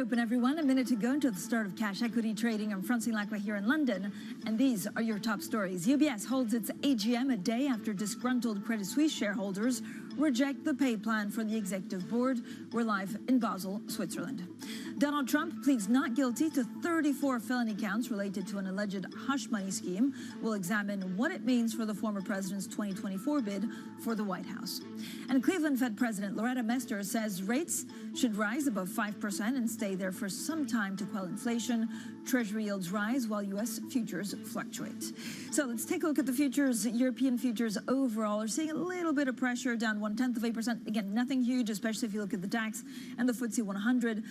Open, everyone. A minute to go until the start of cash equity trading. I'm Francine Lacqua here in London, and these are your top stories. UBS holds its AGM a day after disgruntled Credit Suisse shareholders reject the pay plan for the executive board. We're live in Basel, Switzerland. Donald Trump pleads not guilty to 34 felony counts related to an alleged hush money scheme. We'll examine what it means for the former president's 2024 bid for the White House. And Cleveland Fed President Loretta Mester says rates should rise above 5% and stay there for some time to quell inflation. Treasury yields rise while U.S. futures fluctuate. So let's take a look at the futures. European futures overall are seeing a little bit of pressure, down 0.1%. Again, nothing huge, especially if you look at the DAX and the FTSE 100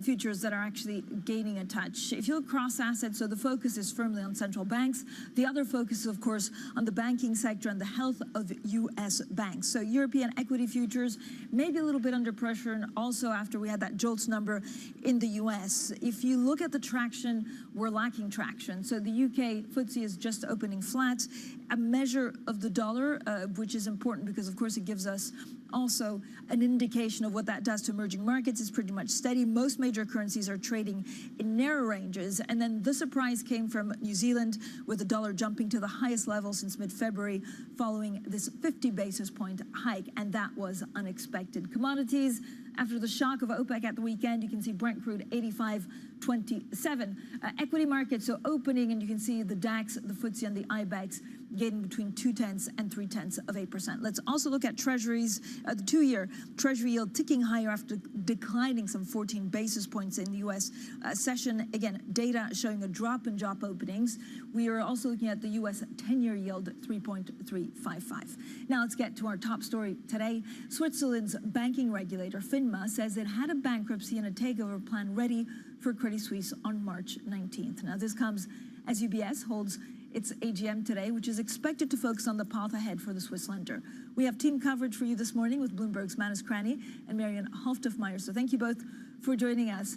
futures that are actually gaining a touch. If you look across assets, so the focus is firmly on central banks. The other focus is, of course, on the banking sector and the health of U.S. banks. So European equity futures maybe a little bit under pressure, and also after we had that JOLTS number in the U.S. If you look at the traction, we're lacking traction. So the UK FTSE is just opening flat, a measure of the dollar, which is important because, of course, it gives us also an indication of what that does to emerging markets. Is pretty much steady. Most major currencies are trading in narrow ranges. And then the surprise came from New Zealand, with the dollar jumping to the highest level since mid-February following this 50 basis point hike. And that was unexpected. Commodities, after the shock of OPEC at the weekend, you can see Brent crude 85.27. Equity markets, so opening, and you can see the DAX, the FTSE, and the IBEX gaining between 0.2 and 0.3%. Let's also look at treasuries. The two-year treasury yield ticking higher after declining some 14 basis points in the U.S. Session. Again, data showing a drop in job openings. We are also looking at the U.S. 10-year yield, 3.355. Now let's get to our top story today. Switzerland's banking regulator, FINMA, says it had a bankruptcy and a takeover plan ready for Credit Suisse on March 19th. Now this comes as UBS holds its AGM today, which is expected to focus on the path ahead for the Swiss lender. We have team coverage for you this morning with Bloomberg's Manus Cranny and Marion Halftoff-Meyer. So thank you both for joining us.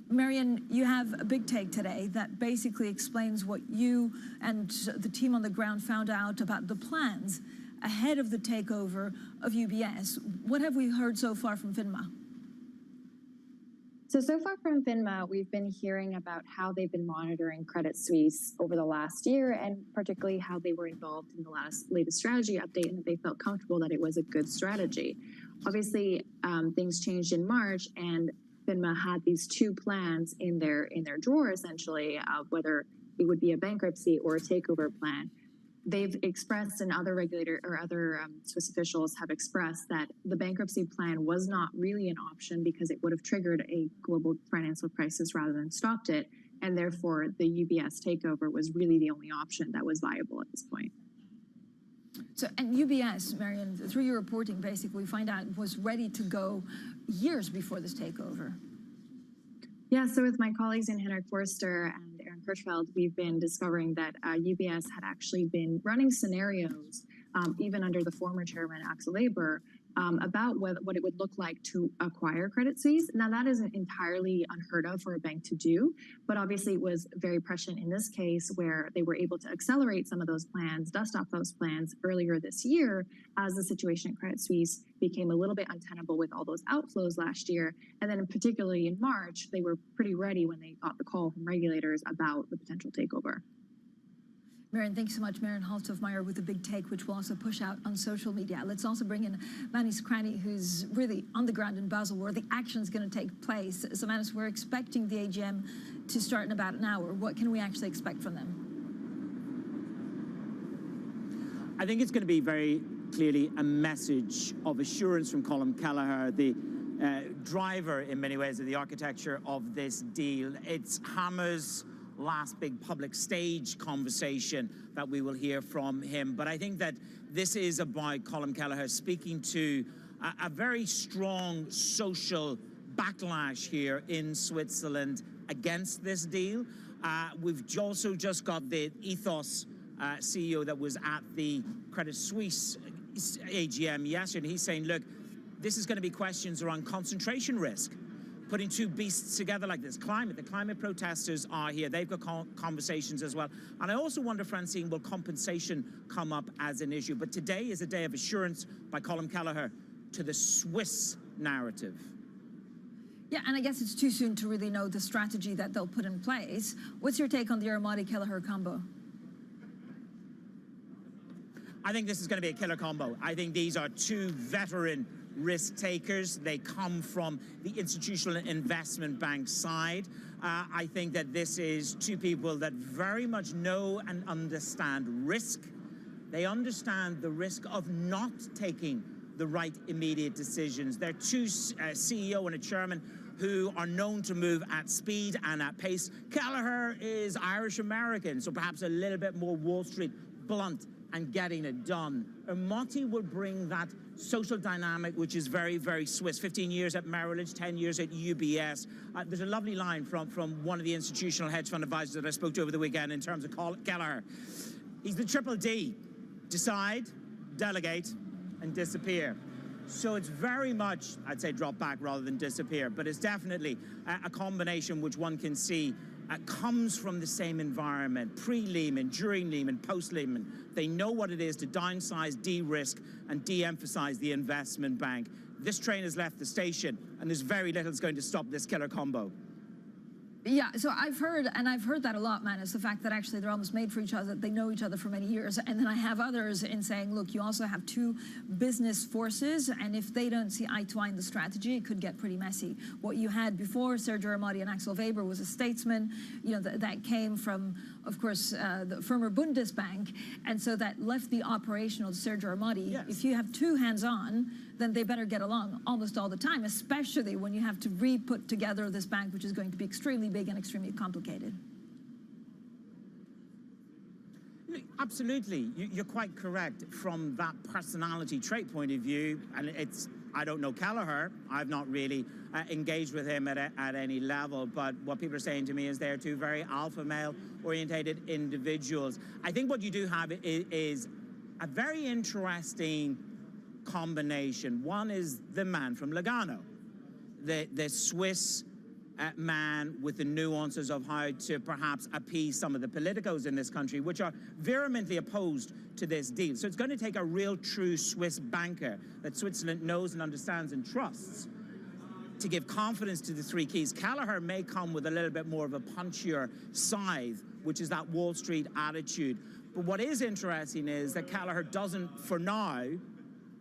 Marion, you have a big take today that basically explains what you and the team on the ground found out about the plans ahead of the takeover of UBS. What have we heard so far from FINMA? So far from FINMA, we've been hearing about how they've been monitoring Credit Suisse over the last year, and particularly how they were involved in the latest strategy update, and that they felt comfortable that it was a good strategy. Obviously, things changed in March, and FINMA had these two plans in their drawer, essentially, whether it would be a bankruptcy or a takeover plan. They've expressed, and other Swiss officials have expressed, that the bankruptcy plan was not really an option because it would have triggered a global financial crisis rather than stopped it, and therefore the UBS takeover was really the only option that was viable at this point. So, and UBS, Marion, through your reporting, basically, we find out was ready to go years before this takeover. Yeah, so with my colleagues in Henrik Forster and Aaron Kirchfeld, we've been discovering that UBS had actually been running scenarios, even under the former chairman, Axel Weber, about what it would look like to acquire Credit Suisse. Now, that isn't entirely unheard of for a bank to do, but obviously it was very prescient in this case, where they were able to accelerate some of those plans, dust off those plans earlier this year, as the situation at Credit Suisse became a little bit untenable with all those outflows last year. And then particularly in March, they were pretty ready when they got the call from regulators about the potential takeover. Marion, thank you so much. Marion Halftoff-Meyer with a big take, which we'll also push out on social media. Let's also bring in Manus Cranny, who's really on the ground in Basel, where the action is going to take place. So, Manus, we're expecting the AGM to start in about an hour. What can we actually expect from them? I think it's going to be very clearly a message of assurance from Colm Kelleher, the driver in many ways of the architecture of this deal. It's Hammer's last big public stage conversation that we will hear from him. But I think that this is about Colm Kelleher speaking to a very strong social backlash here in Switzerland against this deal. We've also just got the Ethos CEO that was at the Credit Suisse AGM yesterday. He's saying, look, this is going to be questions around concentration risk. Putting two beasts together like this. The climate protesters are here. They've got conversations as well. And I also wonder, Francine, will compensation come up as an issue? But today is a day of assurance by Colm Kelleher to the Swiss narrative. Yeah, and I guess it's too soon to really know the strategy that they'll put in place. What's your take on the Armati-Kelleher combo? I think this is going to be a killer combo. I think these are two veteran risk takers. They come from the institutional investment bank side. I think that this is two people that very much know and understand risk. They understand the risk of not taking the right immediate decisions. They're two CEO and a chairman who are known to move at speed and at pace. Kelleher is Irish-American, so perhaps a little bit more Wall Street, blunt and getting it done. Armati will bring that social dynamic, which is very, very Swiss. 15 years at Merrill Lynch, 10 years at UBS. There's a lovely line from one of the institutional hedge fund advisors that I spoke to over the weekend in terms of Kelleher. He's the triple D: decide, delegate, and disappear. So it's very much, I'd say, drop back rather than disappear, but it's definitely a combination which one can see comes from the same environment, pre-Lehman, during Lehman, post-Lehman. They know what it is to downsize, de-risk, and de-emphasize the investment bank. This train has left the station, and there's very little that's going to stop this killer combo. Yeah, so I've heard that a lot, man, is the fact that actually they're almost made for each other. They know each other for many years. And then I have others in saying, look, you also have two business forces, and if they don't see eye to eye in the strategy, it could get pretty messy. What you had before Sergio Armati and Axel Weber was a statesman, you know, that came from, of course, the former Bundesbank, and so that left the operational to Sergio Armati. Yes. If you have two hands-on, then they better get along almost all the time, especially when you have to re-put together this bank, which is going to be extremely big and extremely complicated. Absolutely, you're quite correct from that personality trait point of view, and I don't know Kelleher. I've not really engaged with him at any level, but what people are saying to me is they're two very alpha male orientated individuals. I think what you do have is a very interesting combination. One is the man from Lugano, the Swiss man with the nuances of how to perhaps appease some of the politicos in this country, which are vehemently opposed to this deal. So it's going to take a real true Swiss banker that Switzerland knows and understands and trusts to give confidence to the three keys. Kelleher may come with a little bit more of a punchier scythe, which is that Wall Street attitude. But what is interesting is that Kelleher doesn't, for now,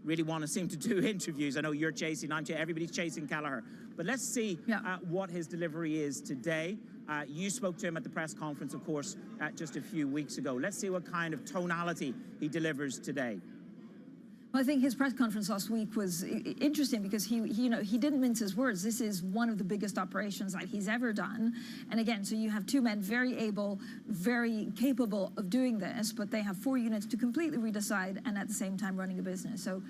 really want to seem to do interviews. I know you're chasing, everybody's chasing Kelleher. But let's see what his delivery is today. You spoke to him at the press conference, of course, just a few weeks ago. Let's see what kind of tonality he delivers today. Well, I think his press conference last week was interesting because he didn't mince his words. This is one of the biggest operations that he's ever done. And again, so you have two men very able, very capable of doing this, but they have 4 units to completely redecide and at the same time running a business. So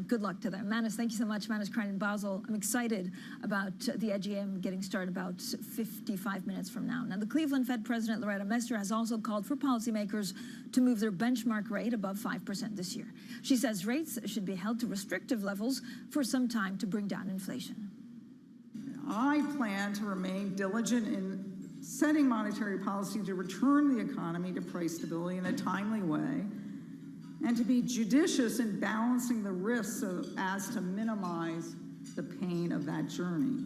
good luck to them. Manus, thank you so much. Manus Krein in Basel. I'm excited about the AGM getting started about 55 minutes from now. Now, the Cleveland Fed President Loretta Mester has also called for policymakers to move their benchmark rate above 5% this year. She says rates should be held to restrictive levels for some time to bring down inflation. I plan to remain diligent in setting monetary policy to return the economy to price stability in a timely way, and to be judicious in balancing the risks as to minimize the pain of that journey.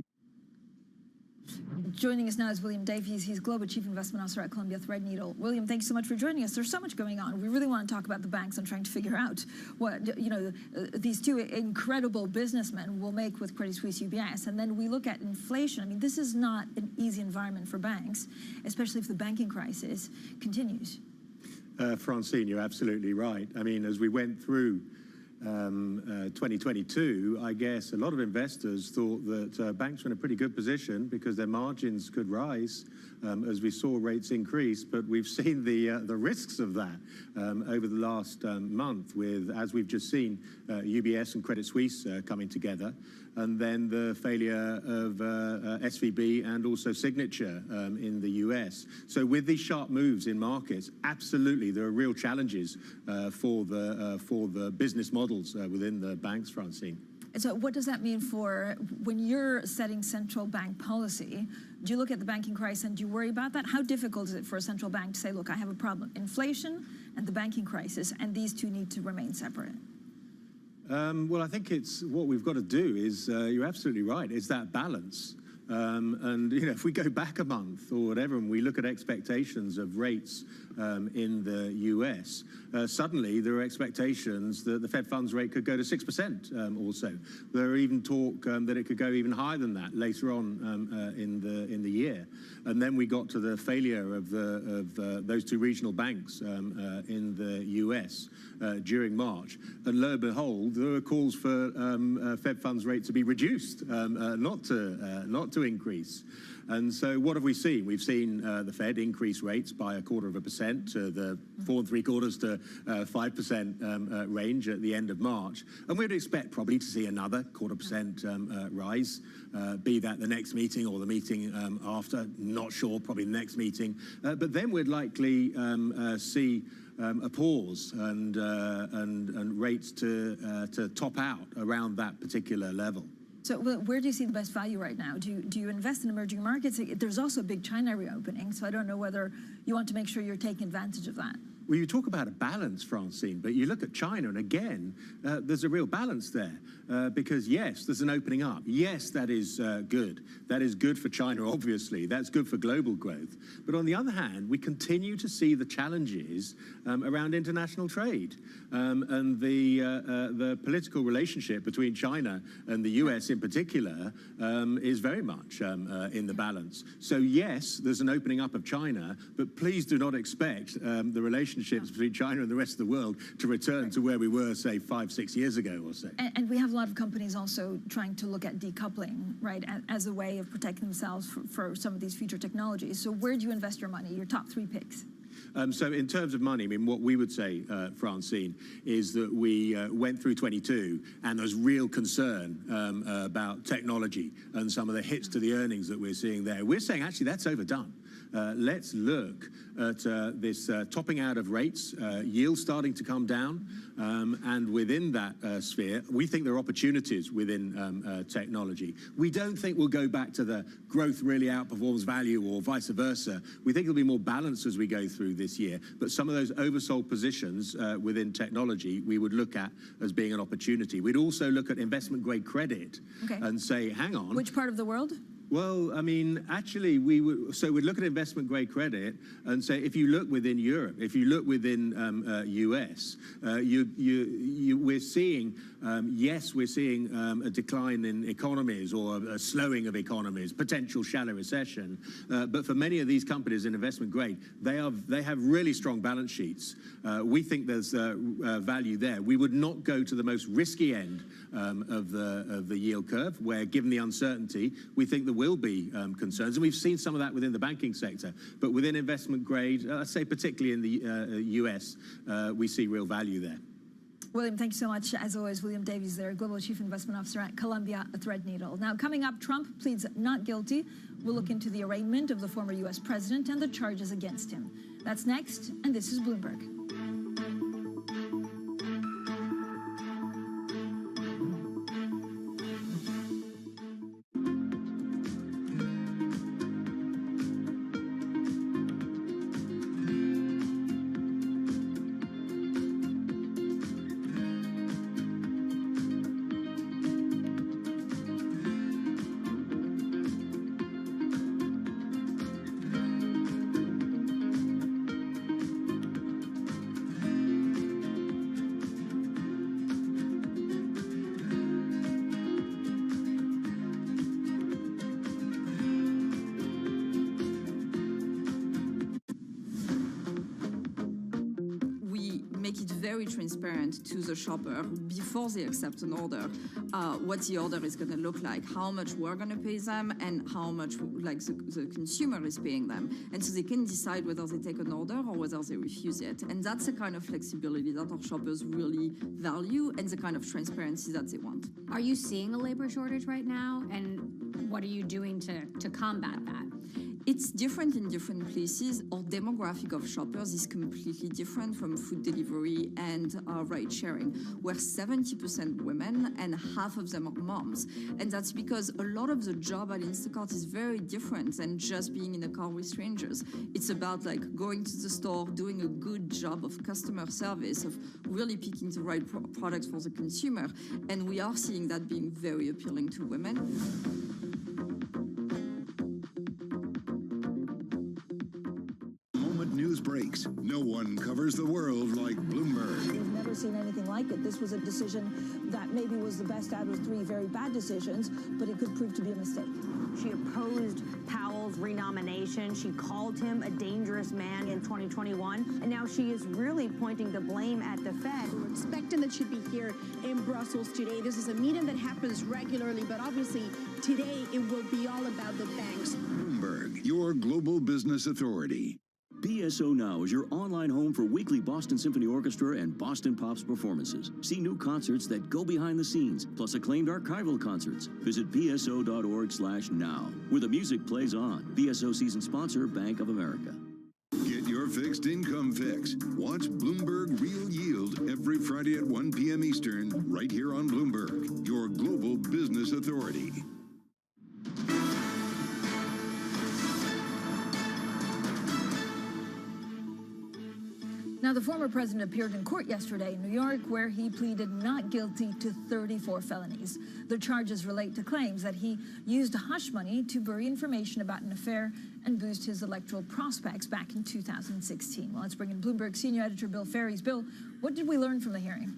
Joining us now is William Davies. He's Global Chief Investment Officer at Columbia Threadneedle. William, thank you so much for joining us. There's so much going on. We really want to talk about the banks and trying to figure out what, these two incredible businessmen will make with Credit Suisse UBS. And then we look at inflation. I mean, this is not an easy environment for banks, especially if the banking crisis continues. Francine, you're absolutely right. I mean, as we went through 2022, I guess a lot of investors thought that banks were in a pretty good position because their margins could rise as we saw rates increase. But we've seen the risks of that over the last month with, as we've just seen, UBS and Credit Suisse coming together, and then the failure of SVB and also Signature in the US. So with these sharp moves in markets, absolutely there are real challenges for the business models within the banks, Francine. So what does that mean for when you're setting central bank policy? Do you look at the banking crisis and do you worry about that? How difficult is it for a central bank to say, look, I have a problem, inflation and the banking crisis, and these two need to remain separate? Well, I think it's what we've got to do is, you're absolutely right, is that balance And if we go back a month or whatever, and we look at expectations of rates in the US, suddenly there are expectations that the Fed funds rate could go to 6% also. There are even talk that it could go even higher than that later on in the year. And then we got to the failure of those two regional banks in the US during March. And lo and behold, there were calls for Fed funds rate to be reduced, not to increase. And so what have we seen? We've seen the Fed increase rates by 0.25% to the 4 3/4 to 5% range at the end of March. And we'd expect probably to see another 0.25% rise, be that the next meeting or the meeting after, not sure, probably the next meeting. But then we'd likely see a pause and rates to top out around that particular level. So where do you see the best value right now? Do you invest in emerging markets? There's also a big China reopening, so I don't know whether you want to make sure you're taking advantage of that. Well, you talk about a balance, Francine, but you look at China, and again, there's a real balance there. Because, yes, there's an opening up. Yes, that is good. That is good for China, obviously. That's good for global growth. But on the other hand, we continue to see the challenges around international trade. And the political relationship between China and the US in particular is very much in the balance. So, yes, there's an opening up of China, but please do not expect the relationships between China and the rest of the world to return to where we were, say, 5, 6 years ago or so. And we have a lot of companies also trying to look at decoupling, right, as a way of protecting themselves for some of these future technologies. So where do you invest your money, your top 3 picks? So in terms of money, I mean, what we would say, Francine, is that we went through 22 and there's real concern about technology and some of the hits to the earnings that we're seeing there. We're saying, actually, that's overdone. Let's look at this topping out of rates, yields starting to come down, and within that sphere, we think there are opportunities within technology. We don't think we'll go back to the growth really outperforms value or vice versa. We think it'll be more balanced as we go through this year, but some of those oversold positions within technology we would look at as being an opportunity. We'd also look at investment grade credit and say, hang on. Which part of the world? Well, I mean, actually, we'd look at investment grade credit and say, if you look within Europe, if you look within US, we're seeing, yes, we're seeing a decline in economies or a slowing of economies, potential shallow recession. But for many of these companies in investment grade, they have really strong balance sheets. We think there's value there. We would not go to the most risky end of the yield curve, where, given the uncertainty, we think there will be concerns. And we've seen some of that within the banking sector. But within investment grade, I'd say particularly in the US, we see real value there. William, thank you so much. As always, William Davies there, Global Chief Investment Officer at Columbia Threadneedle. Now, coming up, Trump pleads not guilty. We'll look into the arraignment of the former US president and the charges against him. That's next, and this is Bloomberg. Make it very transparent to the shopper before they accept an order, what the order is going to look like, how much we're going to pay them, and how much the consumer is paying them. And so they can decide whether they take an order or whether they refuse it. And that's the kind of flexibility that our shoppers really value and the kind of transparency that they want. Are you seeing a labor shortage right now? And what are you doing to combat that? It's different in different places. Our demographic of shoppers is completely different from food delivery and ride sharing. We're 70% women and half of them are moms. And that's because a lot of the job at Instacart is very different than just being in a car with strangers. It's about going to the store, doing a good job of customer service, of really picking the right products for the consumer. And we are seeing that being very appealing to women. banks. No one covers the world like Bloomberg. We've never seen anything like it. This was a decision that maybe was the best out of three very bad decisions, but it could prove to be a mistake. She opposed Powell's renomination. She called him a dangerous man in 2021. And now she is really pointing the blame at the Fed. We're expecting that she'd be here in Brussels today. This is a meeting that happens regularly, but obviously today it will be all about the banks. Bloomberg, your global business authority. BSO Now is your online home for weekly Boston Symphony Orchestra and Boston Pops performances. See new concerts that go behind the scenes, plus acclaimed archival concerts. Visit bso.org/now, where the music plays on. BSO season sponsor, Bank of America. Get your fixed income fix. Watch Bloomberg Real Yield every Friday at 1 p.m. Eastern, right here on Bloomberg, your global business authority. Now, the former president appeared in court yesterday in New York, where he pleaded not guilty to 34 felonies. The charges relate to claims that he used hush money to bury information about an affair and boost his electoral prospects back in 2016. Well, let's bring in Bloomberg senior editor Bill Ferries. Bill, what did we learn from the hearing?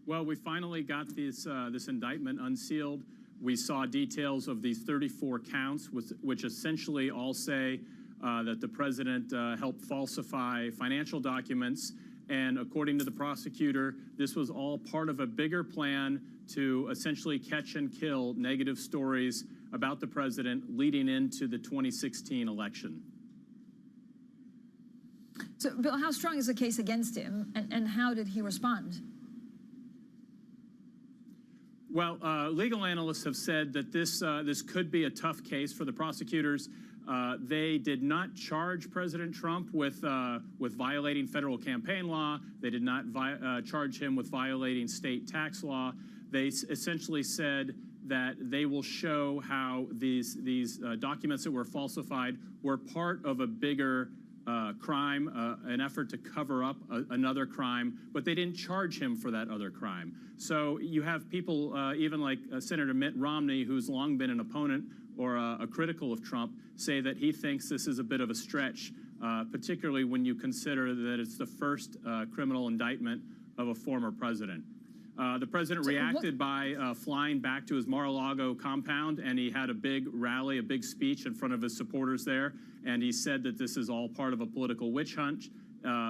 Well, we finally got this indictment unsealed. We saw details of these 34 counts, which essentially all say that the president helped falsify financial documents. And according to the prosecutor, this was all part of a bigger plan to essentially catch and kill negative stories about the president leading into the 2016 election. So, Bill, how strong is the case against him, and how did he respond? Well, legal analysts have said that this could be a tough case for the prosecutors. They did not charge President Trump with violating federal campaign law. They did not charge him with violating state tax law. They essentially said that they will show how these documents that were falsified were part of a bigger crime, an effort to cover up another crime, but they didn't charge him for that other crime. So you have people, even like Senator Mitt Romney, who's long been an opponent or a critical of Trump, say that he thinks this is a bit of a stretch, particularly when you consider that it's the first criminal indictment of a former president. The president reacted by flying back to his Mar-a-Lago compound, and he had a big rally, a big speech in front of his supporters there, and he said that this is all part of a political witch hunt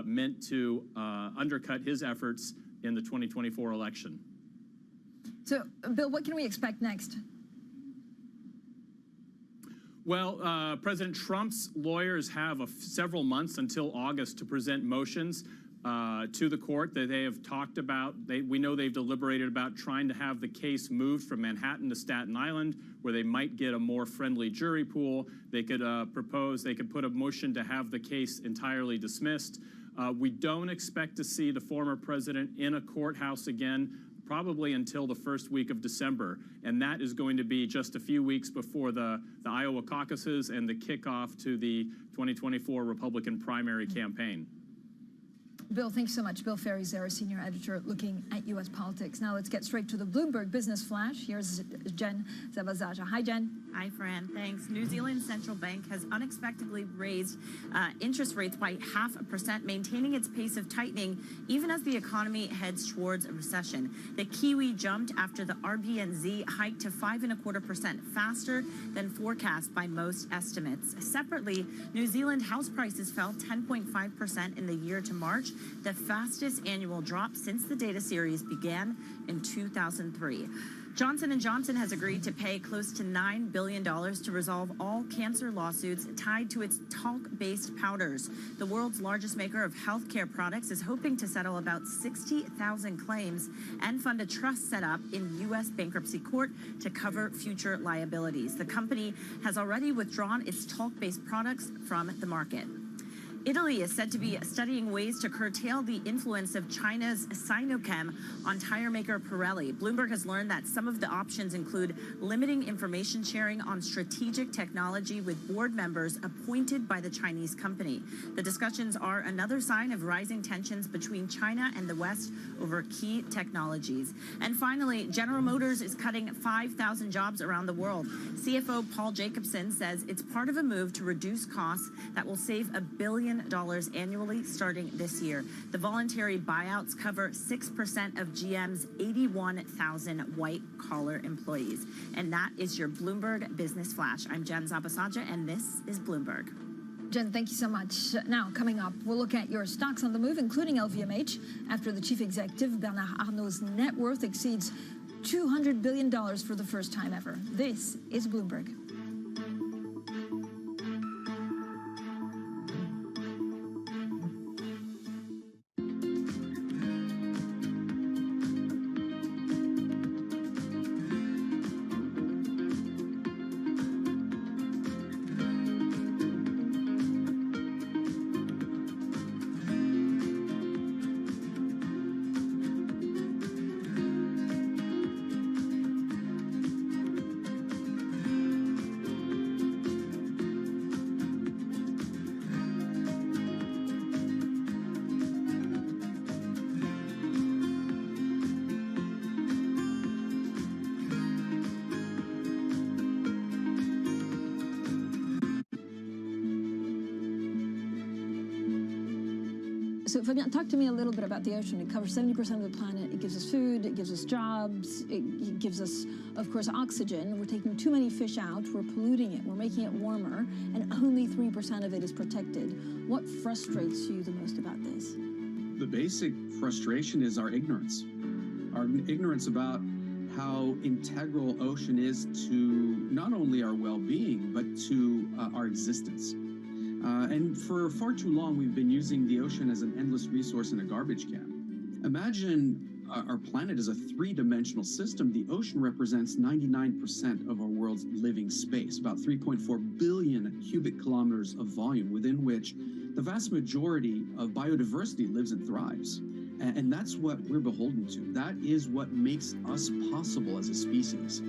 meant to undercut his efforts in the 2024 election. So, Bill, what can we expect next? Well, President Trump's lawyers have several months until August to present motions to the court that they have talked about. We know they've deliberated about trying to have the case moved from Manhattan to Staten Island, where they might get a more friendly jury pool. They could put a motion to have the case entirely dismissed. We don't expect to see the former president in a courthouse again, probably until the first week of December. And that is going to be just a few weeks before the Iowa caucuses and the kickoff to the 2024 Republican primary campaign. Bill, thanks so much. Bill Ferries there, senior editor looking at U.S. politics. Now let's get straight to the Bloomberg Business Flash. Here's Jen Zavazaja. Hi, Jen. Hi, Fran. Thanks. New Zealand's central bank has unexpectedly raised interest rates by 0.5%, maintaining its pace of tightening even as the economy heads towards a recession. The Kiwi jumped after the RBNZ hiked to 5.25%, faster than forecast by most estimates. Separately, New Zealand house prices fell 10.5% in the year to March, the fastest annual drop since the data series began in 2003. Johnson & Johnson has agreed to pay close to $9 billion to resolve all cancer lawsuits tied to its talc-based powders. The world's largest maker of healthcare products is hoping to settle about 60,000 claims and fund a trust set up in U.S. bankruptcy court to cover future liabilities. The company has already withdrawn its talc-based products from the market. Italy is said to be studying ways to curtail the influence of China's Sinochem on tire maker Pirelli. Bloomberg has learned that some of the options include limiting information sharing on strategic technology with board members appointed by the Chinese company. The discussions are another sign of rising tensions between China and the West over key technologies. And finally, General Motors is cutting 5,000 jobs around the world. CFO Paul Jacobson says it's part of a move to reduce costs that will save $1 billion annually starting this year. The voluntary buyouts cover 6% of GM's 81,000 white-collar employees. And that is your Bloomberg Business Flash. I'm Jen Zabasajja, and this is Bloomberg. Jen, thank you so much. Now, coming up, we'll look at your stocks on the move, including LVMH, after the chief executive, Bernard Arnault's net worth exceeds $200 billion for the first time ever. This is Bloomberg. So Fabien, talk to me a little bit about the ocean. It covers 70% of the planet. It gives us food, it gives us jobs, it gives us, of course, oxygen. We're taking too many fish out, we're polluting it, we're making it warmer, and only 3% of it is protected. What frustrates you the most about this? The basic frustration is our ignorance about how integral ocean is to not only our well-being, but to our existence. And for far too long, we've been using the ocean as an endless resource in a garbage can. Imagine our planet is a three-dimensional system. The ocean represents 99% of our world's living space, about 3.4 billion cubic kilometers of volume, within which the vast majority of biodiversity lives and thrives. And that's what we're beholden to. That is what makes us possible as a species.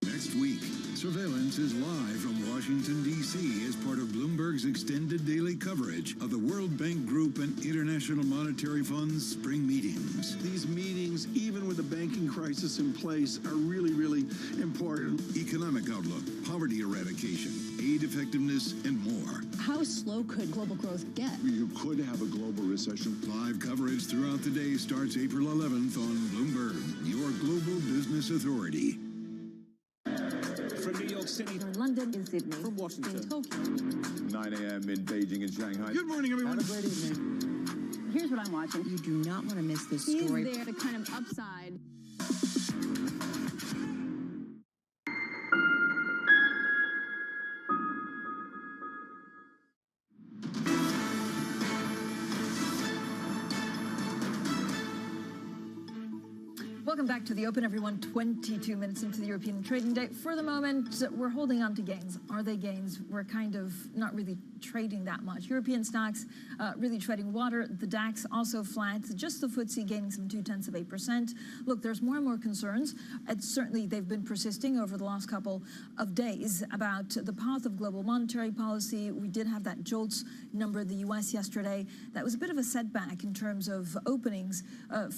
Next week, Surveillance is live from Washington, D.C. as part of Bloomberg's extended daily coverage of the World Bank Group and International Monetary Fund's spring meetings. These meetings, even with the banking crisis in place, are really, really important. Economic outlook, poverty eradication, aid effectiveness, and more. How slow could global growth get? You could have a global recession. Live coverage throughout the day starts April 11th on Bloomberg, your global business authority. From New York City, From London, in Sydney, from Washington, in Tokyo, 9 a.m. in Beijing and Shanghai. Good morning, everyone. Have a great evening. Here's what I'm watching. You do not want to miss this He's story. there, the kind of upside. Welcome back to the Open, everyone. 22 minutes into the European trading day. For the moment, we're holding on to gains. Are they gains? We're kind of not really trading that much. European stocks really treading water. The DAX also flat. Just the FTSE gaining some 0.2%. Look, there's more and more concerns, and certainly they've been persisting over the last couple of days about the path of global monetary policy. We did have that JOLTS number in the U.S. yesterday. That was a bit of a setback in terms of openings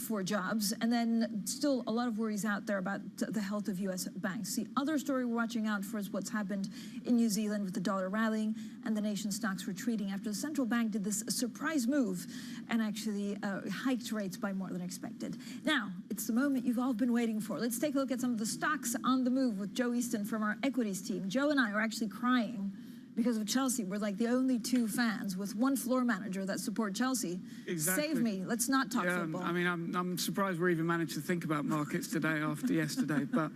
for jobs. And then still a lot of worries out there about the health of U.S. banks. The other story we're watching out for is what's happened in New Zealand with the dollar rallying and the nation's stocks retreating after the central bank did this surprise move and actually hiked rates by more than expected. Now, it's the moment you've all been waiting for. Let's take a look at some of the stocks on the move with Joe Easton from our equities team. Joe and I are actually crying because of Chelsea. We're like the only two fans with one floor manager that support Chelsea. Exactly. Save me. Let's not talk football. I mean, I'm surprised we even managed to think about markets today after yesterday. But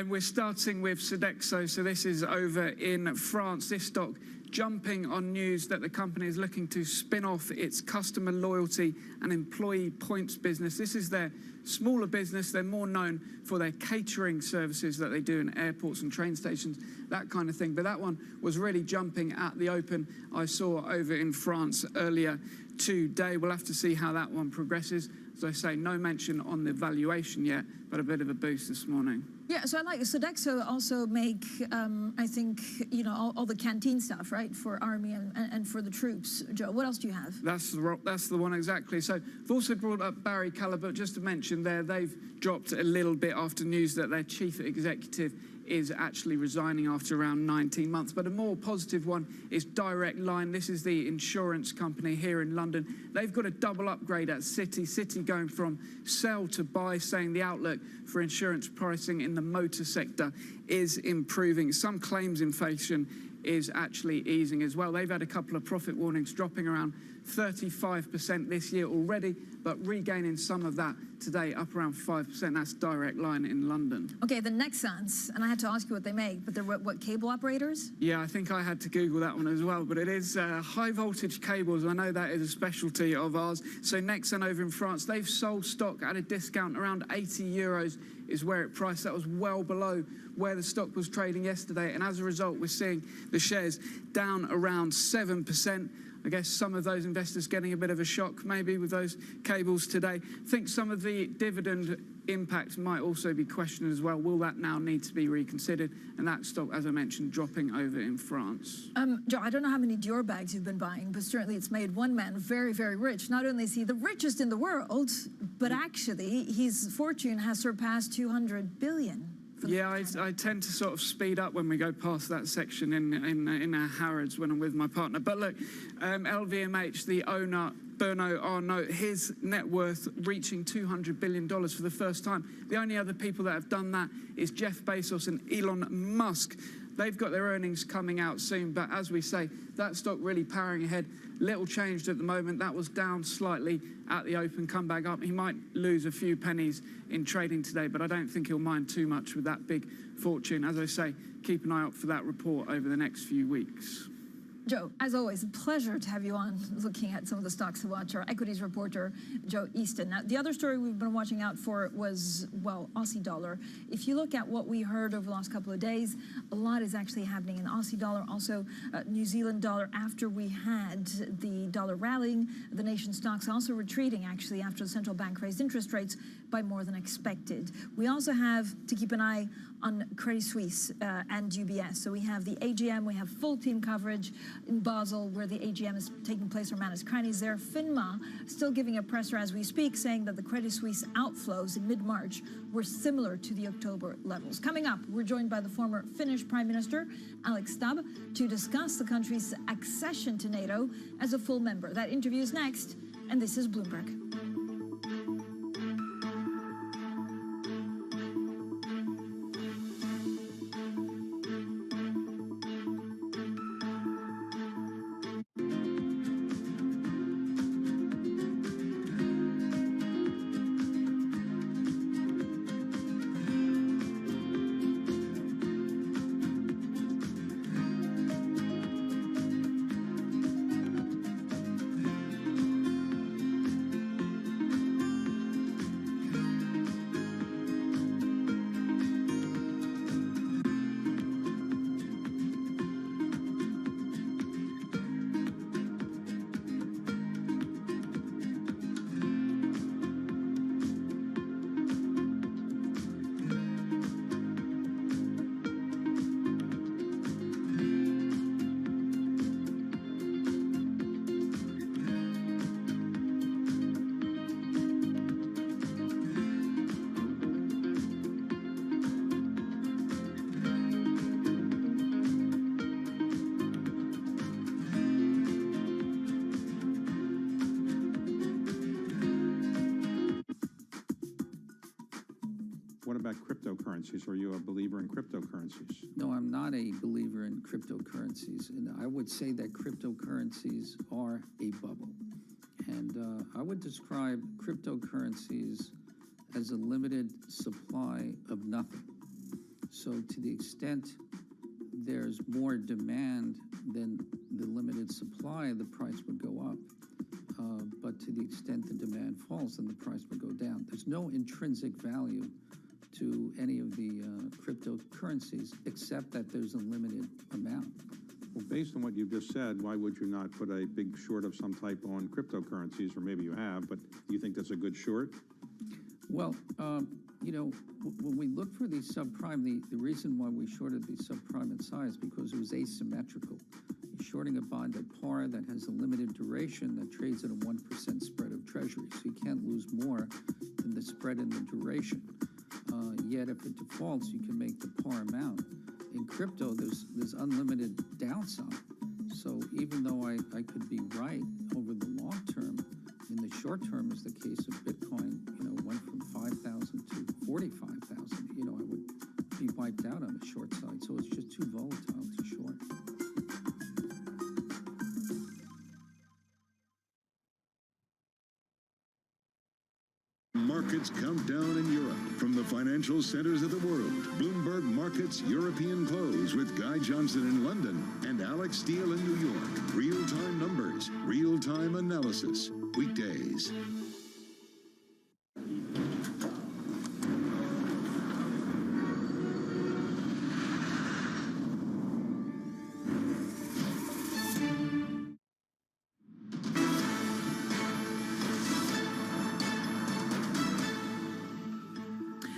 we're starting with Sodexo. So this is over in France. This stock jumping on news that the company is looking to spin off its customer loyalty and employee points business. This is their smaller business. They're more known for their catering services that they do in airports and train stations, that kind of thing. But that one was really jumping at the open. I saw over in France earlier today. We'll have to see how that one progresses. As I say, no mention on the valuation yet, but a bit of a boost this morning. Yeah, so I like Sodexo also make, I think, you know, all the canteen stuff, right, for army and for the troops. Joe, what else do you have? That's the one exactly. So I've also brought up Barry Callebaut, just to mention there, they've dropped a little bit after news that their chief executive is actually resigning after around 19 months. But a more positive one is Direct Line. This is the insurance company here in London. They've got a double upgrade at Citi. Citi going from sell to buy, saying the outlook for insurance pricing in the motor sector is improving. Some claims inflation is actually easing as well. They've had a couple of profit warnings dropping around 35% this year already, but regaining some of that today, up around 5%. That's Direct Line in London. Okay, the Nexans, and I had to ask you what they make, but they're what cable operators? Yeah, I think I had to Google that one as well, but it is high voltage cables. I know that is a specialty of ours. So Nexan over in France, they've sold stock at a discount around 80 euros is where it priced. That was well below where the stock was trading yesterday, and as a result, we're seeing the shares down around 7%. I guess some of those investors getting a bit of a shock maybe with those cables today. I think some of the dividend impacts might also be questioned as well. Will that now need to be reconsidered? And that stock, as I mentioned, dropping over in France. Joe, I don't know how many Dior bags you've been buying, but certainly it's made one man very, very rich. Not only is he the richest in the world, but actually his fortune has surpassed 200 billion. Yeah, I tend to sort of speed up when we go past that section in our Harrods when I'm with my partner. But look, LVMH, the owner, Bernard Arnault, his net worth reaching $200 billion for the first time. The only other people that have done that is Jeff Bezos and Elon Musk. They've got their earnings coming out soon, but as we say, that stock really powering ahead. Little changed at the moment. That was down slightly at the open, come back up. He might lose a few pennies in trading today, but I don't think he'll mind too much with that big fortune. As I say, keep an eye out for that report over the next few weeks. Joe, as always, a pleasure to have you on looking at some of the stocks to watch. Our equities reporter, Joe Easton. Now, the other story we've been watching out for was, well, Aussie dollar. If you look at what we heard over the last couple of days, a lot is actually happening in Aussie dollar, also New Zealand dollar. After we had the dollar rallying, the nation's stocks also retreating, actually, after the central bank raised interest rates by more than expected. We also have to keep an eye on Credit Suisse and UBS. So we have the AGM, we have full team coverage in Basel, where the AGM is taking place. Our Manus Krein is there. FINMA still giving a presser as we speak, saying that the Credit Suisse outflows in mid-March were similar to the October levels. Coming up, we're joined by the former Finnish Prime Minister, Alex Stubb, to discuss the country's accession to NATO as a full member. That interview is next, and this is Bloomberg. What about cryptocurrencies? Are you a believer in cryptocurrencies? No, I'm not a believer in cryptocurrencies. And I would say that cryptocurrencies are a bubble. And I would describe cryptocurrencies as a limited supply of nothing. So to the extent there's more demand then the limited supply, the price would go up. But to the extent the demand falls, then the price would go down. There's no intrinsic value to any of the cryptocurrencies, except that there's a limited amount. Well, based on what you've just said, why would you not put a big short of some type on cryptocurrencies? Or maybe you have, but do you think that's a good short? Well, you know, when we look for these subprime, the reason why we shorted the subprime in size because it was asymmetrical. You're shorting a bond at par that has a limited duration that trades at a 1% spread of treasury, so you can't lose more than the spread in the duration. Yet if it defaults, you can make the par amount. In crypto, there's unlimited downside. So even though I could be right over the long term, in the short term, as the case of Bitcoin, you know, went from 5,000 to 45,000, you know, I would be wiped out on the short side. So it's just too volatile to short. Markets countdown in Europe. From the financial centers of the world, Bloomberg Markets European Close with Guy Johnson in London and Alex Steele in New York. Real-time numbers, real-time analysis. Weekdays.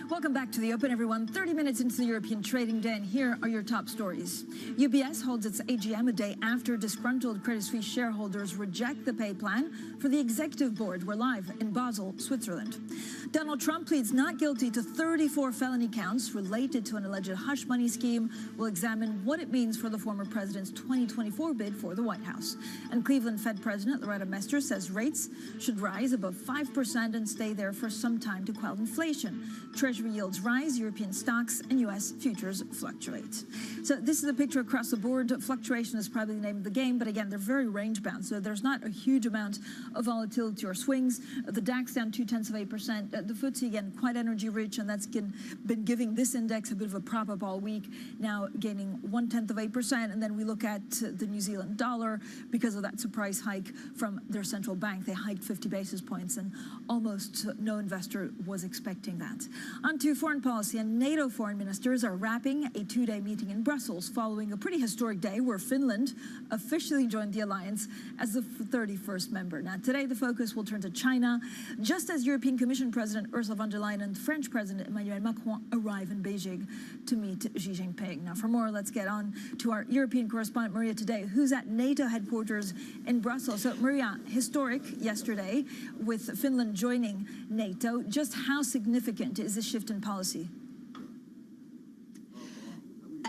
Welcome back to the Open, everyone. 30 minutes into the European trading day, and here are your top stories. UBS holds its AGM a day after disgruntled Credit Suisse shareholders reject the pay plan for the executive board. We're live in Basel, Switzerland. Donald Trump pleads not guilty to 34 felony counts related to an alleged hush money scheme. We'll examine what it means for the former president's 2024 bid for the White House. And Cleveland Fed President Loretta Mester says rates should rise above 5% and stay there for some time to quell inflation. Treasury yields rise, European stocks and U.S. futures fluctuate. So this is a picture across the board. Fluctuation is probably the name of the game, but again, they're very range-bound, so there's not a huge amount of volatility or swings. The DAX down 0.2%. The FTSE, again, quite energy-rich, and that's been giving this index a bit of a prop-up all week, now gaining 0.1%. And then we look at the New Zealand dollar because of that surprise hike from their central bank. They hiked 50 basis points, and almost no investor was expecting that. On to foreign policy, and NATO foreign ministers are wrapping a two-day meeting in Brussels following a pretty historic day where Finland officially joined the alliance as the 31st member. Now, today the focus will turn to China, just as European Commission President Ursula von der Leyen and French President Emmanuel Macron arrive in Beijing to meet Xi Jinping. Now, for more, let's get on to our European correspondent, Maria Today, who's at NATO headquarters in Brussels. So, Maria, historic yesterday with Finland joining NATO. Just how significant is this shift in policy?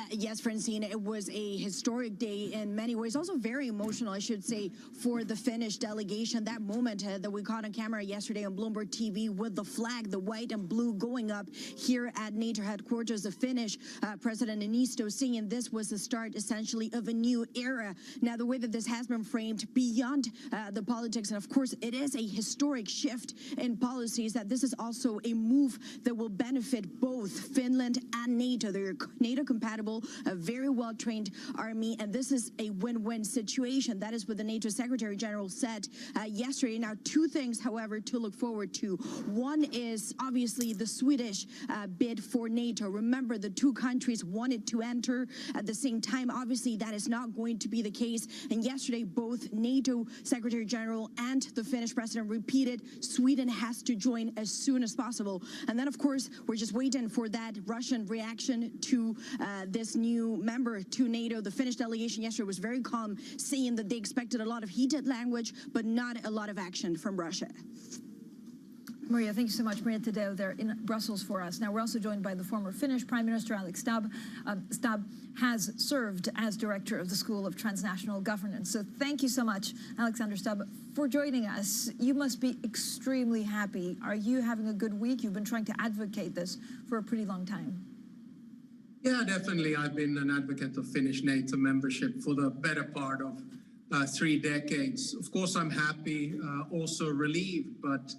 Yes, Francine, it was a historic day in many ways, also very emotional, I should say, for the Finnish delegation. That moment that we caught on camera yesterday on Bloomberg TV with the flag, the white and blue, going up here at NATO headquarters. The Finnish President Niinisto saying this was the start, essentially, of a new era. Now, the way that this has been framed beyond the politics, and of course, it is a historic shift in policies, that this is also a move that will benefit both Finland and NATO. They're NATO compatible, a very well-trained army, and this is a win-win situation. That is what the NATO Secretary General said yesterday. Now, two things, however, to look forward to. One is obviously the Swedish bid for NATO. Remember, the two countries wanted to enter at the same time. Obviously, that is not going to be the case. And yesterday, both NATO Secretary General and the Finnish President repeated Sweden has to join as soon as possible. And then, of course, we're just waiting for that Russian reaction to this new member to NATO. The Finnish delegation yesterday was very calm, saying that they expected a lot of heated language, but not a lot of action from Russia. Maria, thank you so much. Maria Tadeo there in Brussels for us. Now, we're also joined by the former Finnish Prime Minister, Alex Stubb. Stubb has served as director of the School of Transnational Governance. So thank you so much, Alexander Stubb, for joining us. You must be extremely happy. Are you having a good week? You've been trying to advocate this for a pretty long time. Yeah, definitely. I've been an advocate of Finnish NATO membership for the better part of 3 decades. Of course, I'm happy, also relieved, but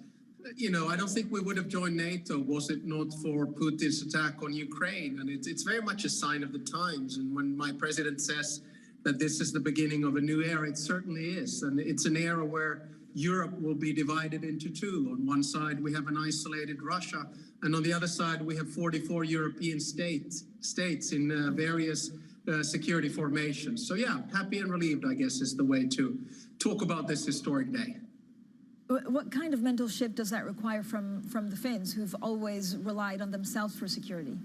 you know, I don't think we would have joined NATO was it not for Putin's attack on Ukraine. And it's very much a sign of the times. And when my president says that this is the beginning of a new era. It certainly is. And it's an era where Europe will be divided into two. On one side, we have an isolated Russia, and on the other side, we have 44 European states in various security formations. So yeah, happy and relieved, I guess, is the way to talk about this historic day. What kind of mental shift does that require from the Finns, who've always relied on themselves for security?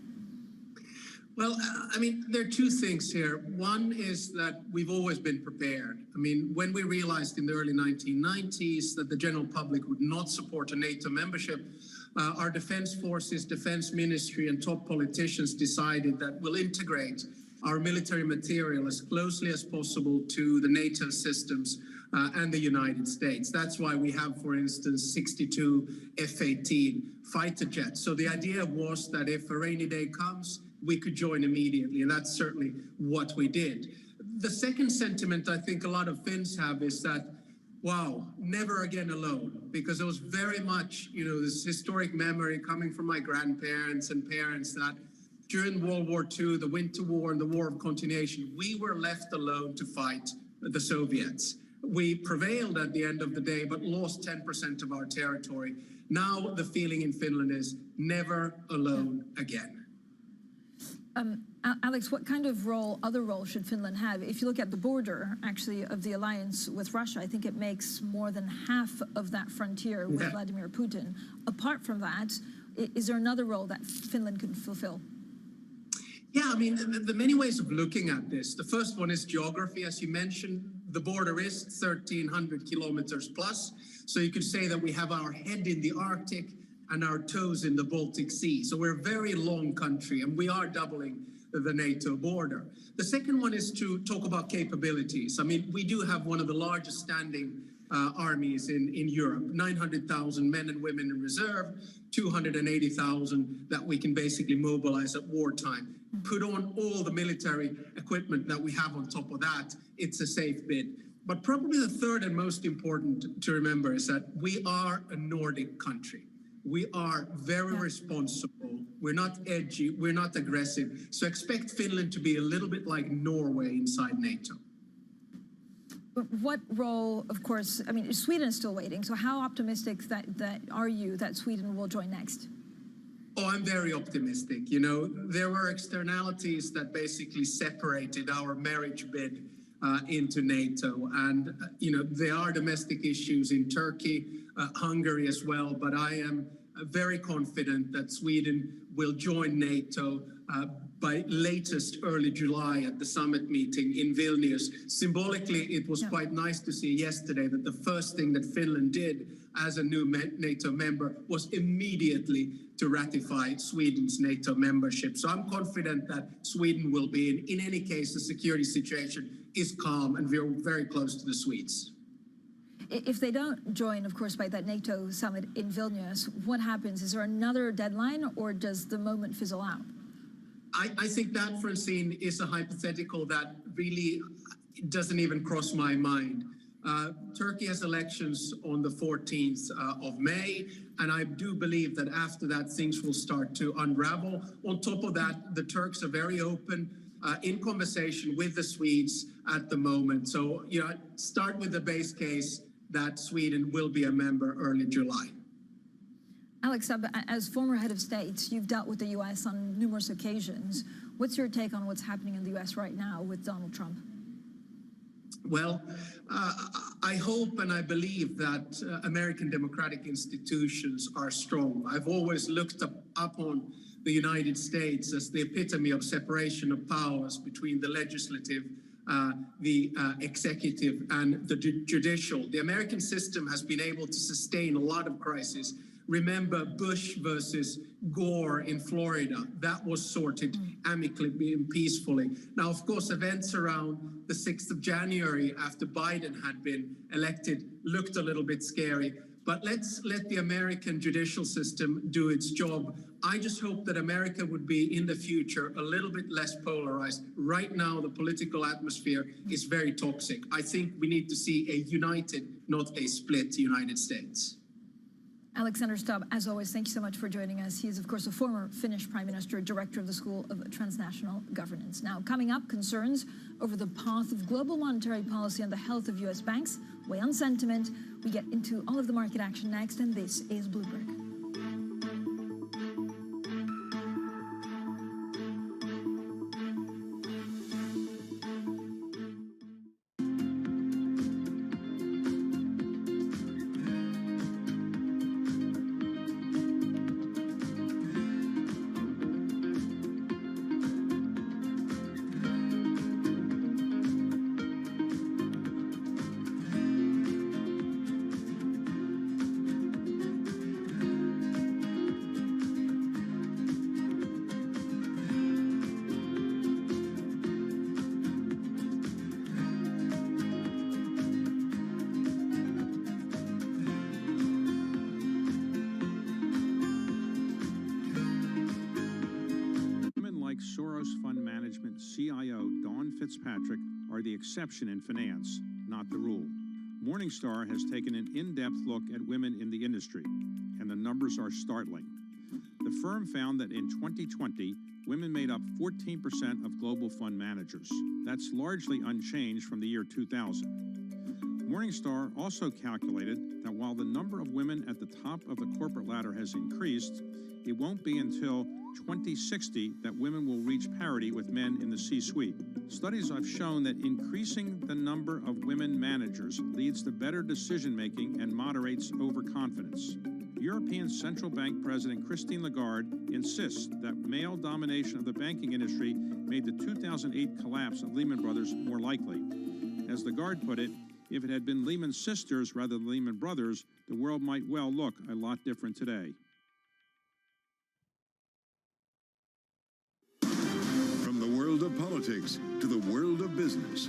Well, I mean, there are two things here. One is that we've always been prepared. I mean, when we realized in the early 1990s that the general public would not support a NATO membership, our defense forces, defense ministry, and top politicians decided that we'll integrate our military material as closely as possible to the NATO systems and the United States. That's why we have, for instance, 62 F-18 fighter jets. So the idea was that if a rainy day comes, we could join immediately, and that's certainly what we did. The second sentiment I think a lot of Finns have is that, wow, never again alone, because it was very much, you know, this historic memory coming from my grandparents and parents that during World War II, the Winter War and the War of Continuation, we were left alone to fight the Soviets. We prevailed at the end of the day, but lost 10% of our territory. Now the feeling in Finland is never alone again. Alex, what kind of other role should Finland have? If you look at the border, actually, of the alliance with Russia, I think it makes more than half of that frontier with Vladimir Putin. Apart from that, is there another role that Finland could fulfill? Yeah, I mean, the many ways of looking at this. The first one is geography. As you mentioned, the border is 1,300 kilometers plus. So you could say that we have our head in the Arctic and our toes in the Baltic Sea. So we're a very long country, and we are doubling the NATO border. The second one is to talk about capabilities. I mean, we do have one of the largest standing armies in Europe, 900,000 men and women in reserve, 280,000 that we can basically mobilize at wartime. Put on all the military equipment that we have on top of that, it's a safe bid. But probably the third and most important to remember is that we are a Nordic country. We are very responsible. We're not edgy. We're not aggressive. So expect Finland to be a little bit like Norway inside NATO. But what role, of course, I mean, Sweden is still waiting. So how optimistic that are you that Sweden will join next? Oh, I'm very optimistic. You know, there were externalities that basically separated our marriage bid into NATO. And, you know, there are domestic issues in Turkey, Hungary as well. But I am very confident that Sweden will join NATO by latest early July at the summit meeting in Vilnius. Symbolically, it was quite nice to see yesterday that the first thing that Finland did as a new NATO member was immediately to ratify Sweden's NATO membership. So I'm confident that Sweden will be in any case, the security situation is calm and we're very close to the Swedes. If they don't join, of course, by that NATO summit in Vilnius, what happens? Is there another deadline, or does the moment fizzle out? I think that, Francine, is a hypothetical that really doesn't even cross my mind. Turkey has elections on the 14th of May, and I do believe that after that, things will start to unravel. On top of that, the Turks are very open in conversation with the Swedes at the moment. So, you know, start with the base case that Sweden will be a member early July. Alex, as former head of state, you've dealt with the U.S. on numerous occasions. What's your take on what's happening in the U.S. right now with Donald Trump? Well, I hope and I believe that American democratic institutions are strong. I've always looked up on the United States as the epitome of separation of powers between the legislative, the executive, and the judicial. The American system has been able to sustain a lot of crises. Remember Bush versus Gore in Florida. That was sorted amicably and peacefully. Now, of course, events around the 6th of January after Biden had been elected looked a little bit scary. But let's let the American judicial system do its job. I just hope that America would be in the future a little bit less polarized. Right now, the political atmosphere is very toxic. I think we need to see a united, not a split United States. Alexander Stubb, as always, thank you so much for joining us. He is, of course, a former Finnish Prime Minister, Director of the School of Transnational Governance. Now, coming up, concerns over the path of global monetary policy and the health of U.S. banks weigh on sentiment. We get into all of the market action next, and this is Bloomberg. Fitzpatrick are the exception in finance, not the rule. Morningstar has taken an in-depth look at women in the industry, and the numbers are startling. The firm found that in 2020, women made up 14% of global fund managers. That's largely unchanged from the year 2000. Morningstar also calculated that while the number of women at the top of the corporate ladder has increased, it won't be until 2060 that women will reach parity with men in the C-suite. Studies have shown that increasing the number of women managers leads to better decision-making and moderates overconfidence. European Central Bank President Christine Lagarde insists that male domination of the banking industry made the 2008 collapse of Lehman Brothers more likely. As Lagarde put it, if it had been Lehman Sisters rather than Lehman Brothers, the world might well look a lot different today. Of politics to the world of business.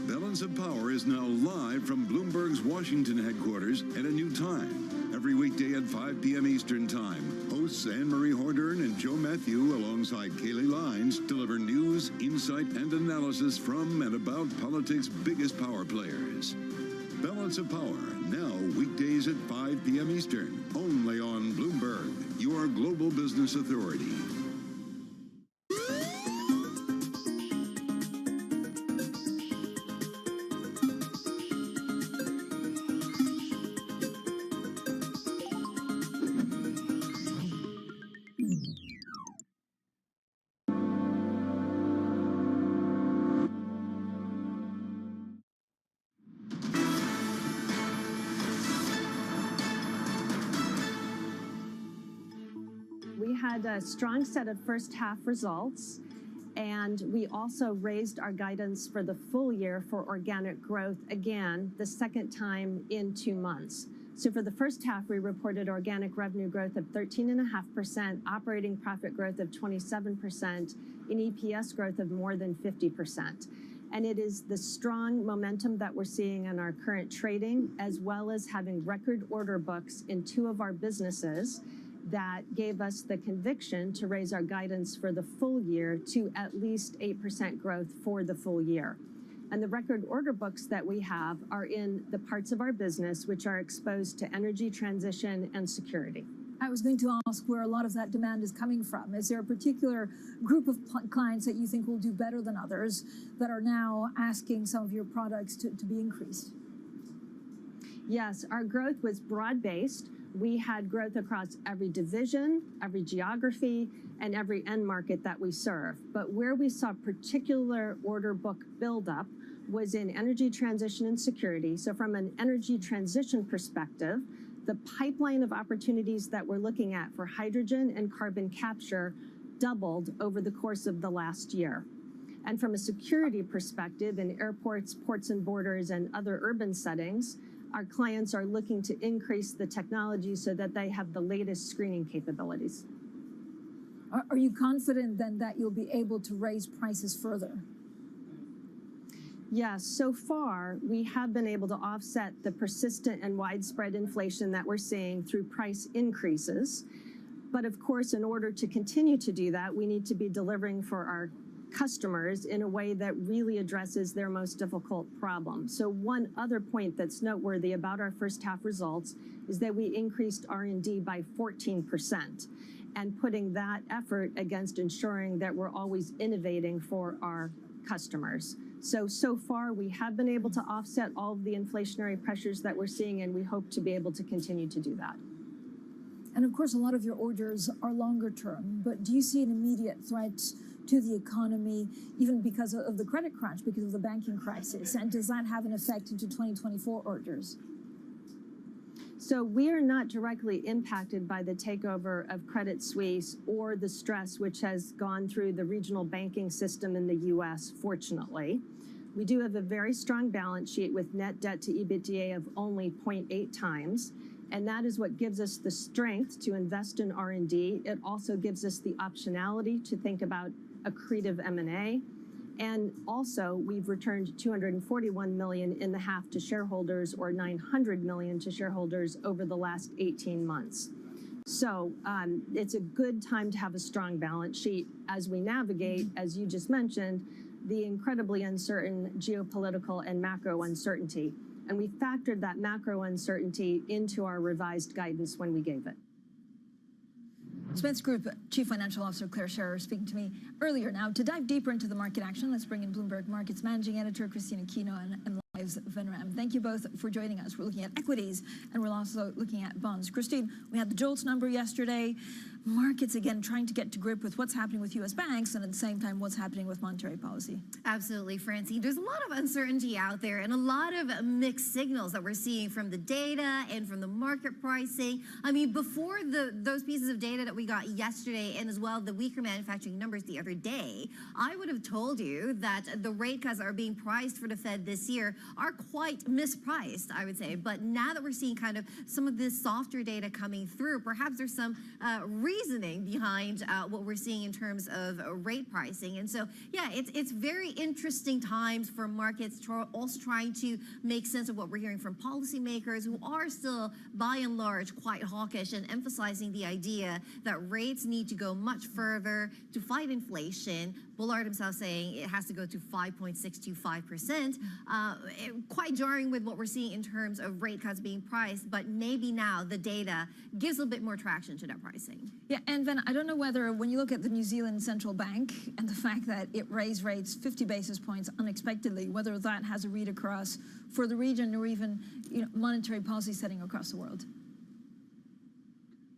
Balance of Power is now live from Bloomberg's Washington headquarters at a new time. Every weekday at 5 p.m. Eastern Time, hosts Anne-Marie Hordern and Joe Matthew alongside Kaylee Lines deliver news, insight, and analysis from and about politics' biggest power players. Balance of Power, now weekdays at 5 p.m. Eastern, only on Bloomberg, your global business authority. Had a strong set of first half results, and we also raised our guidance for the full year for organic growth again, the second time in 2 months. So for the first half, we reported organic revenue growth of 13.5%, operating profit growth of 27%, and EPS growth of more than 50%. And it is the strong momentum that we're seeing in our current trading, as well as having record order books in 2 of our businesses, that gave us the conviction to raise our guidance for the full year to at least 8% growth for the full year. And the record order books that we have are in the parts of our business which are exposed to energy transition and security. I was going to ask where a lot of that demand is coming from. Is there a particular group of clients that you think will do better than others that are now asking some of your products to be increased? Yes, our growth was broad-based. We had growth across every division, every geography, and every end market that we serve. But where we saw particular order book buildup was in energy transition and security. So from an energy transition perspective, the pipeline of opportunities that we're looking at for hydrogen and carbon capture doubled over the course of the last year. And from a security perspective, in airports, ports and borders, and other urban settings, our clients are looking to increase the technology so that they have the latest screening capabilities. Are you confident then that you'll be able to raise prices further? Yes, so far we have been able to offset the persistent and widespread inflation that we're seeing through price increases. But of course, in order to continue to do that, we need to be delivering for our customers in a way that really addresses their most difficult problem. So one other point that's noteworthy about our first half results is that we increased R&D by 14%, and putting that effort against ensuring that we're always innovating for our customers. So far, we have been able to offset all of the inflationary pressures that we're seeing, and we hope to be able to continue to do that. And of course, a lot of your orders are longer term, but do you see an immediate threat to the economy, even because of the credit crunch, because of the banking crisis? And does that have an effect into 2024 orders? So we are not directly impacted by the takeover of Credit Suisse or the stress which has gone through the regional banking system in the U.S., fortunately. We do have a very strong balance sheet with net debt to EBITDA of only 0.8 times. And that is what gives us the strength to invest in R&D. It also gives us the optionality to think about accretive M&A. And also, we've returned $241 million in the half to shareholders, or $900 million to shareholders over the last 18 months. So it's a good time to have a strong balance sheet as we navigate, as you just mentioned, the incredibly uncertain geopolitical and macro uncertainty. And we factored that macro uncertainty into our revised guidance when we gave it. Smiths Group Chief Financial Officer Claire Scherer speaking to me earlier. Now, to dive deeper into the market action, let's bring in Bloomberg Markets Managing Editor Christina Kino and Live's Venram. Thank you both for joining us. We're looking at equities, and we're also looking at bonds. Christine, we had the JOLTS number yesterday. Markets, again, trying to get to grip with what's happening with U.S. banks and at the same time what's happening with monetary policy. Absolutely, Francine. There's a lot of uncertainty out there and a lot of mixed signals that we're seeing from the data and from the market pricing. I mean, before those pieces of data that we got yesterday and as well the weaker manufacturing numbers the other day, I would have told you that the rate cuts that are being priced for the Fed this year are quite mispriced, I would say. But now that we're seeing kind of some of this softer data coming through, perhaps there's some reasoning behind what we're seeing in terms of rate pricing. And so, yeah, it's very interesting times for markets also trying to make sense of what we're hearing from policymakers who are still, by and large, quite hawkish and emphasizing the idea that rates need to go much further to fight inflation. Bullard himself saying it has to go to 5.625%. Quite jarring with what we're seeing in terms of rate cuts being priced, but maybe now the data gives a bit more traction to that pricing. Yeah, and then I don't know whether when you look at the New Zealand Central Bank and the fact that it raised rates 50 basis points unexpectedly, whether that has a read across for the region or even monetary policy setting across the world.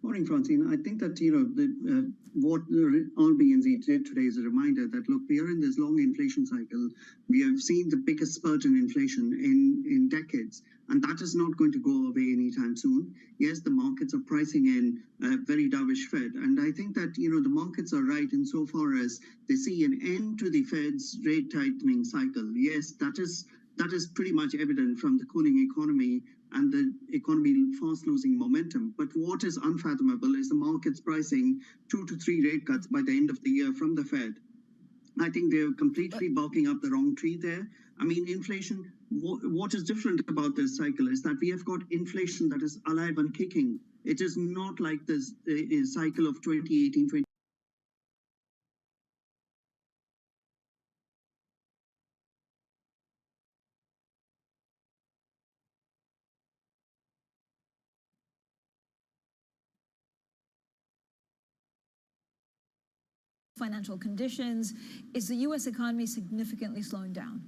Morning, Francine. I think that, what RBNZ did today is a reminder that, look, we are in this long inflation cycle. We have seen the biggest spurt in inflation in decades, and that is not going to go away anytime soon. Yes, the markets are pricing in a very dovish Fed, and I think that, the markets are right insofar as they see an end to the Fed's rate tightening cycle. Yes, that is pretty much evident from the cooling economy and the economy fast losing momentum. But what is unfathomable is the market's pricing 2 to 3 rate cuts by the end of the year from the Fed. I think they're completely barking up the wrong tree there. I mean, inflation, what is different about this cycle is that we have got inflation that is alive and kicking. It is not like this cycle of 2018, Financial conditions. Is the U.S. economy significantly slowing down?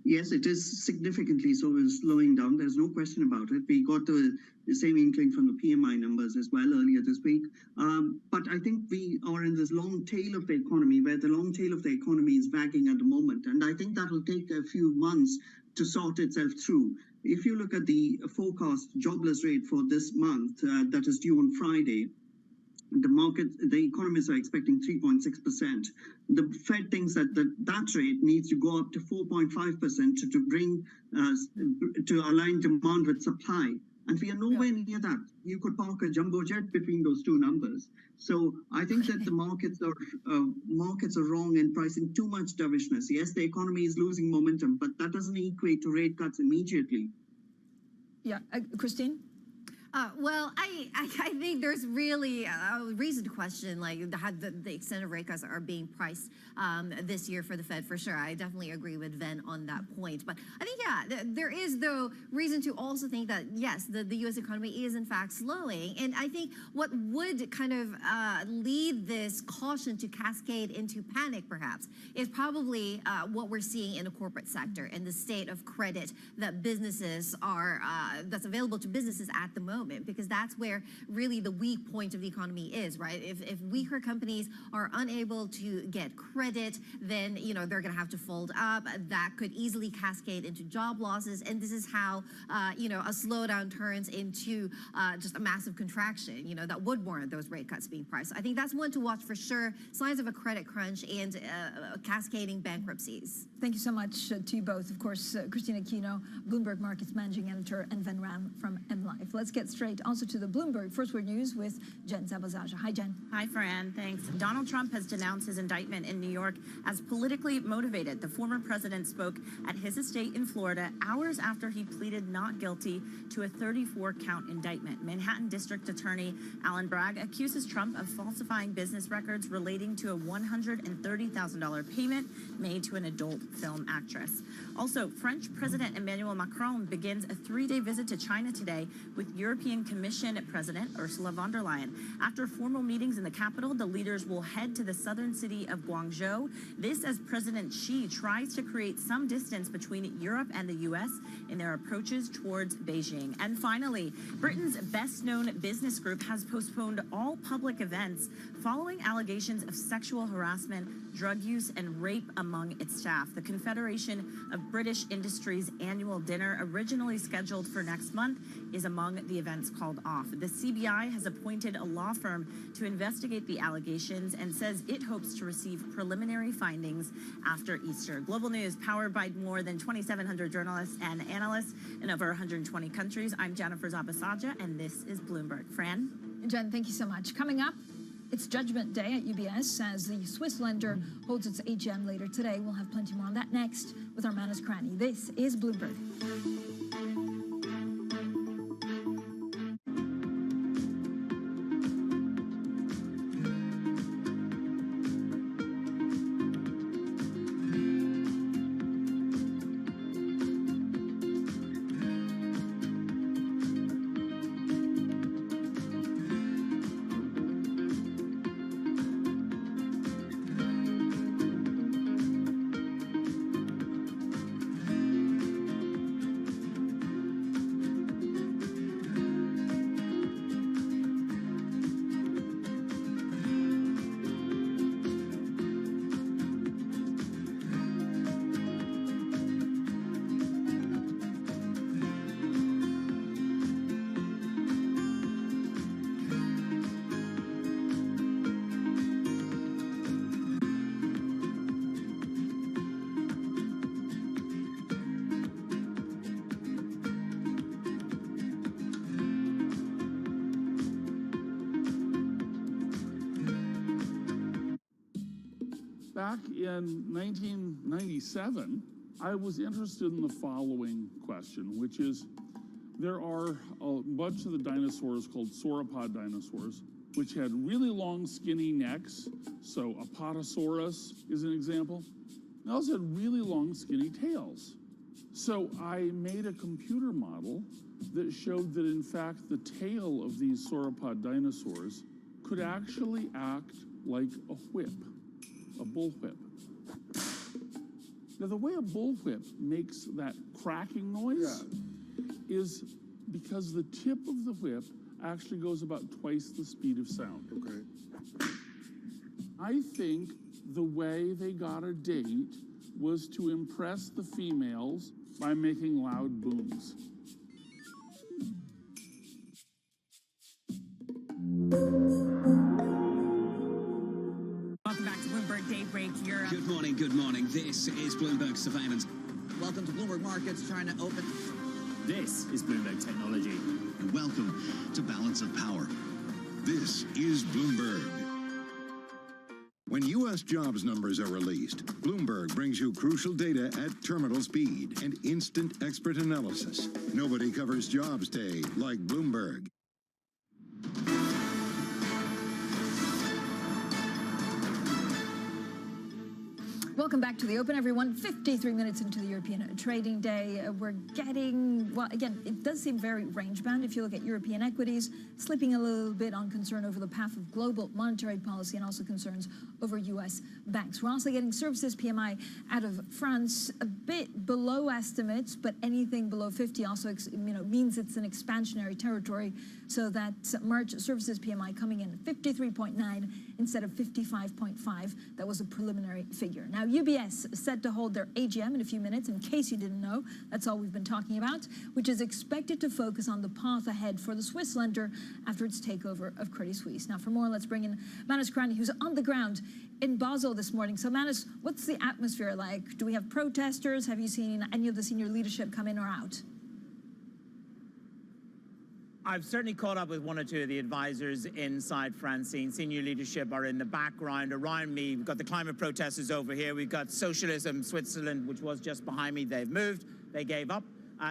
Yes, it is significantly slowing down. There's no question about it. We got the same inkling from the PMI numbers as well earlier this week. But I think we are in this long tail of the economy where the long tail of the economy is wagging at the moment. And I think that will take a few months to sort itself through. If you look at the forecast jobless rate for this month, that is due on Friday, the economists are expecting 3.6%. The Fed thinks that that rate needs to go up to 4.5% to align demand with supply. And we are nowhere near that. You could park a jumbo jet between those two numbers. So I think that the markets are wrong in pricing too much dovishness. Yes, the economy is losing momentum, but that doesn't equate to rate cuts immediately. Yeah, Christine? Well, I think there's really a reason to question like how the extent of rate cuts are being priced this year for the Fed, for sure. I definitely agree with Ven on that point. But I think, yeah, there is, though, reason to also think that, yes, the U.S. economy is, in fact, slowing. And I think what would kind of lead this caution to cascade into panic, perhaps, is probably what we're seeing in the corporate sector and the state of credit that businesses are, that's available to businesses at the moment. Because that's where really the weak point of the economy is, right? If weaker companies are unable to get credit, then they're going to have to fold up. That could easily cascade into job losses, and this is how a slowdown turns into just a massive contraction. That would warrant those rate cuts being priced. So I think that's one to watch for sure. Signs of a credit crunch and cascading bankruptcies. Thank you so much to you both. Of course, Christina Aquino, Bloomberg Markets Managing Editor, and Ven Ram from MLive. Let's get straight also to the Bloomberg First Word News with Jen Zabazaja. Hi, Jen. Hi, Fran. Thanks. Donald Trump has denounced his indictment in New York as politically motivated. The former president spoke at his estate in Florida hours after he pleaded not guilty to a 34-count indictment. Manhattan District Attorney Alan Bragg accuses Trump of falsifying business records relating to a $130,000 payment made to an adult film actress. Also, French President Emmanuel Macron begins a 3-day visit to China today with European Commission President Ursula von der Leyen. After formal meetings in the capital, the leaders will head to the southern city of Guangzhou. This as President Xi tries to create some distance between Europe and the U.S. in their approaches towards Beijing. And finally, Britain's best-known business group has postponed all public events following allegations of sexual harassment, drug use, and rape among its staff. The Confederation of British Industry's annual dinner, originally scheduled for next month, is among the events called off. The CBI has appointed a law firm to investigate the allegations and says it hopes to receive preliminary findings after Easter. Global News, powered by more than 2,700 journalists and analysts in over 120 countries. I'm Jennifer Zabasaja, and this is Bloomberg. Fran? Jen, thank you so much. Coming up, it's Judgment Day at UBS as the Swiss lender holds its AGM later today. We'll have plenty more on that next with our Manus Cranny. This is Bloomberg. Back in 1997, I was interested in the following question, which is, there are a bunch of the dinosaurs called sauropod dinosaurs, which had really long, skinny necks. So Apatosaurus is an example. They also had really long, skinny tails. So I made a computer model that showed that, in fact, the tail of these sauropod dinosaurs could actually act like a whip. A bullwhip. Now, the way a bullwhip makes that cracking noise is because the tip of the whip actually goes about twice the speed of sound. Okay. I think the way they got a date was to impress the females by making loud booms. Welcome back to Bloomberg Daybreak Europe. Good morning, good morning. This is Bloomberg Surveillance. Welcome to Bloomberg Markets, trying to open. This is Bloomberg Technology. And welcome to Balance of Power. This is Bloomberg. When U.S. jobs numbers are released, Bloomberg brings you crucial data at terminal speed and instant expert analysis. Nobody covers jobs day like Bloomberg. Welcome back to the Open, everyone. 53 minutes into the European trading day. We're getting, well, again, it does seem very range-bound. If you look at European equities, slipping a little bit on concern over the path of global monetary policy and also concerns over U.S. banks. We're also getting services PMI out of France, a bit below estimates, but anything below 50 also means it's an expansionary territory. So that March services PMI coming in at 53.9 instead of 55.5. That was a preliminary figure. Now, UBS set to hold their AGM in a few minutes. In case you didn't know, that's all we've been talking about, which is expected to focus on the path ahead for the Swiss lender after its takeover of Credit Suisse. Now, for more, let's bring in Manus Krani, who's on the ground in Basel this morning. So, Manus, what's the atmosphere like? Do we have protesters? Have you seen any of the senior leadership come in or out? I've certainly caught up with one or two of the advisors inside Francine. Senior leadership are in the background. Around me, we've got the climate protesters over here. We've got Socialism Switzerland, which was just behind me. They've moved. They gave up.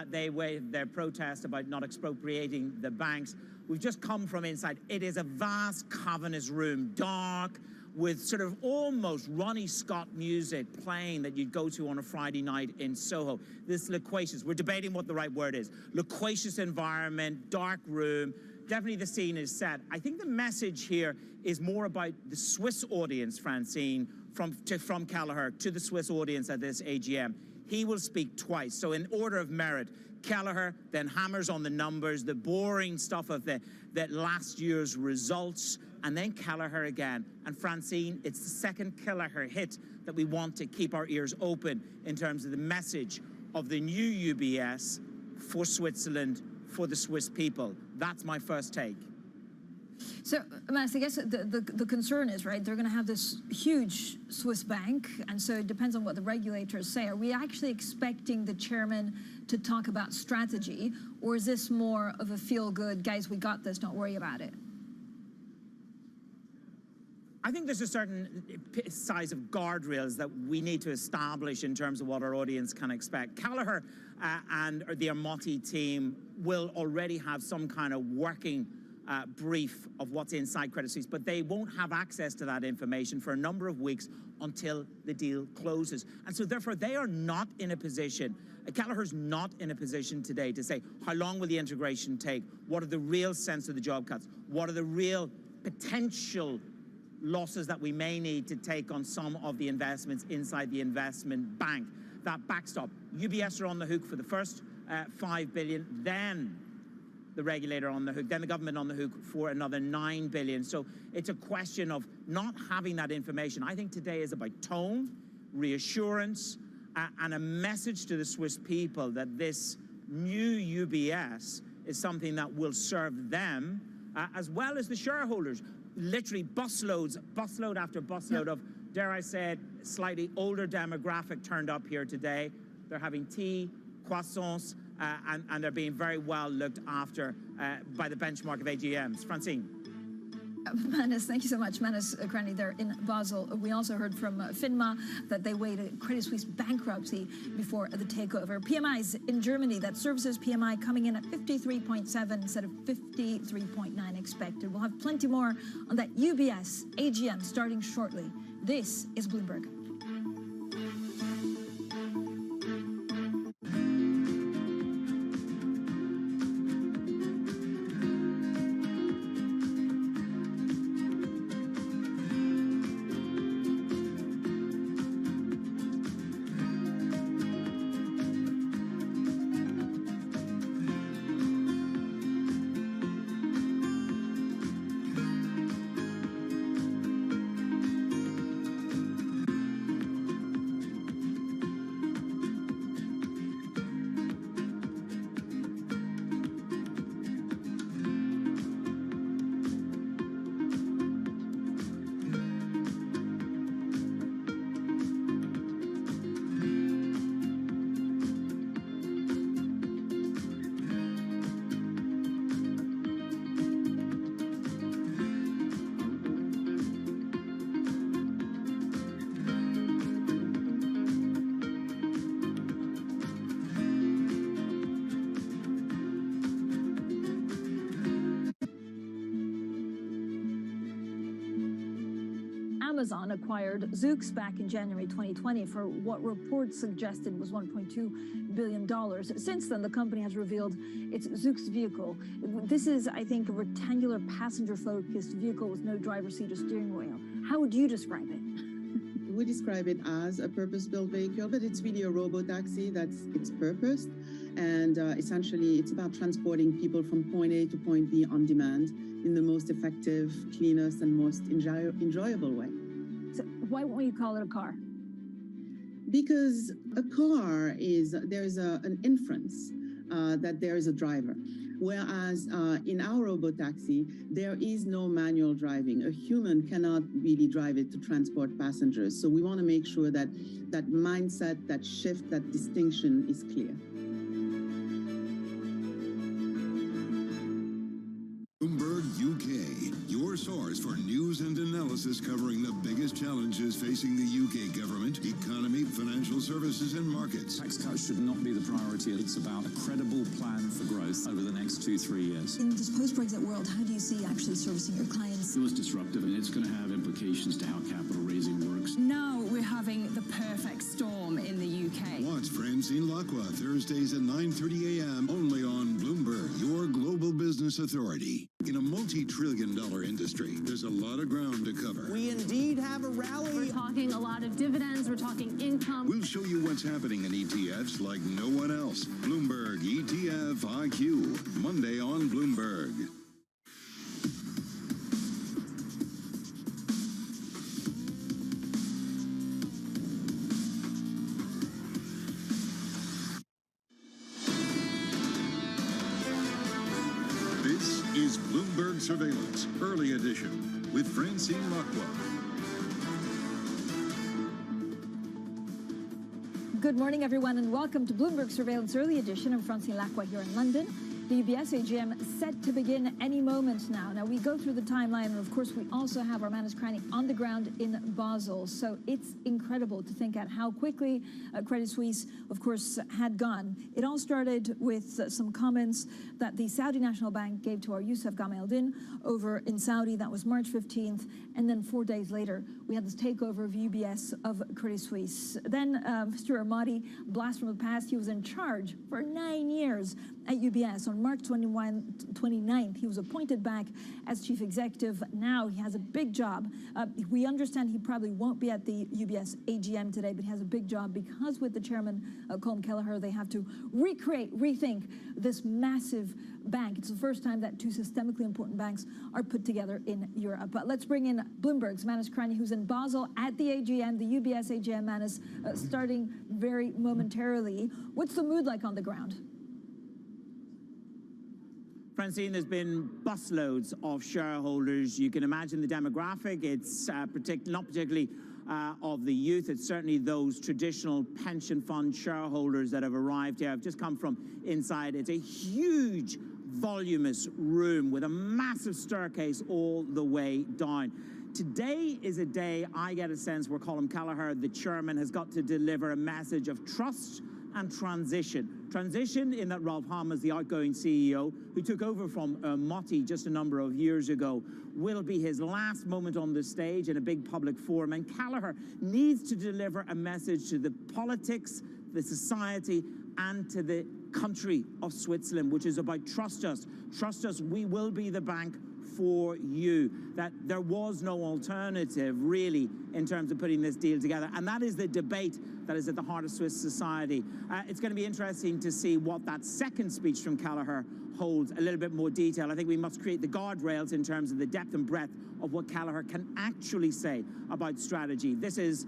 They waived their protest about not expropriating the banks. We've just come from inside. It is a vast, cavernous room, dark, with sort of almost Ronnie Scott music playing that you'd go to on a Friday night in Soho. This loquacious, we're debating what the right word is, loquacious environment, dark room, definitely the scene is set. I think the message here is more about the Swiss audience, Francine, from Kelleher to the Swiss audience at this AGM. He will speak twice, so in order of merit, Kelleher then hammers on the numbers, the boring stuff of that last year's results, and then Kelleher again. And Francine, it's the second Kelleher hit that we want to keep our ears open in terms of the message of the new UBS for Switzerland, for the Swiss people. That's my first take. So, Manus, I guess the concern is, right, they're going to have this huge Swiss bank, and so it depends on what the regulators say. Are we actually expecting the chairman to talk about strategy, or is this more of a feel-good, guys, we got this, don't worry about it? I think there's a certain size of guardrails that we need to establish in terms of what our audience can expect. Kelleher and the Armotti team will already have some kind of working brief of what's inside Credit Suisse, but they won't have access to that information for a number of weeks until the deal closes. And so therefore they are not in a position, Kelleher's not in a position today to say, how long will the integration take? What are the real sense of the job cuts? What are the real potential losses that we may need to take on some of the investments inside the investment bank? That backstop. UBS are on the hook for the first 5 billion, then the regulator on the hook, then the government on the hook for another 9 billion. So it's a question of not having that information. I think today is about tone, reassurance, and a message to the Swiss people that this new UBS is something that will serve them as well as the shareholders. Literally busload after busload of, dare I say it, slightly older demographic turned up here today. They're having tea, croissants, and they're being very well looked after by the benchmark of AGMs. Francine. Manus, thank you so much. Manus Krani there in Basel. We also heard from FINMA that they waited Credit Suisse bankruptcy before the takeover. PMIs in Germany, that services PMI coming in at 53.7 instead of 53.9 expected. We'll have plenty more on that UBS AGM starting shortly. This is Bloomberg. Amazon acquired Zoox back in January 2020 for what reports suggested was $1.2 billion. Since then, the company has revealed its Zoox vehicle. This is, I think, a rectangular passenger-focused vehicle with no driver's seat or steering wheel. How would you describe it? We describe it as a purpose-built vehicle, but it's really a robo-taxi. That's its purpose. And essentially, it's about transporting people from point A to point B on demand in the most effective, cleanest, and most enjoyable way. So why won't you call it a car? Because a car is, there's an inference that there is a driver. Whereas in our robotaxi, there is no manual driving. A human cannot really drive it to transport passengers. So we want to make sure that that mindset, that shift, that distinction is clear. Bloomberg UK, your source for news and analysis covering the biggest challenges facing the UK government, economy, financial services and markets. Tax cuts should not be the priority. It's about a credible plan for growth over the next 2-3 years. In this post-Brexit world, how do you see actually servicing your clients? It was disruptive, and it's going to have implications to how capital raising works. Now we're having the perfect storm in the UK. Watch Francine Lacqua Thursdays at 9:30 a.m. only on Bloomberg, your global business authority. In a multi-trillion-dollar industry, there's a lot of ground to cover. We indeed have a rally. We're talking a lot of dividends. We're talking income. We'll show you what's happening in ETFs like no one else. Bloomberg ETF IQ, Monday on Bloomberg. This is Bloomberg Surveillance, Early Edition, with Francine Lacqua. Good morning, everyone, and welcome to Bloomberg Surveillance Early Edition. I'm Francine Lacqua here in London. The UBS AGM set to begin any moment now. Now, we go through the timeline, and of course, we also have our Manus Cranny on the ground in Basel. So it's incredible to think at how quickly Credit Suisse, of course, had gone. It all started with some comments that the Saudi National Bank gave to our Youssef Gamel-Din over in Saudi. That was March 15th. And then 4 days later, we had this takeover of UBS of Credit Suisse. Then Mr. Ahmadi, blast from the past, he was in charge for 9 years at UBS. On March 29th, he was appointed back as chief executive. Now he has a big job. We understand he probably won't be at the UBS AGM today, but he has a big job because with the chairman, Colm Kelleher, they have to rethink this massive bank. It's the first time that two systemically important banks are put together in Europe. But let's bring in Bloomberg's Manus Cranny, who's in Basel at the AGM, the UBS AGM. Manus, starting very momentarily. What's the mood like on the ground? Francine, there's been busloads of shareholders. You can imagine the demographic. It's not particularly of the youth. It's certainly those traditional pension fund shareholders that have arrived here. I've just come from inside. It's a huge, voluminous room with a massive staircase all the way down. Today is a day, I get a sense, where Colm Kelleher, the chairman, has got to deliver a message of trust and transition. Transition in that Ralph Hamers, the outgoing CEO, who took over from Motti just a number of years ago, will be his last moment on the stage in a big public forum. And Kelleher needs to deliver a message to the politics, the society, and to the country of Switzerland, which is about trust us. Trust us, we will be the bank for you, that there was no alternative really in terms of putting this deal together. And that is the debate that is at the heart of Swiss society. It's going to be interesting to see what that second speech from Kelleher holds a little bit more detail. I think we must create the guardrails in terms of the depth and breadth of what Kelleher can actually say about strategy. This is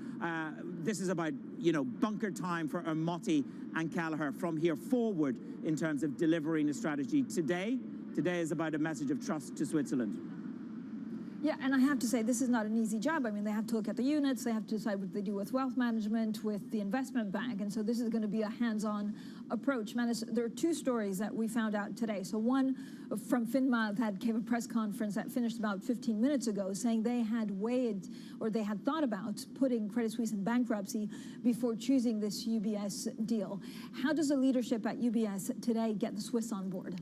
about, you know, bunker time for Motti and Kelleher from here forward in terms of delivering a strategy. Today is about a message of trust to Switzerland. Yeah, and I have to say, this is not an easy job. I mean, they have to look at the units, they have to decide what they do with wealth management, with the investment bank, and so this is going to be a hands-on approach. Manus, there are two stories that we found out today. So one from FINMA that gave a press conference that finished about 15 minutes ago, saying they had weighed, or they had thought about putting Credit Suisse in bankruptcy before choosing this UBS deal. How does the leadership at UBS today get the Swiss on board?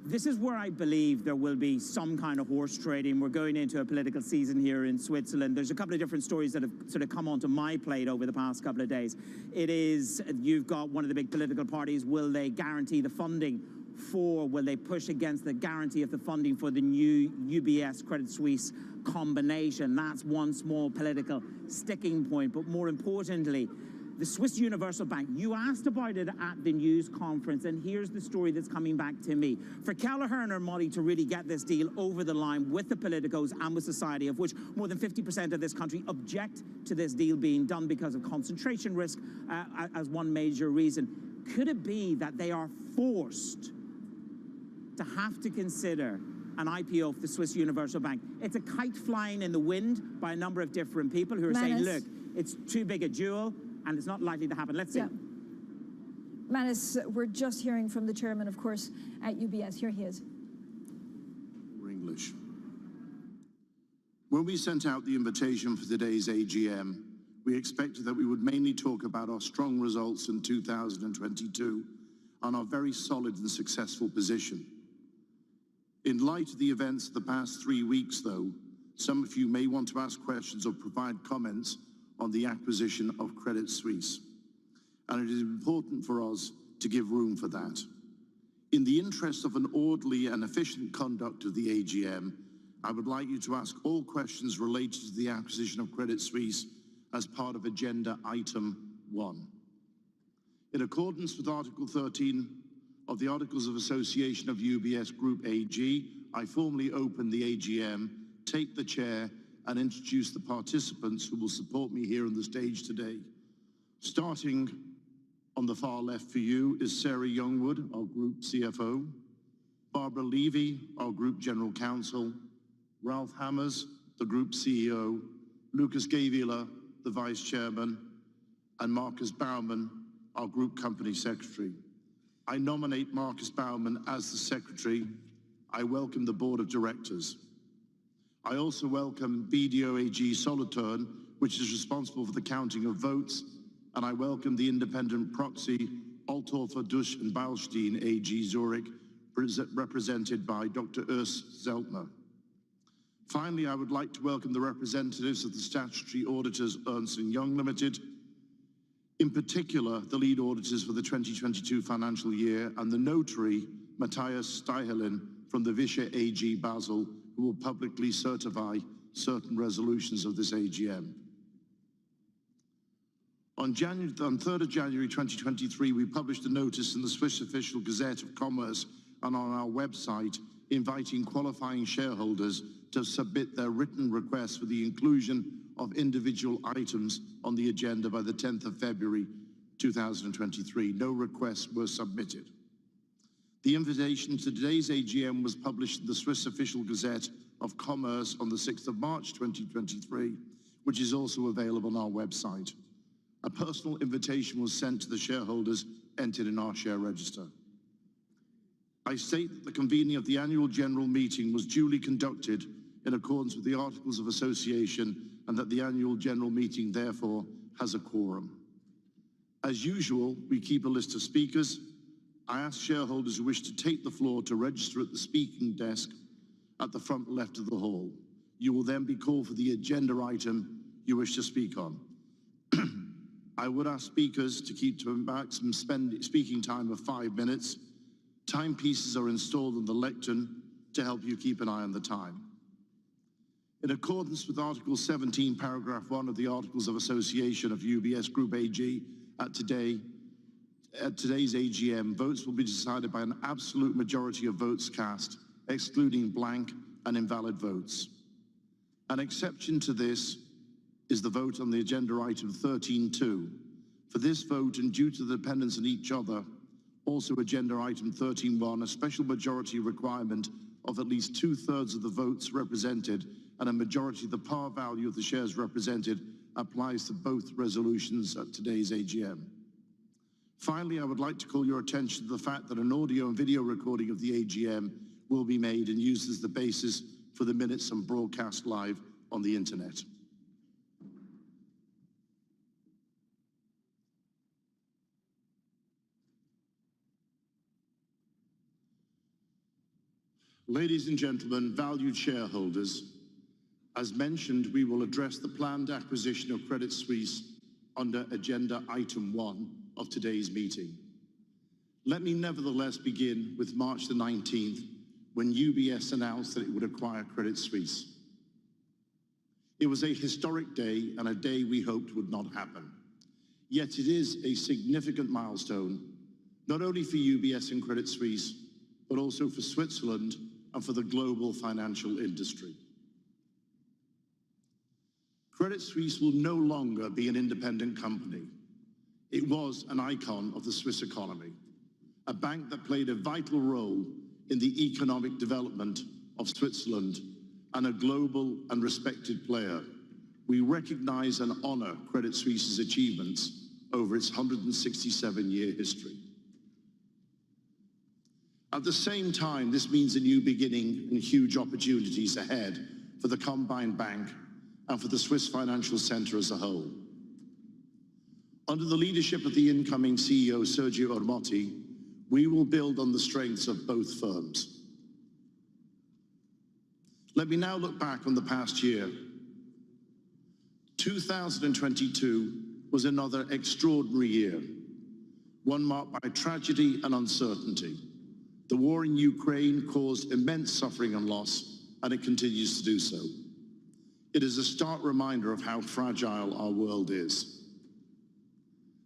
This is where I believe there will be some kind of horse trading. We're going into a political season here in Switzerland. There's a couple of different stories that have sort of come onto my plate over the past couple of days. It is, you've got one of the big political parties, will they guarantee the funding will they push against the guarantee of the funding for the new UBS Credit Suisse combination? That's one small political sticking point. But more importantly, the Swiss Universal Bank, you asked about it at the news conference, and here's the story that's coming back to me. For Kelleher and Armati to really get this deal over the line with the politicos and with society, of which more than 50% of this country object to this deal being done because of concentration risk as one major reason, could it be that they are forced to have to consider an IPO of the Swiss Universal Bank? It's a kite flying in the wind by a number of different people who are saying, look, it's too big a jewel, and it's not likely to happen. Let's see. Yeah. Manus, we're just hearing from the chairman, of course, at UBS. Here he is. English. When we sent out the invitation for today's AGM, we expected that we would mainly talk about our strong results in 2022 and our very solid and successful position. In light of the events of the past 3 weeks, though, some of you may want to ask questions or provide comments on the acquisition of Credit Suisse, and it is important for us to give room for that. In the interest of an orderly and efficient conduct of the AGM, I would like you to ask all questions related to the acquisition of Credit Suisse as part of Agenda Item 1. In accordance with Article 13 of the Articles of Association of UBS Group AG, I formally open the AGM, take the chair, and introduce the participants who will support me here on the stage today. Starting on the far left for you is Sarah Youngwood, our Group CFO, Barbara Levy, our Group General Counsel, Ralph Hammers, the Group CEO, Lucas Gavila, the Vice Chairman, and Marcus Baumann, our Group Company Secretary. I nominate Marcus Baumann as the Secretary. I welcome the Board of Directors. I also welcome BDO AG Solothurn, which is responsible for the counting of votes, and I welcome the independent proxy Althofer Dusch and Beilstein AG Zurich, represented by Dr. Urs Zeltner. Finally, I would like to welcome the representatives of the statutory auditors Ernst & Young Limited, in particular the lead auditors for the 2022 financial year, and the notary Matthias Steihelin from the Vischer AG Basel, who will publicly certify certain resolutions of this AGM. On 3rd of January 2023, we published a notice in the Swiss Official Gazette of Commerce and on our website inviting qualifying shareholders to submit their written requests for the inclusion of individual items on the agenda by the 10th of February 2023. No requests were submitted. The invitation to today's AGM was published in the Swiss Official Gazette of Commerce on the 6th of March 2023, which is also available on our website. A personal invitation was sent to the shareholders entered in our share register. I state that the convening of the annual general meeting was duly conducted in accordance with the Articles of Association, and that the annual general meeting therefore has a quorum. As usual, we keep a list of speakers. I ask shareholders who wish to take the floor to register at the speaking desk at the front left of the hall. You will then be called for the agenda item you wish to speak on. I would ask speakers to keep to a maximum speaking time of 5 minutes. Timepieces are installed on the lectern to help you keep an eye on the time. In accordance with Article 17, Paragraph 1 of the Articles of Association of UBS Group AG, at today's AGM, votes will be decided by an absolute majority of votes cast, excluding blank and invalid votes. An exception to this is the vote on the agenda item 13.2. For this vote, and due to the dependence on each other, also agenda item 13.1, a special majority requirement of at least 2/3 of the votes represented and a majority of the par value of the shares represented applies to both resolutions at today's AGM. Finally, I would like to call your attention to the fact that an audio and video recording of the AGM will be made and used as the basis for the minutes and broadcast live on the internet. Ladies and gentlemen, valued shareholders, as mentioned, we will address the planned acquisition of Credit Suisse under Agenda Item 1 of today's meeting. Let me nevertheless begin with March the 19th, when UBS announced that it would acquire Credit Suisse. It was a historic day and a day we hoped would not happen. Yet it is a significant milestone, not only for UBS and Credit Suisse, but also for Switzerland and for the global financial industry. Credit Suisse will no longer be an independent company. It was an icon of the Swiss economy, a bank that played a vital role in the economic development of Switzerland and a global and respected player. We recognize and honor Credit Suisse's achievements over its 167-year history. At the same time, this means a new beginning and huge opportunities ahead for the combined bank and for the Swiss financial center as a whole. Under the leadership of the incoming CEO, Sergio Ermotti, we will build on the strengths of both firms. Let me now look back on the past year. 2022 was another extraordinary year, one marked by tragedy and uncertainty. The war in Ukraine caused immense suffering and loss, and it continues to do so. It is a stark reminder of how fragile our world is.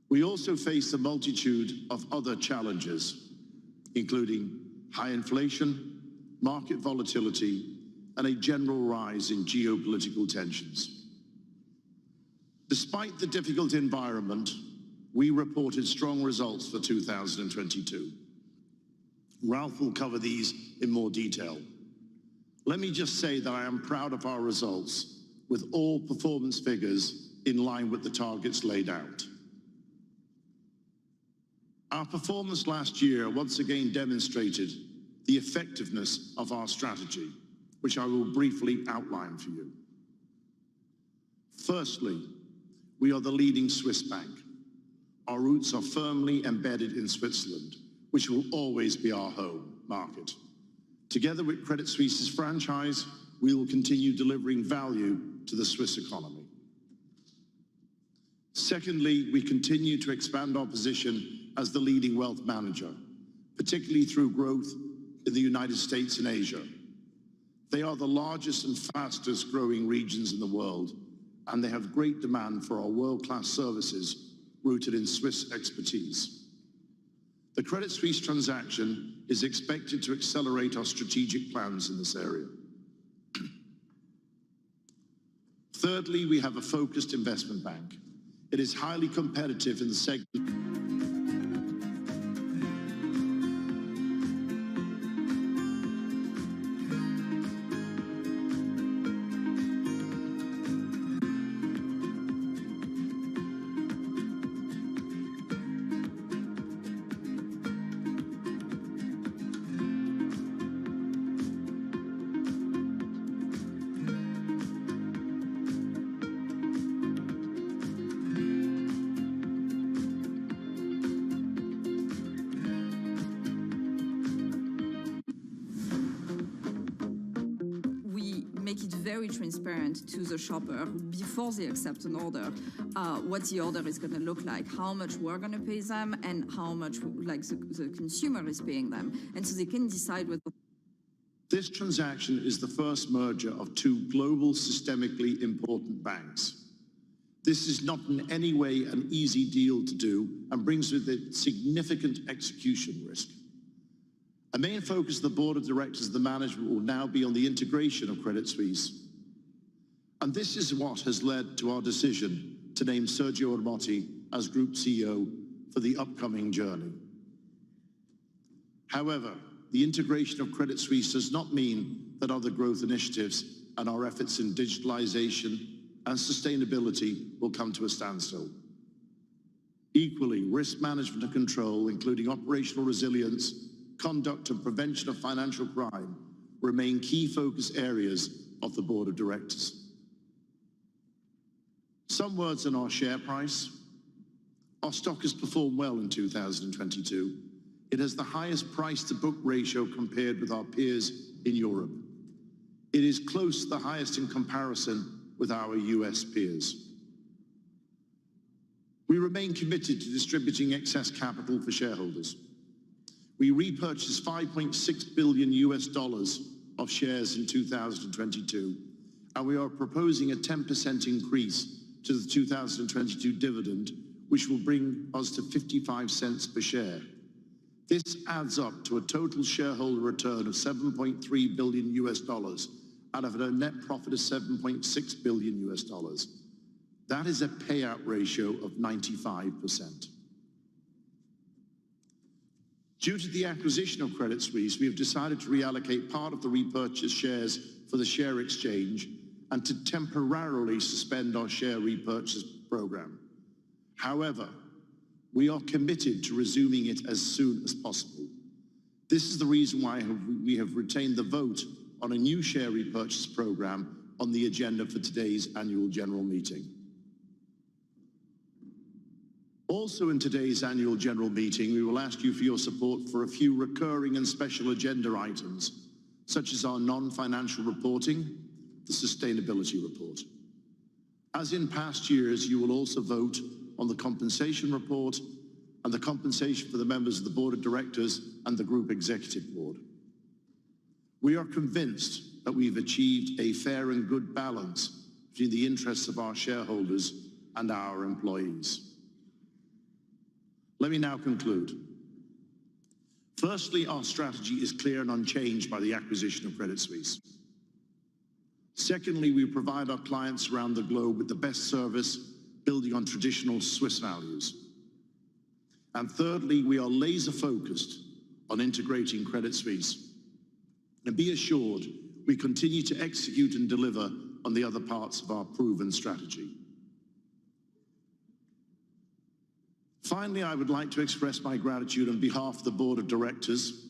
We also face a multitude of other challenges, including high inflation, market volatility, and a general rise in geopolitical tensions. Despite the difficult environment, we reported strong results for 2022. Ralph will cover these in more detail. Let me just say that I am proud of our results, with all performance figures in line with the targets laid out. Our performance last year once again demonstrated the effectiveness of our strategy, which I will briefly outline for you. Firstly, we are the leading Swiss bank. Our roots are firmly embedded in Switzerland, which will always be our home market. Together with Credit Suisse's franchise, we will continue delivering value to the Swiss economy. Secondly, we continue to expand our position as the leading wealth manager, particularly through growth in the United States and Asia. They are the largest and fastest growing regions in the world, and they have great demand for our world-class services rooted in Swiss expertise. The Credit Suisse transaction is expected to accelerate our strategic plans in this area. Thirdly, we have a focused investment bank. It is highly competitive in the segment. Make it very transparent to the shopper before they accept an order, what the order is going to look like, how much we're going to pay them, and how much the consumer is paying them, and so they can decide what. This transaction is the first merger of two global systemically important banks. This is not in any way an easy deal to do and brings with it significant execution risk. A main focus of the board of directors and the management will now be on the integration of Credit Suisse. And this is what has led to our decision to name Sergio Ermotti as Group CEO for the upcoming journey. However, the integration of Credit Suisse does not mean that other growth initiatives and our efforts in digitalization and sustainability will come to a standstill. Equally, risk management and control, including operational resilience, conduct and prevention of financial crime, remain key focus areas of the board of directors. Some words on our share price. Our stock has performed well in 2022. It has the highest price-to-book ratio compared with our peers in Europe. It is close to the highest in comparison with our US peers. We remain committed to distributing excess capital for shareholders. We repurchased $5.6 billion of shares in 2022, and we are proposing a 10% increase to the 2022 dividend, which will bring us to 55 cents per share. This adds up to a total shareholder return of $7.3 billion out of a net profit of $7.6 billion. That is a payout ratio of 95%. Due to the acquisition of Credit Suisse, we have decided to reallocate part of the repurchased shares for the share exchange and to temporarily suspend our share repurchase program. However, we are committed to resuming it as soon as possible. This is the reason why we have retained the vote on a new share repurchase program on the agenda for today's annual general meeting. Also in today's annual general meeting, we will ask you for your support for a few recurring and special agenda items, such as our non-financial reporting, the sustainability report. As in past years, you will also vote on the compensation report and the compensation for the members of the Board of Directors and the Group Executive Board. We are convinced that we've achieved a fair and good balance between the interests of our shareholders and our employees. Let me now conclude. Firstly, our strategy is clear and unchanged by the acquisition of Credit Suisse. Secondly, we provide our clients around the globe with the best service, building on traditional Swiss values. And thirdly, we are laser-focused on integrating Credit Suisse. And be assured, we continue to execute and deliver on the other parts of our proven strategy. Finally, I would like to express my gratitude on behalf of the Board of Directors.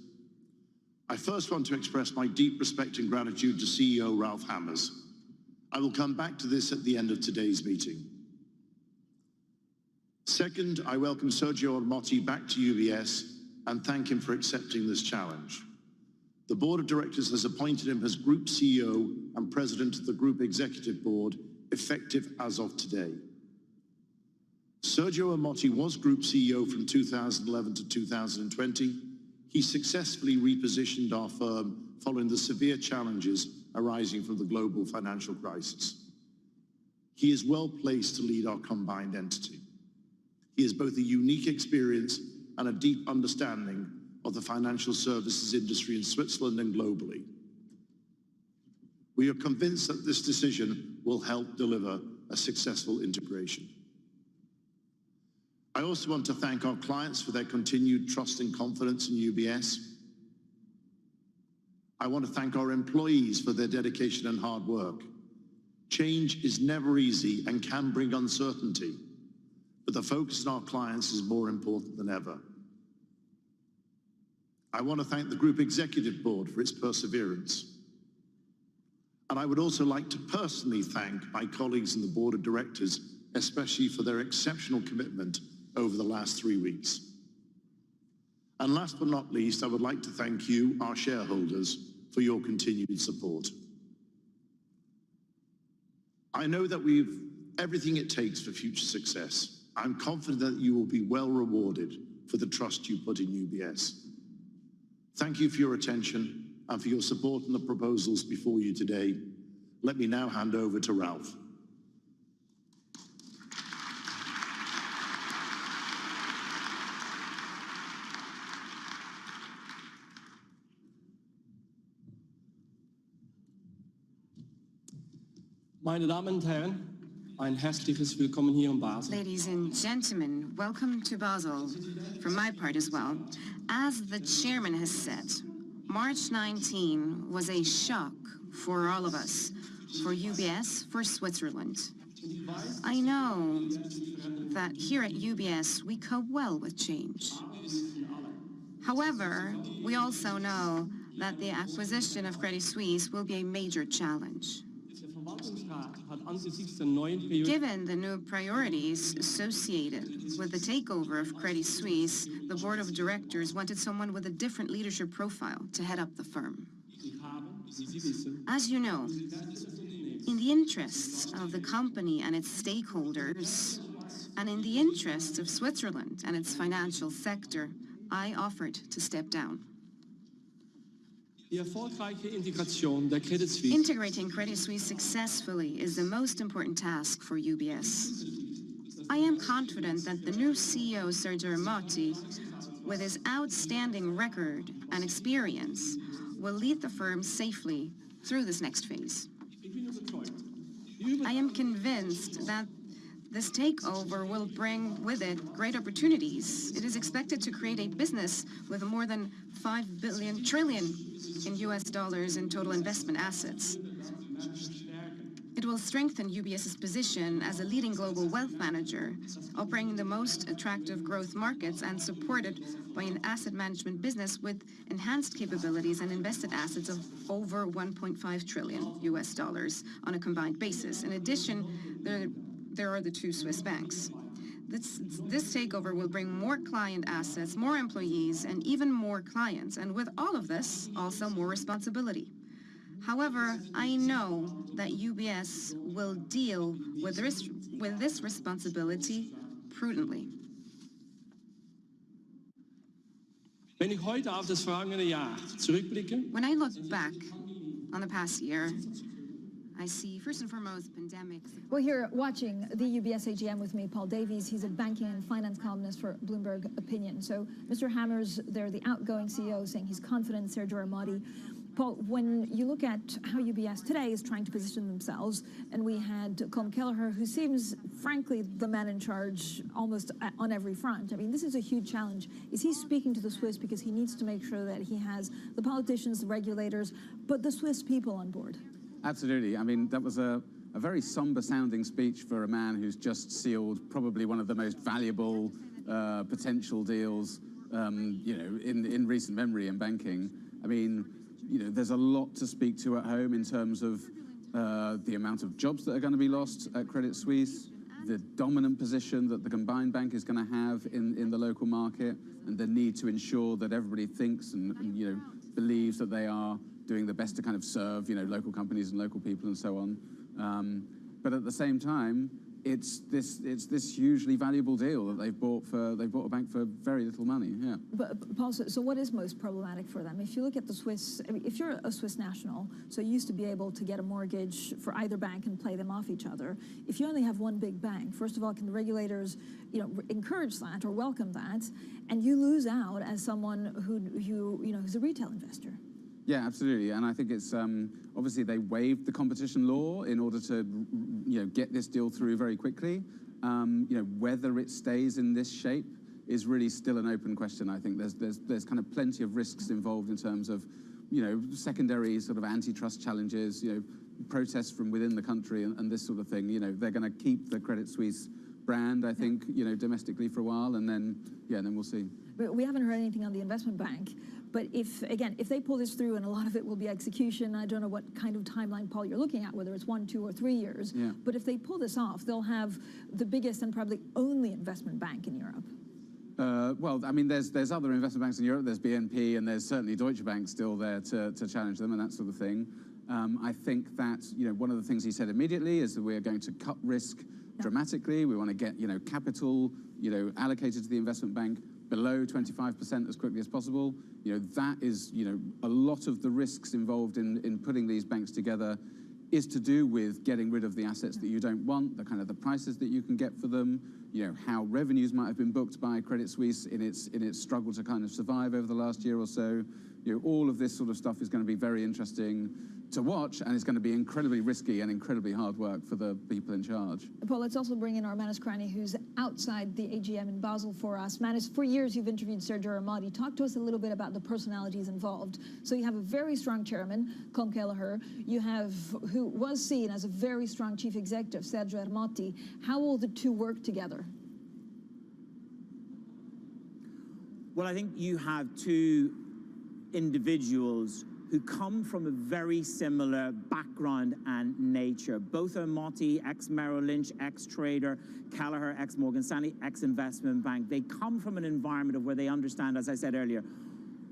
I first want to express my deep respect and gratitude to CEO Ralph Hamers. I will come back to this at the end of today's meeting. Second, I welcome Sergio Ermotti back to UBS and thank him for accepting this challenge. The Board of Directors has appointed him as Group CEO and President of the Group Executive Board, effective as of today. Sergio Ermotti was Group CEO from 2011 to 2020. He successfully repositioned our firm following the severe challenges arising from the global financial crisis. He is well placed to lead our combined entity. He has both a unique experience and a deep understanding of the financial services industry in Switzerland and globally. We are convinced that this decision will help deliver a successful integration. I also want to thank our clients for their continued trust and confidence in UBS. I want to thank our employees for their dedication and hard work. Change is never easy and can bring uncertainty, but the focus on our clients is more important than ever. I want to thank the Group Executive Board for its perseverance. And I would also like to personally thank my colleagues in the Board of Directors, especially for their exceptional commitment over the last 3 weeks. And last but not least, I would like to thank you, our shareholders, for your continued support. I know that we've everything it takes for future success. I'm confident that you will be well rewarded for the trust you put in UBS. Thank you for your attention and for your support in the proposals before you today. Let me now hand over to Ralph. Meine Damen und Herren, ein herzliches Willkommen hier in Basel. Ladies and gentlemen, welcome to Basel, from my part as well. As the chairman has said, March 19 was a shock for all of us, for UBS, for Switzerland. I know that here at UBS, we cope well with change. However, we also know that the acquisition of Credit Suisse will be a major challenge. Given the new priorities associated with the takeover of Credit Suisse, the board of directors wanted someone with a different leadership profile to head up the firm. As you know, in the interests of the company and its stakeholders, and in the interests of Switzerland and its financial sector, I offered to step down. Integrating Credit Suisse successfully is the most important task for UBS. I am confident that the new CEO, Sergio Ermotti, with his outstanding record and experience, will lead the firm safely through this next phase. I am convinced that this takeover will bring with it great opportunities. It is expected to create a business with more than $5 trillion in US dollars in total investment assets. It will strengthen UBS's position as a leading global wealth manager, operating the most attractive growth markets and supported by an asset management business with enhanced capabilities and invested assets of over 1.5 trillion US dollars on a combined basis. In addition, there are the two Swiss banks. This takeover will bring more client assets, more employees, and even more clients. And with all of this, also more responsibility. However, I know that UBS will deal with this responsibility prudently. Wenn ich heute auf das vergangene Jahr zurückblicke, when I look back on the past year, I see, first and foremost, pandemics. Well, here watching the UBS AGM with me, Paul Davies. He's a banking and finance columnist for Bloomberg Opinion. So, Mr. Hammers, they're the outgoing CEO, saying he's confident in Sergio Ermotti. Paul, when you look at how UBS today is trying to position themselves, and we had Colm Kelleher, who seems, frankly, the man in charge almost on every front. I mean, this is a huge challenge. Is he speaking to the Swiss because he needs to make sure that he has the politicians, the regulators, but the Swiss people on board? Absolutely. I mean, that was a very somber-sounding speech for a man who's just sealed probably one of the most valuable potential deals, in recent memory in banking. I mean, there's a lot to speak to at home in terms of the amount of jobs that are going to be lost at Credit Suisse, the dominant position that the combined bank is going to have in the local market, and the need to ensure that everybody thinks and believes that they are doing the best to kind of serve, local companies and local people and so on. But at the same time, it's this hugely valuable deal that they've bought a bank for very little money. Yeah. But Paul, so what is most problematic for them? If you look at the Swiss, I mean, if you're a Swiss national, so you used to be able to get a mortgage for either bank and play them off each other. If you only have one big bank, first of all, can the regulators, encourage that or welcome that, and you lose out as someone who's a retail investor? Yeah, absolutely. And I think it's obviously they waived the competition law in order to get this deal through very quickly. Whether it stays in this shape is really still an open question. I think there's kind of plenty of risks involved in terms of secondary sort of antitrust challenges, protests from within the country and this sort of thing. They're going to keep the Credit Suisse brand, I think, domestically for a while, and then we'll see. But we haven't heard anything on the investment bank. But if they pull this through, and a lot of it will be execution, I don't know what kind of timeline, Paul, you're looking at, whether it's 1, 2, or 3 years. Yeah. But if they pull this off, they'll have the biggest and probably only investment bank in Europe. Well, I mean, there's other investment banks in Europe. There's BNP, and there's certainly Deutsche Bank still there to challenge them and that sort of thing. I think that one of the things he said immediately is that we are going to cut risk dramatically. We want to get capital allocated to the investment bank below 25% as quickly as possible. That is, a lot of the risks involved in putting these banks together is to do with getting rid of the assets that you don't want, the kind of the prices that you can get for them, how revenues might have been booked by Credit Suisse in its struggle to kind of survive over the last year or so. All of this sort of stuff is going to be very interesting to watch, and it's going to be incredibly risky and incredibly hard work for the people in charge. Paul, let's also bring in our Manus Krani, who's outside the AGM in Basel for us. Manus, for years you've interviewed Sergio Ermotti. Talk to us a little bit about the personalities involved. So you have a very strong chairman, Colm Kelleher. You have, who was seen as a very strong chief executive, Sergio Ermotti. How will the two work together? Well, I think you have two individuals who come from a very similar background and nature. Both are Motti, ex-Merrill Lynch, ex-trader, Callagher, ex-Morgan Stanley, ex-investment bank. They come from an environment of where they understand, as I said earlier,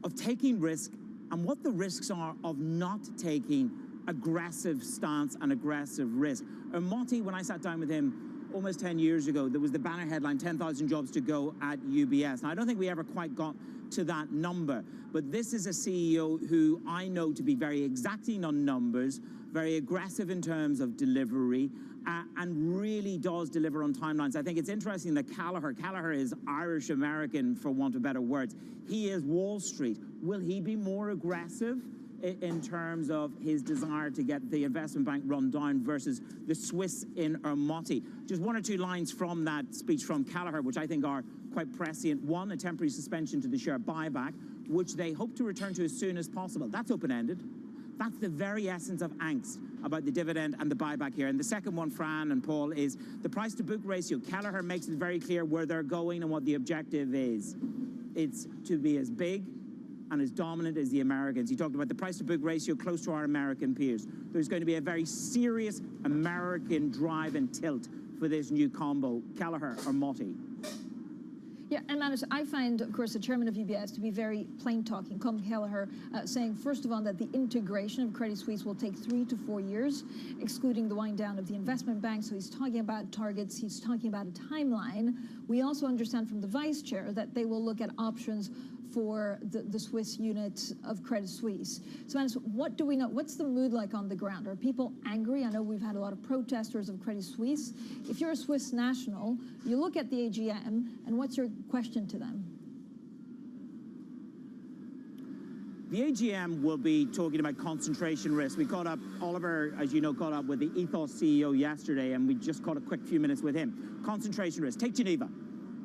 of taking risk and what the risks are of not taking aggressive stance and aggressive risk. Motti, when I sat down with him almost 10 years ago, there was the banner headline, 10,000 jobs to go at UBS. Now, I don't think we ever quite got to that number, but this is a CEO who I know to be very exacting on numbers, very aggressive in terms of delivery, and really does deliver on timelines. I think it's interesting that Callagher is Irish-American, for want of better words. He is Wall Street. Will he be more aggressive in terms of his desire to get the investment bank run down versus the Swiss in Motti? Just one or two lines from that speech from Callagher, which I think are quite prescient. One, a temporary suspension to the share buyback, which they hope to return to as soon as possible. That's open-ended. That's the very essence of angst about the dividend and the buyback here. And the second one, Fran and Paul, is the price-to-book ratio. Callagher makes it very clear where they're going and what the objective is. It's to be as big and as dominant as the Americans. He talked about the price-to-book ratio close to our American peers. There's going to be a very serious American drive and tilt for this new combo, Callagher or Motti. Yeah, and Manus, I find, of course, the chairman of UBS to be very plain-talking. Colm Kelleher saying, first of all, that the integration of Credit Suisse will take 3 to 4 years, excluding the wind down of the investment bank. So he's talking about targets. He's talking about a timeline. We also understand from the vice chair that they will look at options for the Swiss unit of Credit Suisse. So, Manus, what do we know? What's the mood like on the ground? Are people angry? I know we've had a lot of protesters of Credit Suisse. If you're a Swiss national, you look at the AGM, and what's your question to them? The AGM will be talking about concentration risk. We caught up, Oliver, as you know, caught up with the Ethos CEO yesterday, and we just caught a quick few minutes with him. Concentration risk. Take Geneva.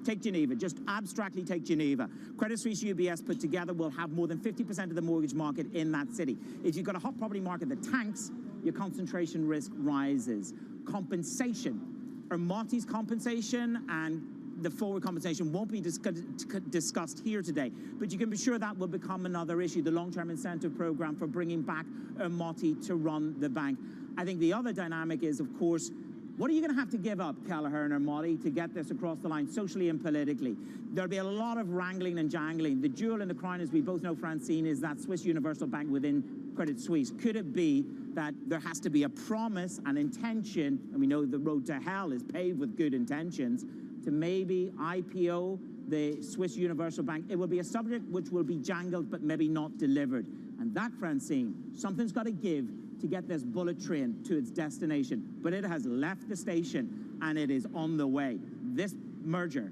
Take Geneva, just abstractly take Geneva. Credit Suisse UBS put together will have more than 50% of the mortgage market in that city. If you've got a hot property market that tanks, your concentration risk rises. Compensation, Motti's compensation and the forward compensation won't be discussed here today, but you can be sure that will become another issue, the long-term incentive program for bringing back Motti to run the bank. I think the other dynamic is, of course, what are you going to have to give up, Callagher and Motti, to get this across the line, socially and politically? There'll be a lot of wrangling and jangling. The jewel in the crown, as we both know, Francine, is that Swiss Universal Bank within Credit Suisse. Could it be that there has to be a promise and intention, and we know the road to hell is paved with good intentions, to maybe IPO the Swiss Universal Bank? It will be a subject which will be jangled but maybe not delivered. And that, Francine, something's got to give to get this bullet train to its destination. But it has left the station and it is on the way. This merger,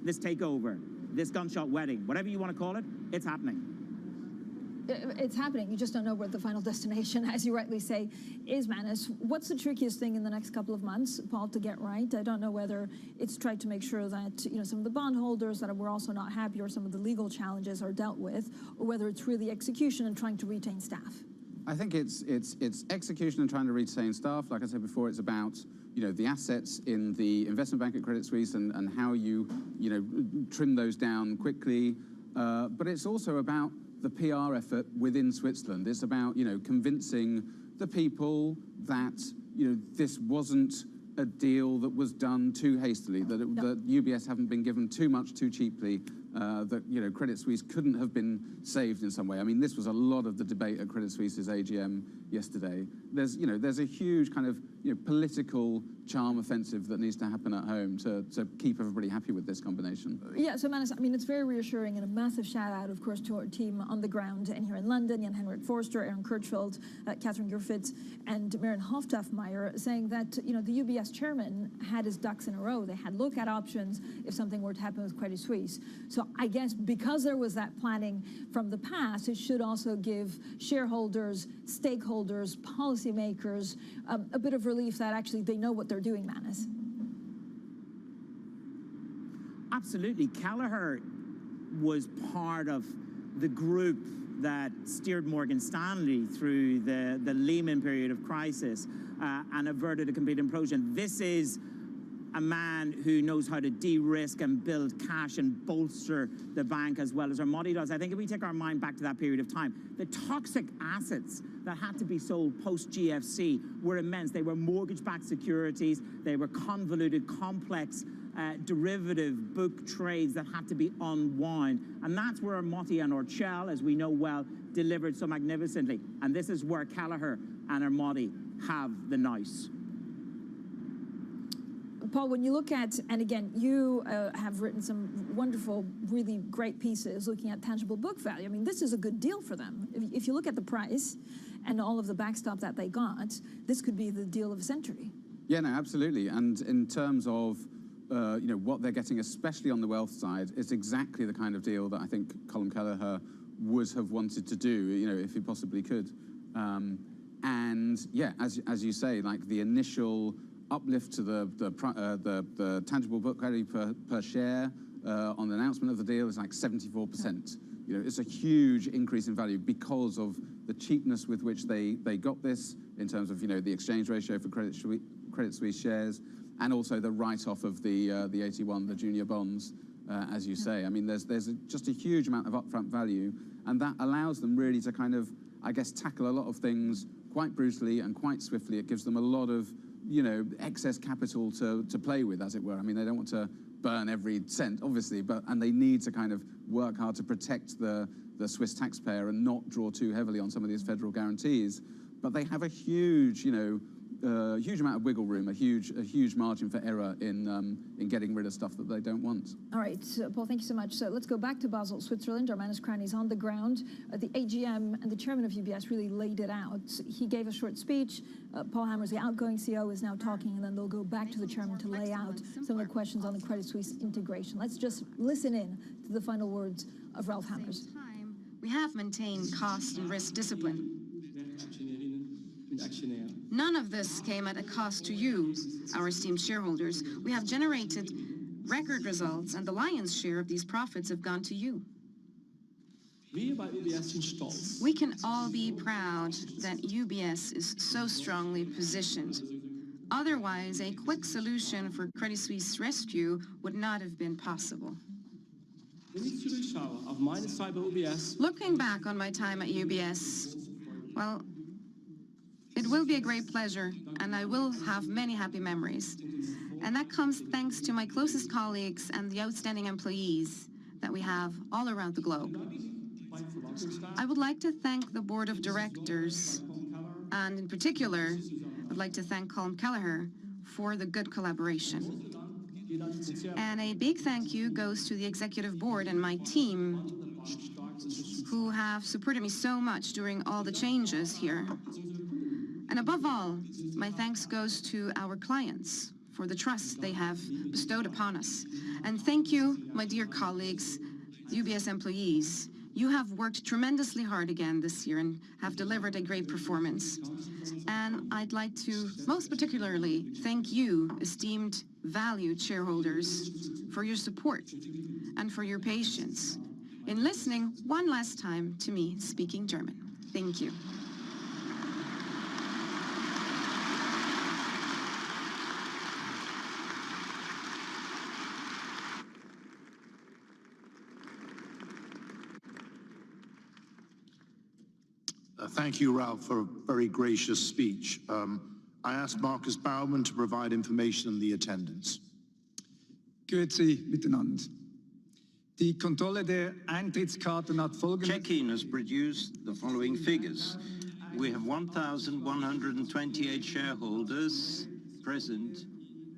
this takeover, this gunshot wedding, whatever you want to call it, it's happening. It's happening. You just don't know where the final destination, as you rightly say, is, Manus. What's the trickiest thing in the next couple of months, Paul, to get right? I don't know whether it's tried to make sure that some of the bondholders that were also not happy or some of the legal challenges are dealt with, or whether it's really execution and trying to retain staff. I think it's execution and trying to retain staff. Like I said before, it's about the assets in the investment bank at Credit Suisse and how you trim those down quickly. But it's also about the PR effort within Switzerland. It's about convincing the people that this wasn't a deal that was done too hastily, that UBS haven't been given too much too cheaply, that Credit Suisse couldn't have been saved in some way. I mean, this was a lot of the debate at Credit Suisse's AGM yesterday. There's a huge kind of political charm offensive that needs to happen at home to keep everybody happy with this combination. Yeah, so Manus, I mean, it's very reassuring, and a massive shout out, of course, to our team on the ground and here in London, Jan-Henrik Forster, Aaron Kirchfeld, Catherine Griffiths, and Maren Hoftafmeier, saying that, the UBS chairman had his ducks in a row. They had look at options if something were to happen with Credit Suisse. So I guess because there was that planning from the past, it should also give shareholders, stakeholders, policymakers a bit of relief that actually they know what they're doing, Manus. Absolutely. Callagher was part of the group that steered Morgan Stanley through the Lehman period of crisis and averted a complete implosion. This is a man who knows how to de-risk and build cash and bolster the bank as well as Armati does. I think if we take our mind back to that period of time, the toxic assets that had to be sold post-GFC were immense. They were mortgage-backed securities. They were convoluted, complex derivative book trades that had to be unwound. And that's where Armati and Orchel, as we know well, delivered so magnificently. And this is where Kelleher and Armati have the nous. Paul, when you look at, and again, you have written some wonderful, really great pieces looking at tangible book value. I mean, this is a good deal for them. If you look at the price and all of the backstop that they got, this could be the deal of a century. Yeah, no, absolutely. And in terms of what they're getting, especially on the wealth side, it's exactly the kind of deal that I think Colm Kelleher would have wanted to do, if he possibly could. And yeah, as you say, like the initial uplift to the tangible book value per share on the announcement of the deal is like 74%. It's a huge increase in value because of the cheapness with which they got this in terms of the exchange ratio for Credit Suisse shares, and also the write-off of the AT1, the junior bonds, as you say. I mean, there's just a huge amount of upfront value, and that allows them really to kind of, I guess, tackle a lot of things quite brutally and quite swiftly. It gives them a lot of excess capital to play with, as it were. I mean, they don't want to burn every cent, obviously, and they need to kind of work hard to protect the Swiss taxpayer and not draw too heavily on some of these federal guarantees. But they have a huge, huge amount of wiggle room, a huge margin for error in getting rid of stuff that they don't want. All right, Paul, thank you so much. So let's go back to Basel, Switzerland. Our Manus Cranny's on the ground. The AGM and the chairman of UBS really laid it out. He gave a short speech. Paul Hammers, the outgoing CEO, is now talking, and then they'll go back to the chairman to lay out some of the questions on the Credit Suisse integration. Let's just listen in to the final words of Ralph Hammers. We have maintained cost and risk discipline. None of this came at a cost to you, our esteemed shareholders. We have generated record results, and the lion's share of these profits have gone to you. We can all be proud that UBS is so strongly positioned. Otherwise, a quick solution for Credit Suisse rescue would not have been possible. Looking back on my time at UBS, well, it will be a great pleasure, and I will have many happy memories. And that comes thanks to my closest colleagues and the outstanding employees that we have all around the globe. I would like to thank the board of directors, and in particular, I'd like to thank Colm Kelleher for the good collaboration. And a big thank you goes to the executive board and my team, who have supported me so much during all the changes here. And above all, my thanks goes to our clients for the trust they have bestowed upon us. And thank you, my dear colleagues, UBS employees. You have worked tremendously hard again this year and have delivered a great performance. And I'd like to most particularly thank you, esteemed, valued shareholders, for your support and for your patience in listening one last time to me speaking German. Thank you. Thank you, Ralph, for a very gracious speech. I asked Marcus Baumann to provide information on the attendance. Grüezi miteinander. Die Kontrolle der Eintrittskarten hat folgende... Check-in has produced the following figures. We have 1,128 shareholders present,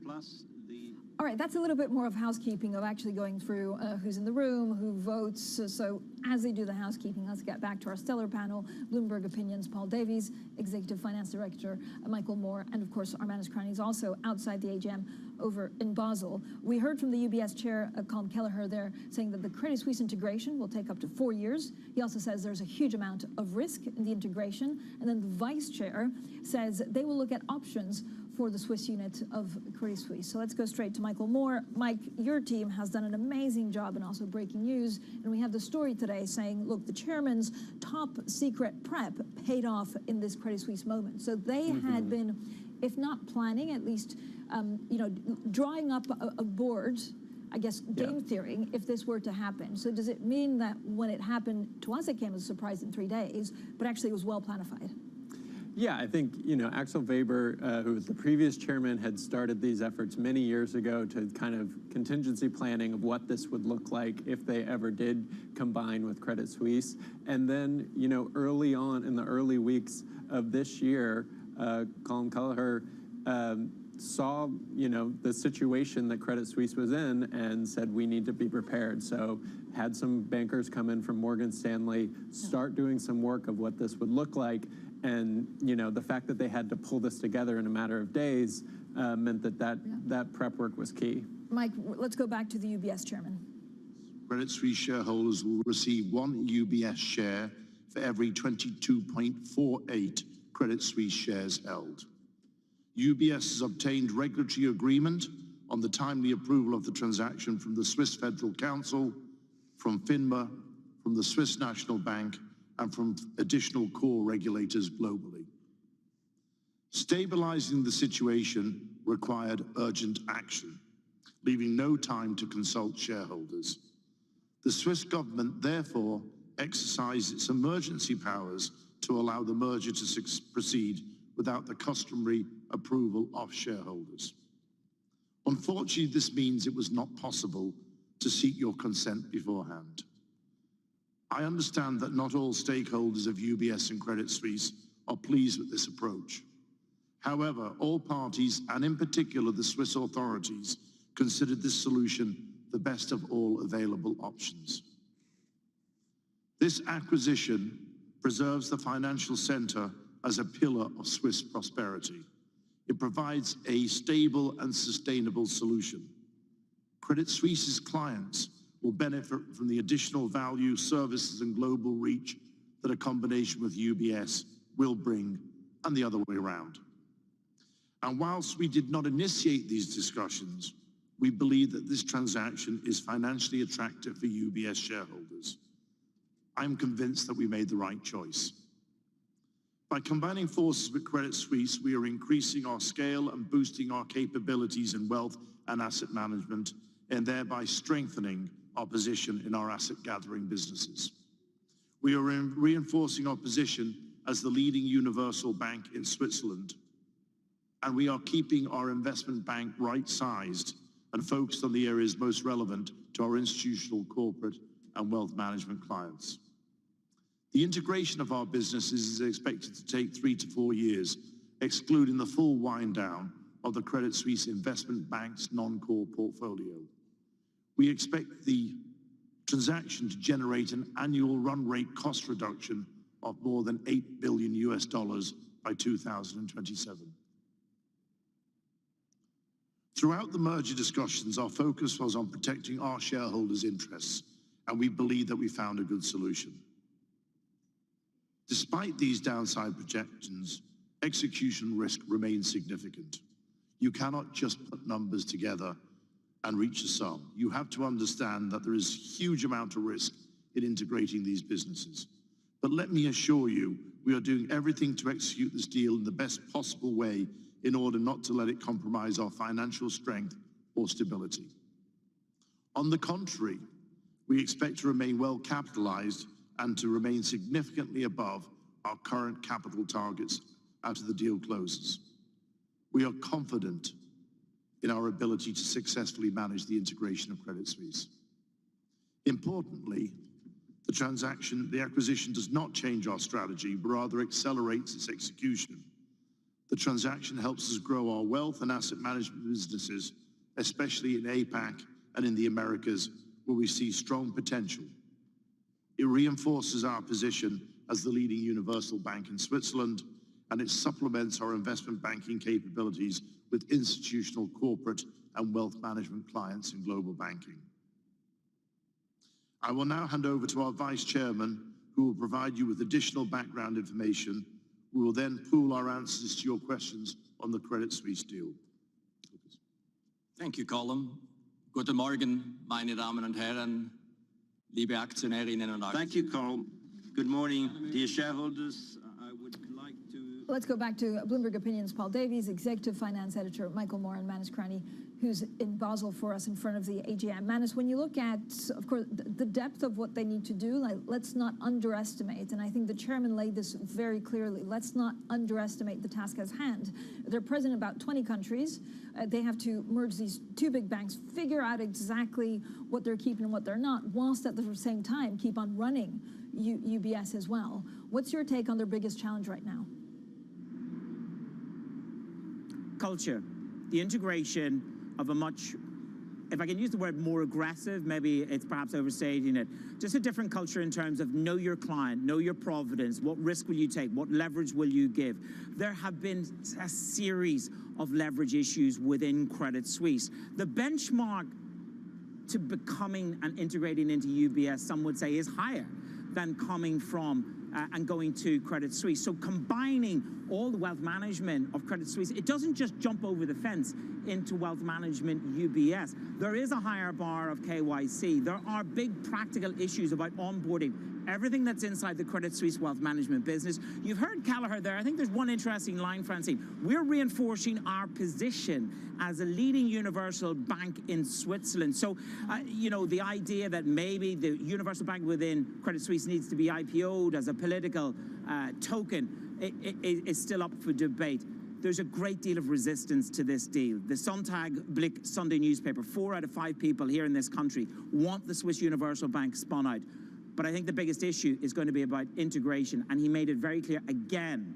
plus the... All right, that's a little bit more of housekeeping, of actually going through who's in the room, who votes. So as they do the housekeeping, let's get back to our stellar panel. Bloomberg Opinions, Paul Davies, Executive Finance Director, Michael Moore, and of course, our Manus Cranny's also outside the AGM over in Basel. We heard from the UBS chair, Colm Kelleher, there saying that the Credit Suisse integration will take up to 4 years. He also says there's a huge amount of risk in the integration. And then the vice chair says they will look at options for the Swiss unit of Credit Suisse. So let's go straight to Michael Moore. Mike, your team has done an amazing job in also breaking news. And we have the story today saying, look, the chairman's top secret prep paid off in this Credit Suisse moment. So they had been if not planning, at least, drawing up a board, I guess, game theory, if this were to happen. So does it mean that when it happened to us, it came as a surprise in 3 days, but actually it was well planified? Yeah, I think, Axel Weber, who was the previous chairman, had started these efforts many years ago to kind of contingency planning of what this would look like if they ever did combine with Credit Suisse. And then, early on in the early weeks of this year, Colin Kelleher saw, the situation that Credit Suisse was in and said, we need to be prepared. So had some bankers come in from Morgan Stanley, start doing some work of what this would look like. And, the fact that they had to pull this together in a matter of days meant that prep work was key. Mike, let's go back to the UBS chairman. Credit Suisse shareholders will receive 1 UBS share for every 22.48 Credit Suisse shares held. UBS has obtained regulatory agreement on the timely approval of the transaction from the Swiss Federal Council, from FINMA, from the Swiss National Bank, and from additional core regulators globally. Stabilizing the situation required urgent action, leaving no time to consult shareholders. The Swiss government therefore exercised its emergency powers to allow the merger to proceed without the customary approval of shareholders. Unfortunately, this means it was not possible to seek your consent beforehand. I understand that not all stakeholders of UBS and Credit Suisse are pleased with this approach. However, all parties, and in particular the Swiss authorities, considered this solution the best of all available options. This acquisition preserves the financial center as a pillar of Swiss prosperity. It provides a stable and sustainable solution. Credit Suisse's clients will benefit from the additional value, services, and global reach that a combination with UBS will bring, and the other way around. And whilst we did not initiate these discussions, we believe that this transaction is financially attractive for UBS shareholders. I'm convinced that we made the right choice. By combining forces with Credit Suisse, we are increasing our scale and boosting our capabilities in wealth and asset management, and thereby strengthening our position in our asset gathering businesses. We are reinforcing our position as the leading universal bank in Switzerland, and we are keeping our investment bank right-sized and focused on the areas most relevant to our institutional, corporate, and wealth management clients. The integration of our businesses is expected to take 3 to 4 years, excluding the full wind down of the Credit Suisse Investment Bank's non-core portfolio. We expect the transaction to generate an annual run rate cost reduction of more than $8 billion by 2027. Throughout the merger discussions, our focus was on protecting our shareholders' interests, and we believe that we found a good solution. Despite these downside projections, execution risk remains significant. You cannot just put numbers together and reach a sum. You have to understand that there is a huge amount of risk in integrating these businesses. But let me assure you, we are doing everything to execute this deal in the best possible way in order not to let it compromise our financial strength or stability. On the contrary, we expect to remain well capitalized and to remain significantly above our current capital targets after the deal closes. We are confident in our ability to successfully manage the integration of Credit Suisse. Importantly, the acquisition does not change our strategy, but rather accelerates its execution. The transaction helps us grow our wealth and asset management businesses, especially in APAC and in the Americas, where we see strong potential. It reinforces our position as the leading universal bank in Switzerland, and it supplements our investment banking capabilities with institutional, corporate, and wealth management clients in global banking. I will now hand over to our Vice Chairman, who will provide you with additional background information. We will then pool our answers to your questions on the Credit Suisse deal. Thank you, Colin. Guten Morgen, meine Damen und Herren, liebe Aktionärinnen und Aktionäre. Thank you, Colin. Good morning, dear shareholders. I would like to Let's go back to Bloomberg Opinions. Paul Davies, Executive Finance Editor, Michael Moore, and Manus Krani, who's in Basel for us in front of the AGM. Manus, when you look at, of course, the depth of what they need to do, like, let's not underestimate, and I think the chairman laid this very clearly, let's not underestimate the task at hand. They're present in about 20 countries. They have to merge these two big banks, figure out exactly what they're keeping and what they're not, whilst at the same time keep on running UBS as well. What's your take on their biggest challenge right now? Culture, the integration of a much, if I can use the word more aggressive, maybe it's perhaps overstating it, just a different culture in terms of know your client, know your providence, what risk will you take, what leverage will you give. There have been a series of leverage issues within Credit Suisse. The benchmark to becoming and integrating into UBS, some would say, is higher than coming from and going to Credit Suisse. So combining all the wealth management of Credit Suisse, it doesn't just jump over the fence into wealth management UBS. There is a higher bar of KYC. There are big practical issues about onboarding everything that's inside the Credit Suisse wealth management business. You've heard Kelleher there. I think there's one interesting line, Francine. We're reinforcing our position as a leading universal bank in Switzerland. So, you know, the idea that maybe the universal bank within Credit Suisse needs to be IPO'd as a political token is still up for debate. There's a great deal of resistance to this deal. The Sonntag Sunday newspaper, 4 out of 5 people here in this country want the Swiss Universal Bank spun out. But I think the biggest issue is going to be about integration, and he made it very clear again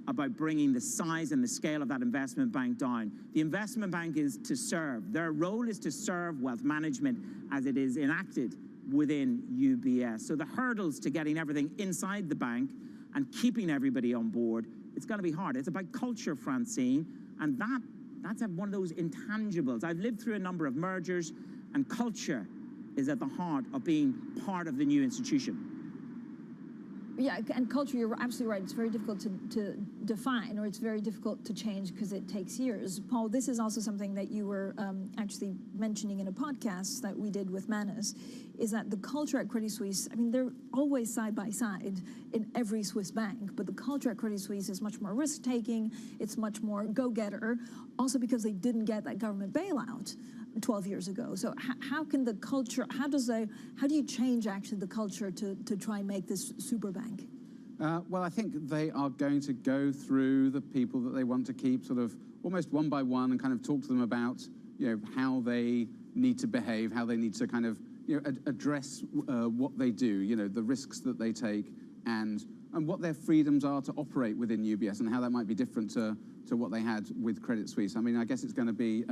about bringing the size and the scale of that investment bank down. The investment bank is to serve. Their role is to serve wealth management as it is enacted within UBS. So the hurdles to getting everything inside the bank and keeping everybody on board, it's going to be hard. It's about culture, Francine, and that's one of those intangibles. I've lived through a number of mergers, and culture is at the heart of being part of the new institution. Yeah, and culture, you're absolutely right. It's very difficult to define, or it's very difficult to change because it takes years. Paul, this is also something that you were actually mentioning in a podcast that we did with Manus, is that the culture at Credit Suisse, I mean, they're always side by side in every Swiss bank, but the culture at Credit Suisse is much more risk-taking, it's much more go-getter, also because they didn't get that government bailout 12 years ago. So how can the culture, how do you change actually the culture to try and make this super bank? Well, I think they are going to go through the people that they want to keep sort of almost one by one and kind of talk to them about, you know, how they need to behave, how they need to kind of, you know, address what they do, you know, the risks that they take, and what their freedoms are to operate within UBS, and how that might be different to what they had with Credit Suisse. I mean, I guess it's going to be,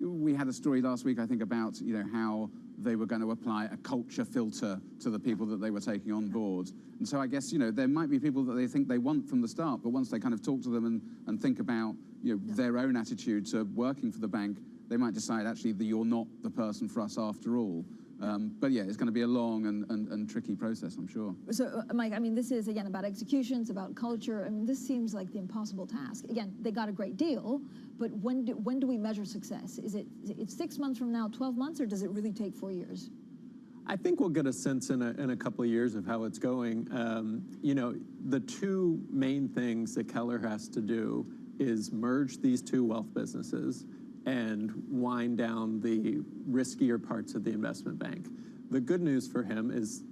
we had a story last week, I think, about, you know, how they were going to apply a culture filter to the people that they were taking on board. And so I guess, you know, there might be people that they think they want from the start, but once they kind of talk to them and think about, you know, their own attitude to working for the bank, they might decide actually that you're not the person for us after all. But yeah, it's going to be a long and tricky process, I'm sure. So, Mike, I mean, this is, again, about execution, it's about culture. I mean, this seems like the impossible task. Again, they got a great deal, but when do we measure success? Is it 6 months from now, 12 months, or does it really take 4 years? I think we'll get a sense in a couple of years of how it's going. You know, the two main things that Kelleher has to do is merge these two wealth businesses and wind down the riskier parts of the investment bank. The good news for him is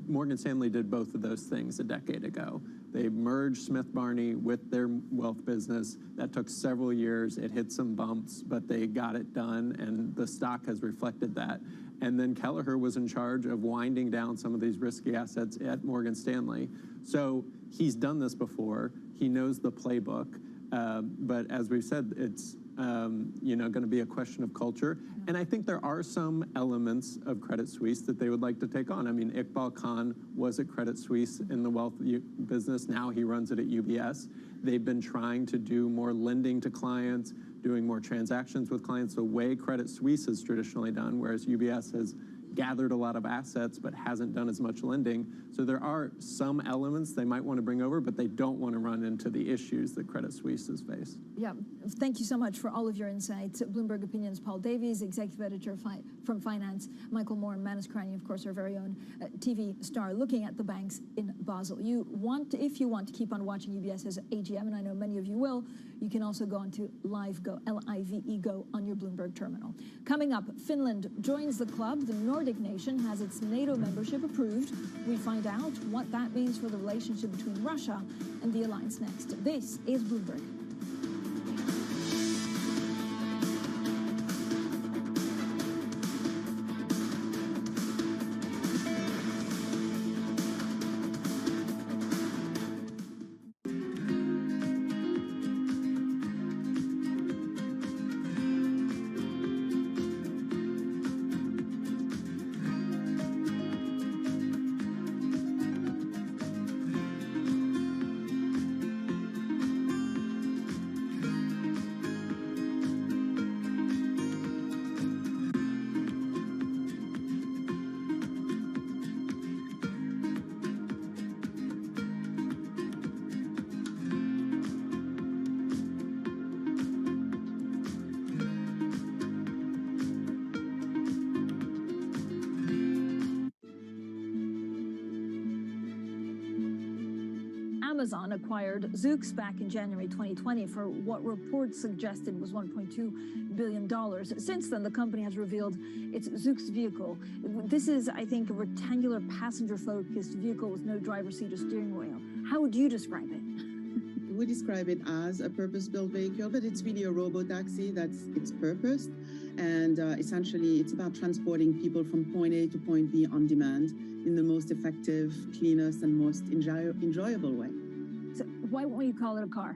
Morgan Stanley did both of those things a decade ago. They merged Smith Barney with their wealth business. That took several years. It hit some bumps, but they got it done, and the stock has reflected that. And then Kelleher was in charge of winding down some of these risky assets at Morgan Stanley. So he's done this before. He knows the playbook. But as we've said, it's you know, going to be a question of culture. And I think there are some elements of Credit Suisse that they would like to take on. I mean, Iqbal Khan was at Credit Suisse in the wealth business. Now he runs it at UBS. They've been trying to do more lending to clients, doing more transactions with clients the way Credit Suisse has traditionally done, whereas UBS has, gathered a lot of assets but hasn't done as much lending. So there are some elements they might want to bring over, but they don't want to run into the issues that Credit Suisse has faced. Yeah, thank you so much for all of your insights. Bloomberg Opinion's Paul Davies, executive editor from Finance, Michael Moore and Manus Krani, of course, our very own TV star, looking at the banks in Basel. If you want to keep on watching UBS's AGM, and I know many of you will, you can also go on to LiveGo, L-I-V-E Go, on your Bloomberg terminal. Coming up, Finland joins the club. The Nordic nation has its NATO membership approved. We find out what that means for the relationship between Russia and the alliance next. This is Bloomberg. Amazon acquired Zoox back in January 2020 for what reports suggested was $1.2 billion. Since then, the company has revealed its Zoox vehicle. This is, I think, a rectangular passenger-focused vehicle with no driver's seat or steering wheel. How would you describe it? We describe it as a purpose-built vehicle, but it's really a robo-taxi. That's its purpose. And essentially, it's about transporting people from point A to point B on demand in the most effective, cleanest, and most enjoyable way. So why won't you call it a car?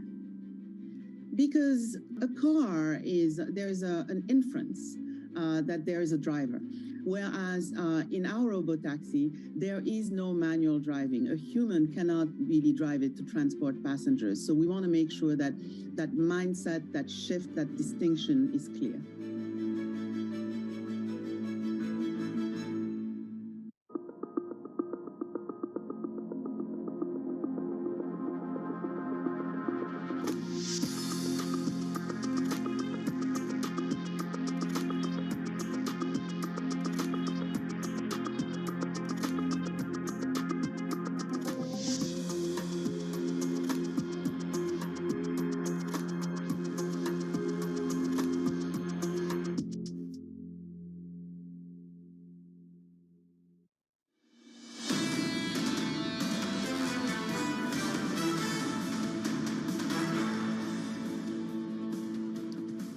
Because a car is, there's an inference that there is a driver. Whereas in our robotaxi, there is no manual driving. A human cannot really drive it to transport passengers. So we want to make sure that that mindset, that shift, that distinction is clear.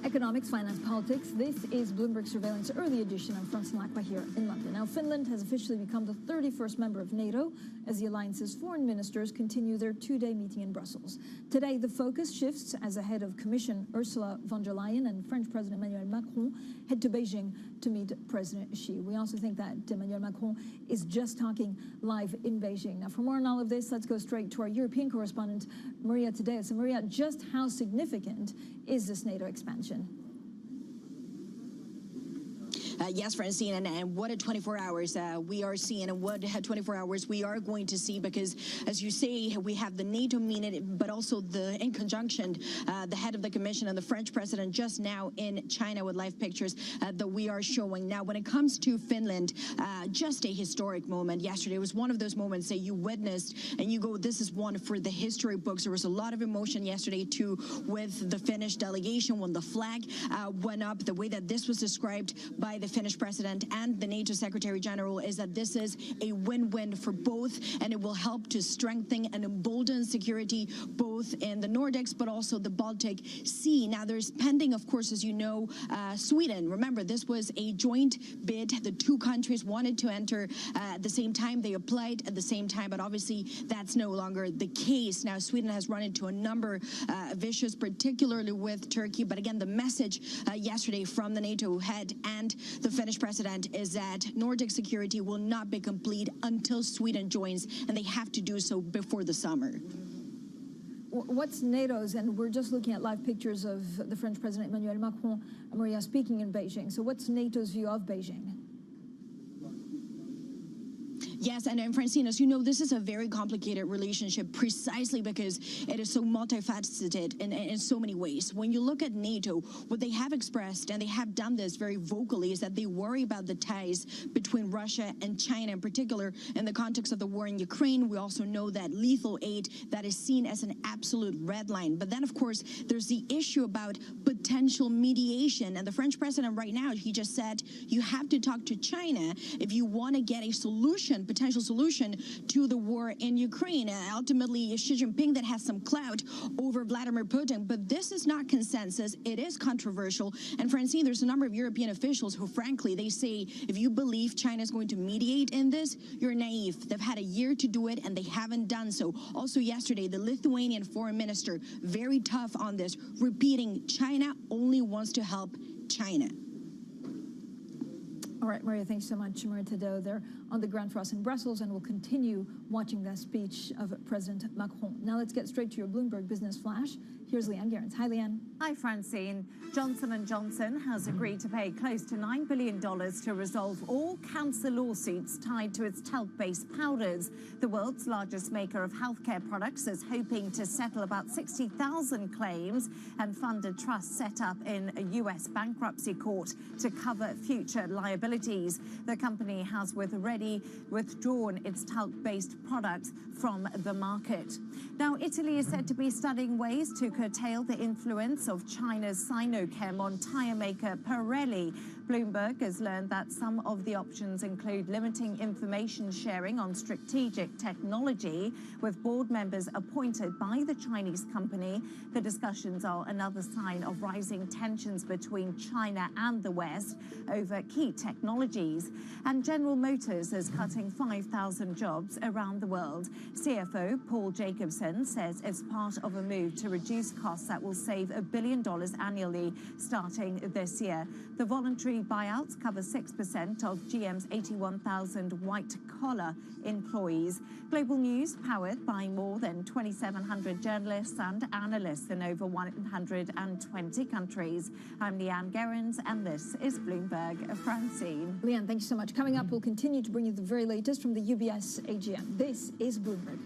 Economics, finance, politics. This is Bloomberg Surveillance Early Edition. I'm Francine Lacqua here in London. Now, Finland has officially become the 31st member of NATO as the alliance's foreign ministers continue their two-day meeting in Brussels. Today, the focus shifts as the head of Commission Ursula von der Leyen and French President Emmanuel Macron head to Beijing to meet President Xi. We also think that Emmanuel Macron is just talking live in Beijing. Now, for more on all of this, let's go straight to our European correspondent, Maria Tadeo. So, Maria, just how significant is this NATO expansion? Yes, Francine, and what a 24 hours we are seeing, and what 24 hours we are going to see, because, as you say, we have the NATO meeting, but also in conjunction, the head of the Commission and the French president just now in China with live pictures that we are showing. Now, when it comes to Finland, just a historic moment yesterday. It was one of those moments that you witnessed, and you go, this is one for the history books. There was a lot of emotion yesterday, too, with the Finnish delegation when the flag went up. The way that this was described by the Finnish president and the NATO Secretary General is that this is a win-win for both, and it will help to strengthen and embolden security both in the Nordics but also the Baltic Sea. Now, there's pending, of course, as you know, Sweden. Remember, this was a joint bid. The two countries wanted to enter at the same time. They applied at the same time, but obviously that's no longer the case. Now, Sweden has run into a number of issues, particularly with Turkey. But again, the message yesterday from the NATO head and the Finnish president is that Nordic security will not be complete until Sweden joins, and they have to do so before the summer. What's NATO's, and we're just looking at live pictures of the French President Emmanuel Macron, Maria, speaking in Beijing. So what's NATO's view of Beijing? Yes, and Francine, as you know, this is a very complicated relationship precisely because it is so multifaceted in so many ways. When you look at NATO, what they have expressed, and they have done this very vocally, is that they worry about the ties between Russia and China in particular in the context of the war in Ukraine. We also know that lethal aid that is seen as an absolute red line. But then, of course, there's the issue about potential mediation. And the French president right now, he just said, you have to talk to China if you want to get a solution, potential solution to the war in Ukraine. Ultimately, Xi Jinping that has some clout over Vladimir Putin, but this is not consensus. It is controversial. And Francine, there's a number of European officials who, frankly, they say, if you believe China is going to mediate in this, you're naive. They've had a year to do it, and they haven't done so. Also yesterday, the Lithuanian foreign minister, very tough on this, repeating China only wants to help China. All right, Maria, thanks so much. Maria Tadot there on the ground for us in Brussels, and we'll continue watching that speech of President Macron. Now let's get straight to your Bloomberg Business Flash. Here's Leanne Gerrans. Hi, Leanne. Hi, Francine. Johnson & Johnson has agreed to pay close to $9 billion to resolve all cancer lawsuits tied to its talc-based powders. The world's largest maker of healthcare products is hoping to settle about 60,000 claims and fund a trust set up in a U.S. bankruptcy court to cover future liabilities. The company has already withdrawn its talc-based products from the market. Now, Italy is said to be studying ways to curtail the influence of China's Sinochem on tyre maker Pirelli. Bloomberg has learned that some of the options include limiting information sharing on strategic technology, with board members appointed by the Chinese company. The discussions are another sign of rising tensions between China and the West over key technologies. And General Motors is cutting 5,000 jobs around the world. CFO Paul Jacobson says it's part of a move to reduce costs that will save $1 billion annually starting this year. The voluntary buyouts cover 6% of GM's 81,000 white-collar employees. Global news powered by more than 2,700 journalists and analysts in over 120 countries. I'm Leanne Gerrans, and this is Bloomberg. Francine. Leanne, thank you so much. Coming up, we'll continue to bring you the very latest from the UBS AGM. This is Bloomberg.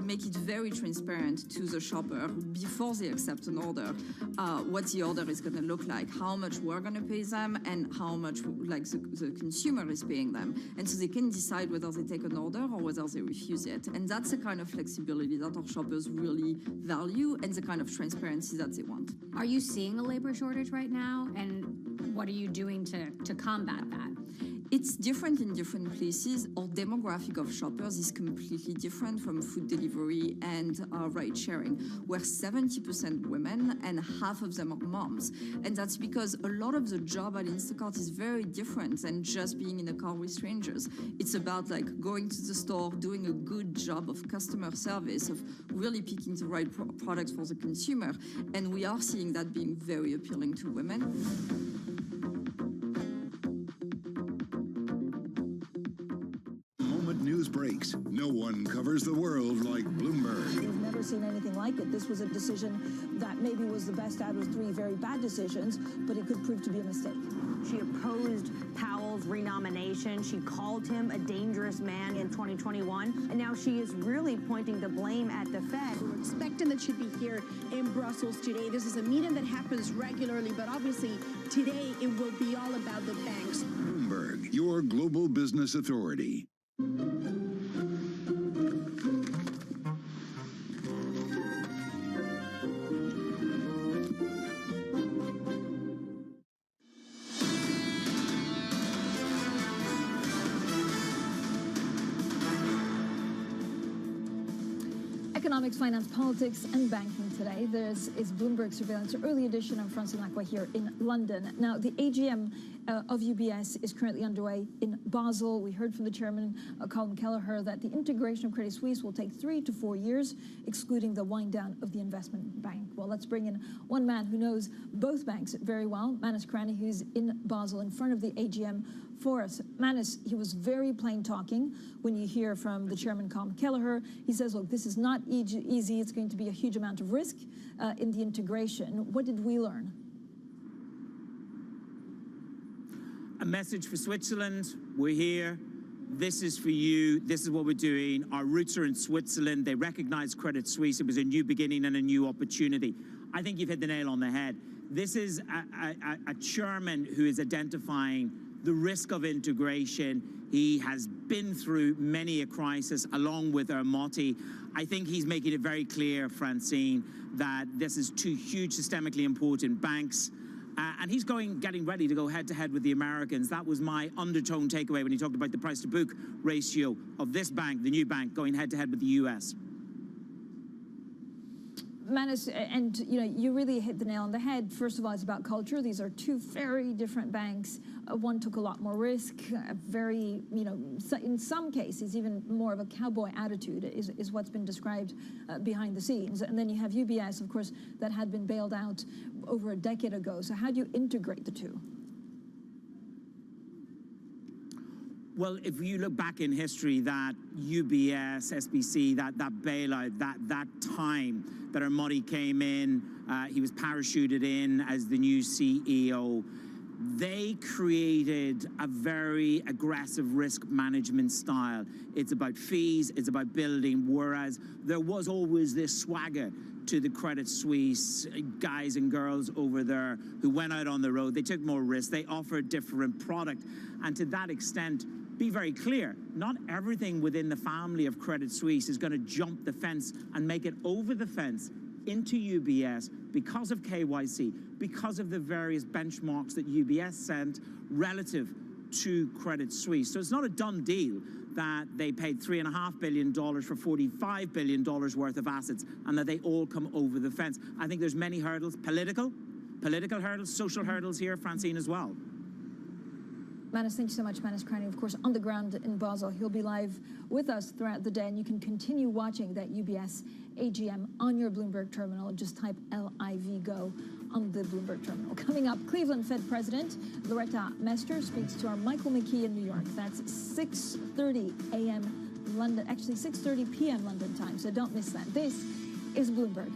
Make it very transparent to the shopper before they accept an order, what the order is going to look like, how much we're going to pay them, and how much like the consumer is paying them, and so they can decide whether they take an order or whether they refuse it. And that's the kind of flexibility that our shoppers really value, and the kind of transparency that they want. Are you seeing a labor shortage right now, and what are you doing to combat that? It's different in different places. Our demographic of shoppers is completely different from food delivery and ride sharing. We're 70% women and half of them are moms. And that's because a lot of the job at Instacart is very different than just being in a car with strangers. It's about like going to the store, doing a good job of customer service, of really picking the right products for the consumer. And we are seeing that being very appealing to women. News breaks. No No one covers the world like Bloomberg. We've never seen anything like it. This was a decision that maybe was the best out of three very bad decisions, but it could prove to be a mistake. She opposed Powell's renomination. She called him a dangerous man in 2021. And now she is really pointing the blame at the Fed. We're expecting that she'd be here in Brussels today. This is a meeting that happens regularly, but obviously today it will be all about the banks. Bloomberg, your global business authority. Economics, finance, politics, and banking today. This is Bloomberg Surveillance Early Edition. I'm Francine Lacqua here in London. Now, the AGM of UBS is currently underway in Basel. We heard from the chairman, Colin Kelleher, that the integration of Credit Suisse will take 3 to 4 years, excluding the wind down of the investment bank. Well, let's bring in one man who knows both banks very well, Manus Krani, who's in Basel in front of the AGM for us. Manus, he was very plain talking when you hear from the chairman, Colin Kelleher. He says, look, this is not easy. It's going to be a huge amount of risk in the integration. What did we learn? A message for Switzerland. We're here. This is for you. This is what we're doing. Our roots are in Switzerland. They recognize Credit Suisse. It was a new beginning and a new opportunity. I think you've hit the nail on the head. This is a chairman who is identifying the risk of integration. He has been through many a crisis along with Ermotti. I think he's making it very clear, Francine, that this is two huge systemically important banks. And he's getting ready to go head-to-head with the Americans. That was my undertone takeaway when he talked about the price-to-book ratio of this bank, the new bank, going head-to-head with the U.S. Manus, and you really hit the nail on the head. First of all, it's about culture. These are two very different banks. One took a lot more risk, in some cases, even more of a cowboy attitude is what's been described behind the scenes. And then you have UBS, of course, that had been bailed out over a decade ago. So how do you integrate the two? Well, if you look back in history, that UBS, SBC, that bailout, that time that Ermotti came in, he was parachuted in as the new CEO. They created a very aggressive risk management style. It's about fees, it's about building, whereas there was always this swagger to the Credit Suisse guys and girls over there who went out on the road. They took more risks, they offered different product, and to that extent, be very clear, not everything within the family of Credit Suisse is going to jump the fence and make it over the fence into UBS because of KYC, because of the various benchmarks that UBS sent relative to Credit Suisse. So it's not a done deal that they paid $3.5 billion for $45 billion worth of assets and that they all come over the fence. I think there's many hurdles, political hurdles, social hurdles here, Francine, as well. Manus, thank you so much. Manus Krani, of course, on the ground in Basel. He'll be live with us throughout the day, and you can continue watching that UBS AGM on your Bloomberg terminal. Just type LIV GO on the Bloomberg terminal. Coming up, Cleveland Fed President Loretta Mester speaks to our Michael McKee in New York. That's 6:30 a.m. London, actually 6:30 p.m. London time, so don't miss that. This is Bloomberg.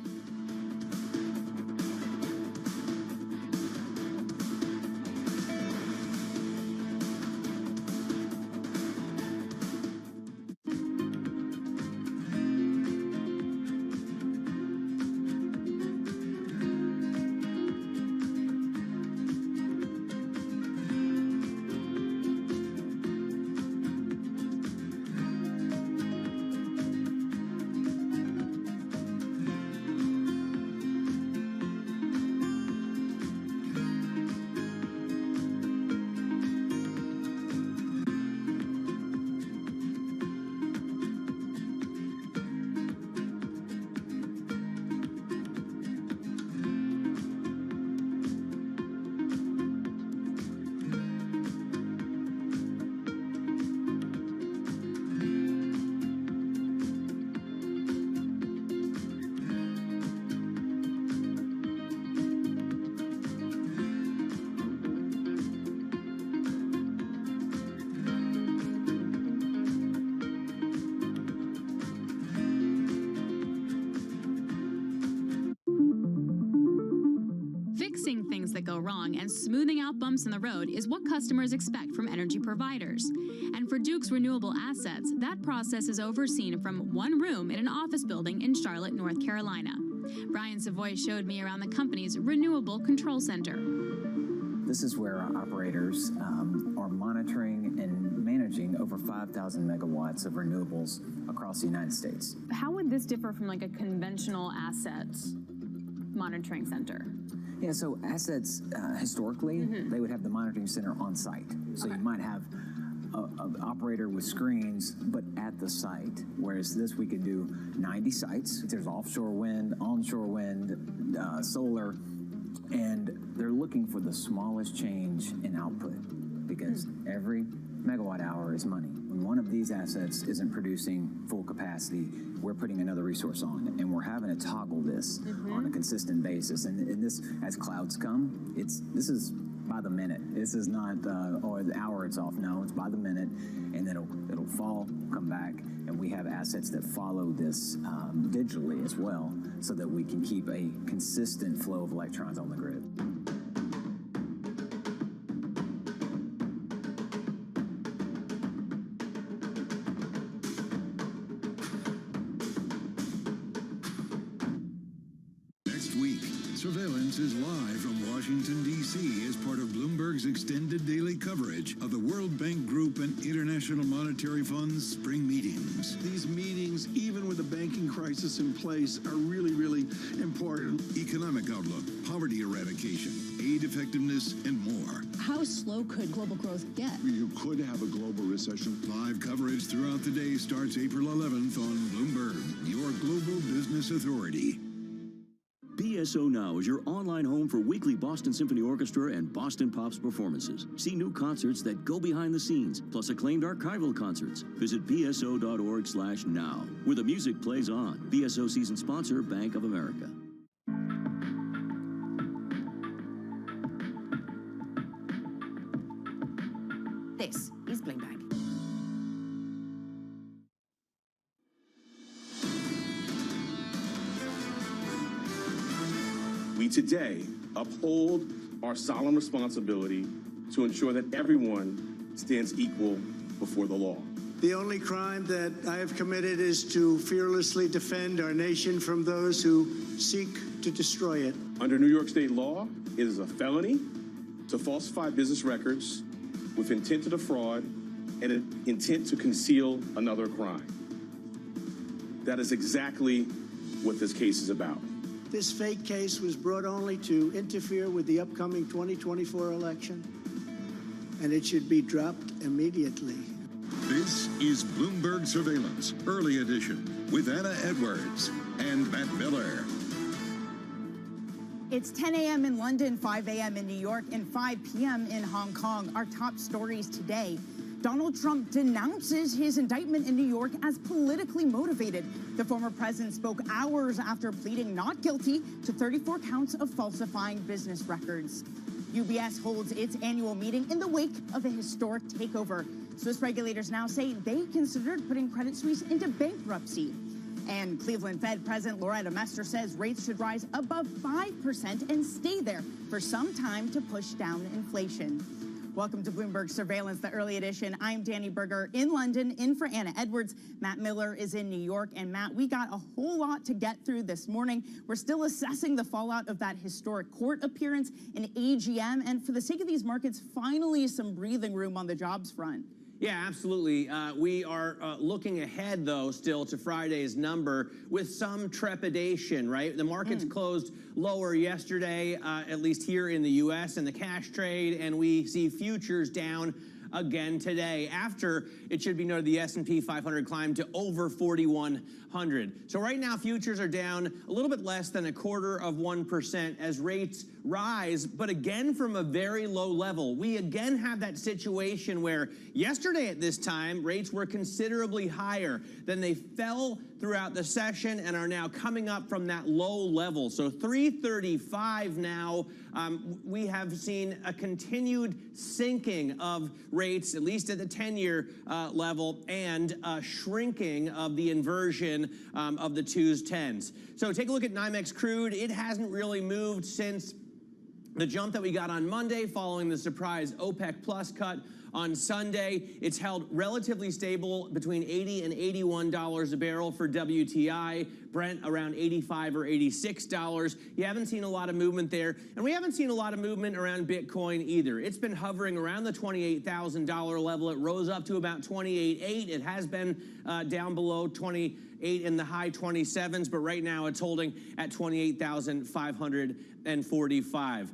strong and smoothing out bumps in the road is what customers expect from energy providers. And for Duke's renewable assets, that process is overseen from one room in an office building in Charlotte, North Carolina. Brian Savoy showed me around the company's Renewable Control Center. This is where our operators are monitoring and managing over 5,000 megawatts of renewables across the United States. How would this differ from like a conventional asset monitoring center? Yeah, so assets, historically, they would have the monitoring center on site. So you might have an operator with screens, but at the site, whereas this we could do 90 sites. There's offshore wind, onshore wind, solar, and they're looking for the smallest change in output because every megawatt hour is money. When one of these assets isn't producing full capacity, we're putting another resource on, and we're having to toggle this on a consistent basis. And this, as clouds come, this is by the minute. This is not, or the hour it's off. No, it's by the minute, and then it'll fall, come back, and we have assets that follow this digitally as well, so that we can keep a consistent flow of electrons on the grid. Surveillance is live from Washington, D.C. as part of Bloomberg's extended daily coverage of the World Bank Group and International Monetary Fund's spring meetings. These meetings, even with the banking crisis in place, are really, really important. Economic outlook, poverty eradication, aid effectiveness, and more. How slow could global growth get? You could have a global recession. Live coverage throughout the day starts April 11th on Bloomberg, your global business authority. BSO Now is your online home for weekly Boston Symphony Orchestra and Boston Pops performances. See new concerts that go behind the scenes, plus acclaimed archival concerts. Visit bso.org/now, where the music plays on. BSO season sponsor, Bank of America. This is Bloomberg. We today uphold our solemn responsibility to ensure that everyone stands equal before the law. The only crime that I have committed is to fearlessly defend our nation from those who seek to destroy it. Under New York state law, it is a felony to falsify business records with intent to defraud and an intent to conceal another crime. That is exactly what this case is about. This fake case was brought only to interfere with the upcoming 2024 election, and it should be dropped immediately. This is Bloomberg Surveillance, Early Edition, with Anna Edwards and Matt Miller. It's 10 a.m. in London, 5 a.m. in New York, and 5 p.m. in Hong Kong. Our top stories today. Donald Trump denounces his indictment in New York as politically motivated. The former president spoke hours after pleading not guilty to 34 counts of falsifying business records. UBS holds its annual meeting in the wake of a historic takeover. Swiss regulators now say they considered putting Credit Suisse into bankruptcy. And Cleveland Fed President Loretta Mester says rates should rise above 5% and stay there for some time to push down inflation. Welcome to Bloomberg Surveillance, the early edition. I'm Danny Berger in London, in for Anna Edwards. Matt Miller is in New York. And Matt, we got a whole lot to get through this morning. We're still assessing the fallout of that historic court appearance in AGM. And for the sake of these markets, finally some breathing room on the jobs front. Yeah, absolutely. We are looking ahead, though, still to Friday's number with some trepidation, right? The markets closed lower yesterday, at least here in the U.S. in the cash trade, and we see futures down again today after, it should be noted, the S&P 500 climbed to over 4,100. So right now, futures are down a little bit less than 0.25% as rates rise, but again from a very low level. We again have that situation where yesterday at this time, rates were considerably higher. Then they fell throughout the session and are now coming up from that low level. So 335 now. We have seen a continued sinking of rates, at least at the 10-year level, and shrinking of the inversion of the 2s, 10s. So take a look at NYMEX crude. It hasn't really moved since The jump that we got on Monday following the surprise OPEC Plus cut on Sunday, it's held relatively stable between $80 and $81 a barrel for WTI, Brent around $85 or $86. You haven't seen a lot of movement there, and we haven't seen a lot of movement around Bitcoin either. It's been hovering around the $28,000 level. It rose up to about $28,800. It has been down below 28 in the high 27s, but right now it's holding at 28,545.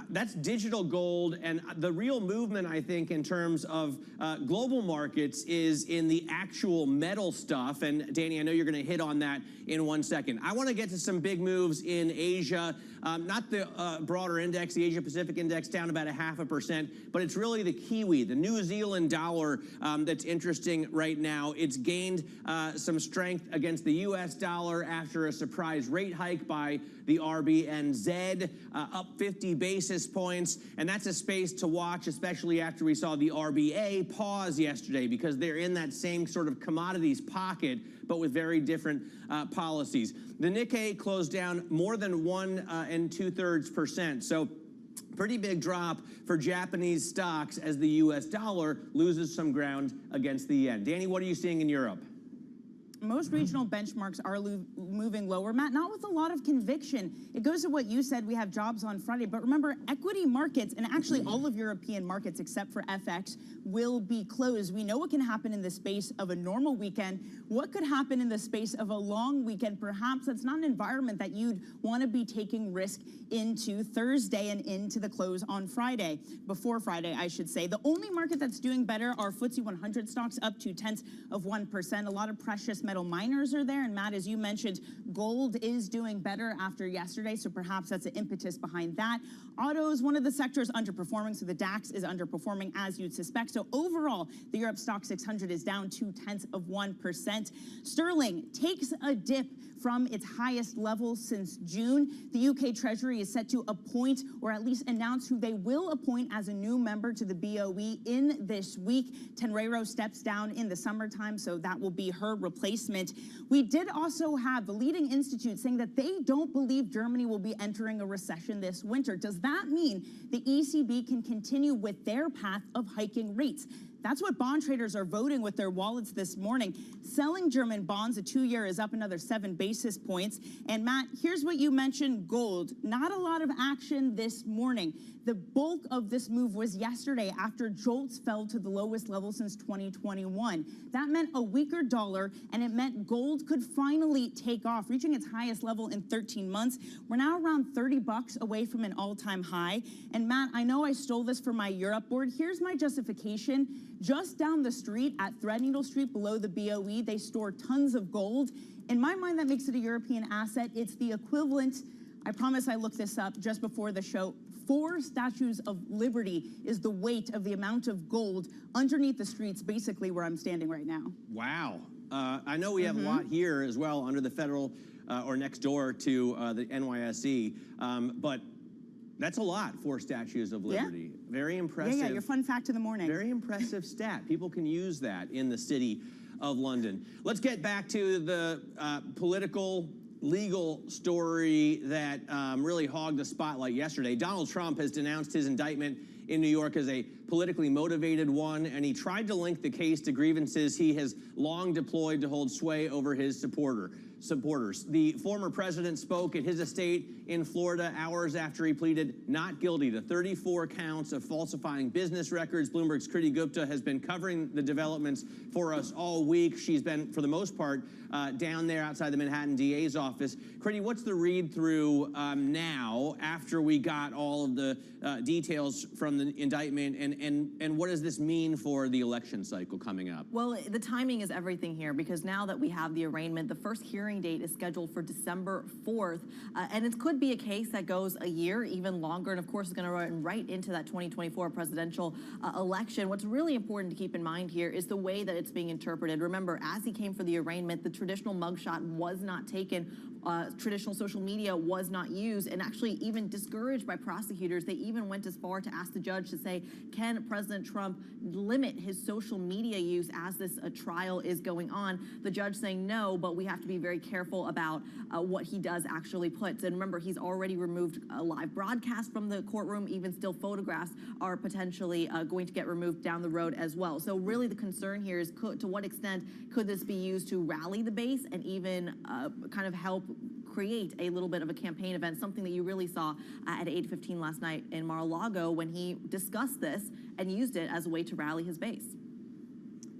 That's digital gold, and the real movement, I think, in terms of global markets is in the actual metal stuff. And Danny, I know you're going to hit on that in 1 second. I want to get to some big moves in Asia. Not the broader index, the Asia Pacific index down about 0.5%, but it's really the Kiwi, the New Zealand dollar, that's interesting right now. It's gained some strength against the US dollar after a surprise rate hike by the RBNZ, up 50 basis points, and that's a space to watch, especially after we saw the RBA pause yesterday, because they're in that same sort of commodities pocket, but with very different policies. The Nikkei closed down more than 1 2/3%, so pretty big drop for Japanese stocks as the US dollar loses some ground against the yen. Danny, what are you seeing in Europe? Most regional benchmarks are moving lower, Matt, not with a lot of conviction. It goes to what you said, we have jobs on Friday, but remember, equity markets, and actually all of European markets except for FX, will be closed. We know what can happen in the space of a normal weekend. What could happen in the space of a long weekend? Perhaps that's not an environment that you'd want to be taking risk into Thursday and into the close on Friday, before Friday, I should say. The only market that's doing better are FTSE 100 stocks, up 0.2%. A lot of precious metal miners are there, and Matt, as you mentioned, gold is doing better after yesterday, so perhaps that's an impetus behind that. Autos, one of the sectors underperforming, so the DAX is underperforming as you'd suspect. So overall, the Europe Stock 600 is down 0.2%. Sterling takes a dip from its highest level since June. The UK Treasury is set to appoint, or at least announce who they will appoint as a new member to the BOE in this week. Tenreiro steps down in the summertime, so that will be her replacement. We did also have the leading institute saying that they don't believe Germany will be entering a recession this winter. Does that mean the ECB can continue with their path of hiking rates? That's what bond traders are voting with their wallets this morning. Selling German bonds, a 2-year is up another 7 basis points. And Matt, here's what you mentioned, gold. Not a lot of action this morning. The bulk of this move was yesterday after jolts fell to the lowest level since 2021. That meant a weaker dollar, and it meant gold could finally take off, reaching its highest level in 13 months. We're now around $30 away from an all-time high. And Matt, I know I stole this from my Europe board. Here's my justification. Just down the street at Threadneedle Street below the BOE, they store tons of gold. In my mind, that makes it a European asset. It's the equivalent, I promise I looked this up just before the show, 4 statues of Liberty is the weight of the amount of gold underneath the streets, basically where I'm standing right now. Wow. I know we have a lot here as well under the federal or next door to the NYSE, but that's a lot, 4 statues of Liberty. Yeah. Very impressive. Yeah, your fun fact of the morning. Very impressive stat. People can use that in the city of London. Let's get back to the political, legal story that really hogged the spotlight yesterday. Donald Trump has denounced his indictment in New York as a politically motivated one, and he tried to link the case to grievances he has long deployed to hold sway over his supporters. The former president spoke at his estate in Florida hours after he pleaded not guilty to 34 counts of falsifying business records. Bloomberg's Kriti Gupta has been covering the developments for us all week. She's been, for the most part, down there outside the Manhattan DA's office. Kriti, what's the read-through now after we got all of the details from the indictment, and what does this mean for the election cycle coming up? Well, the timing is everything here, because now that we have the arraignment, the first hearing date is scheduled for December 4th, and it could be a case that goes a year, even longer, and of course is going to run right into that 2024 presidential election. What's really important to keep in mind here is the way that it's being interpreted. Remember, as he came for the arraignment, the traditional mugshot was not taken traditional social media was not used, and actually even discouraged by prosecutors. They even went as far to ask the judge to say, can President Trump limit his social media use as this trial is going on? The judge saying no, but we have to be very careful about what he does actually put. And remember, he's already removed a live broadcast from the courtroom. Even still photographs are potentially going to get removed down the road as well. So really the concern here is to what extent could this be used to rally the base and even kind of help create a little bit of a campaign event, something that you really saw at 8:15 last night in Mar-a-Lago when he discussed this and used it as a way to rally his base.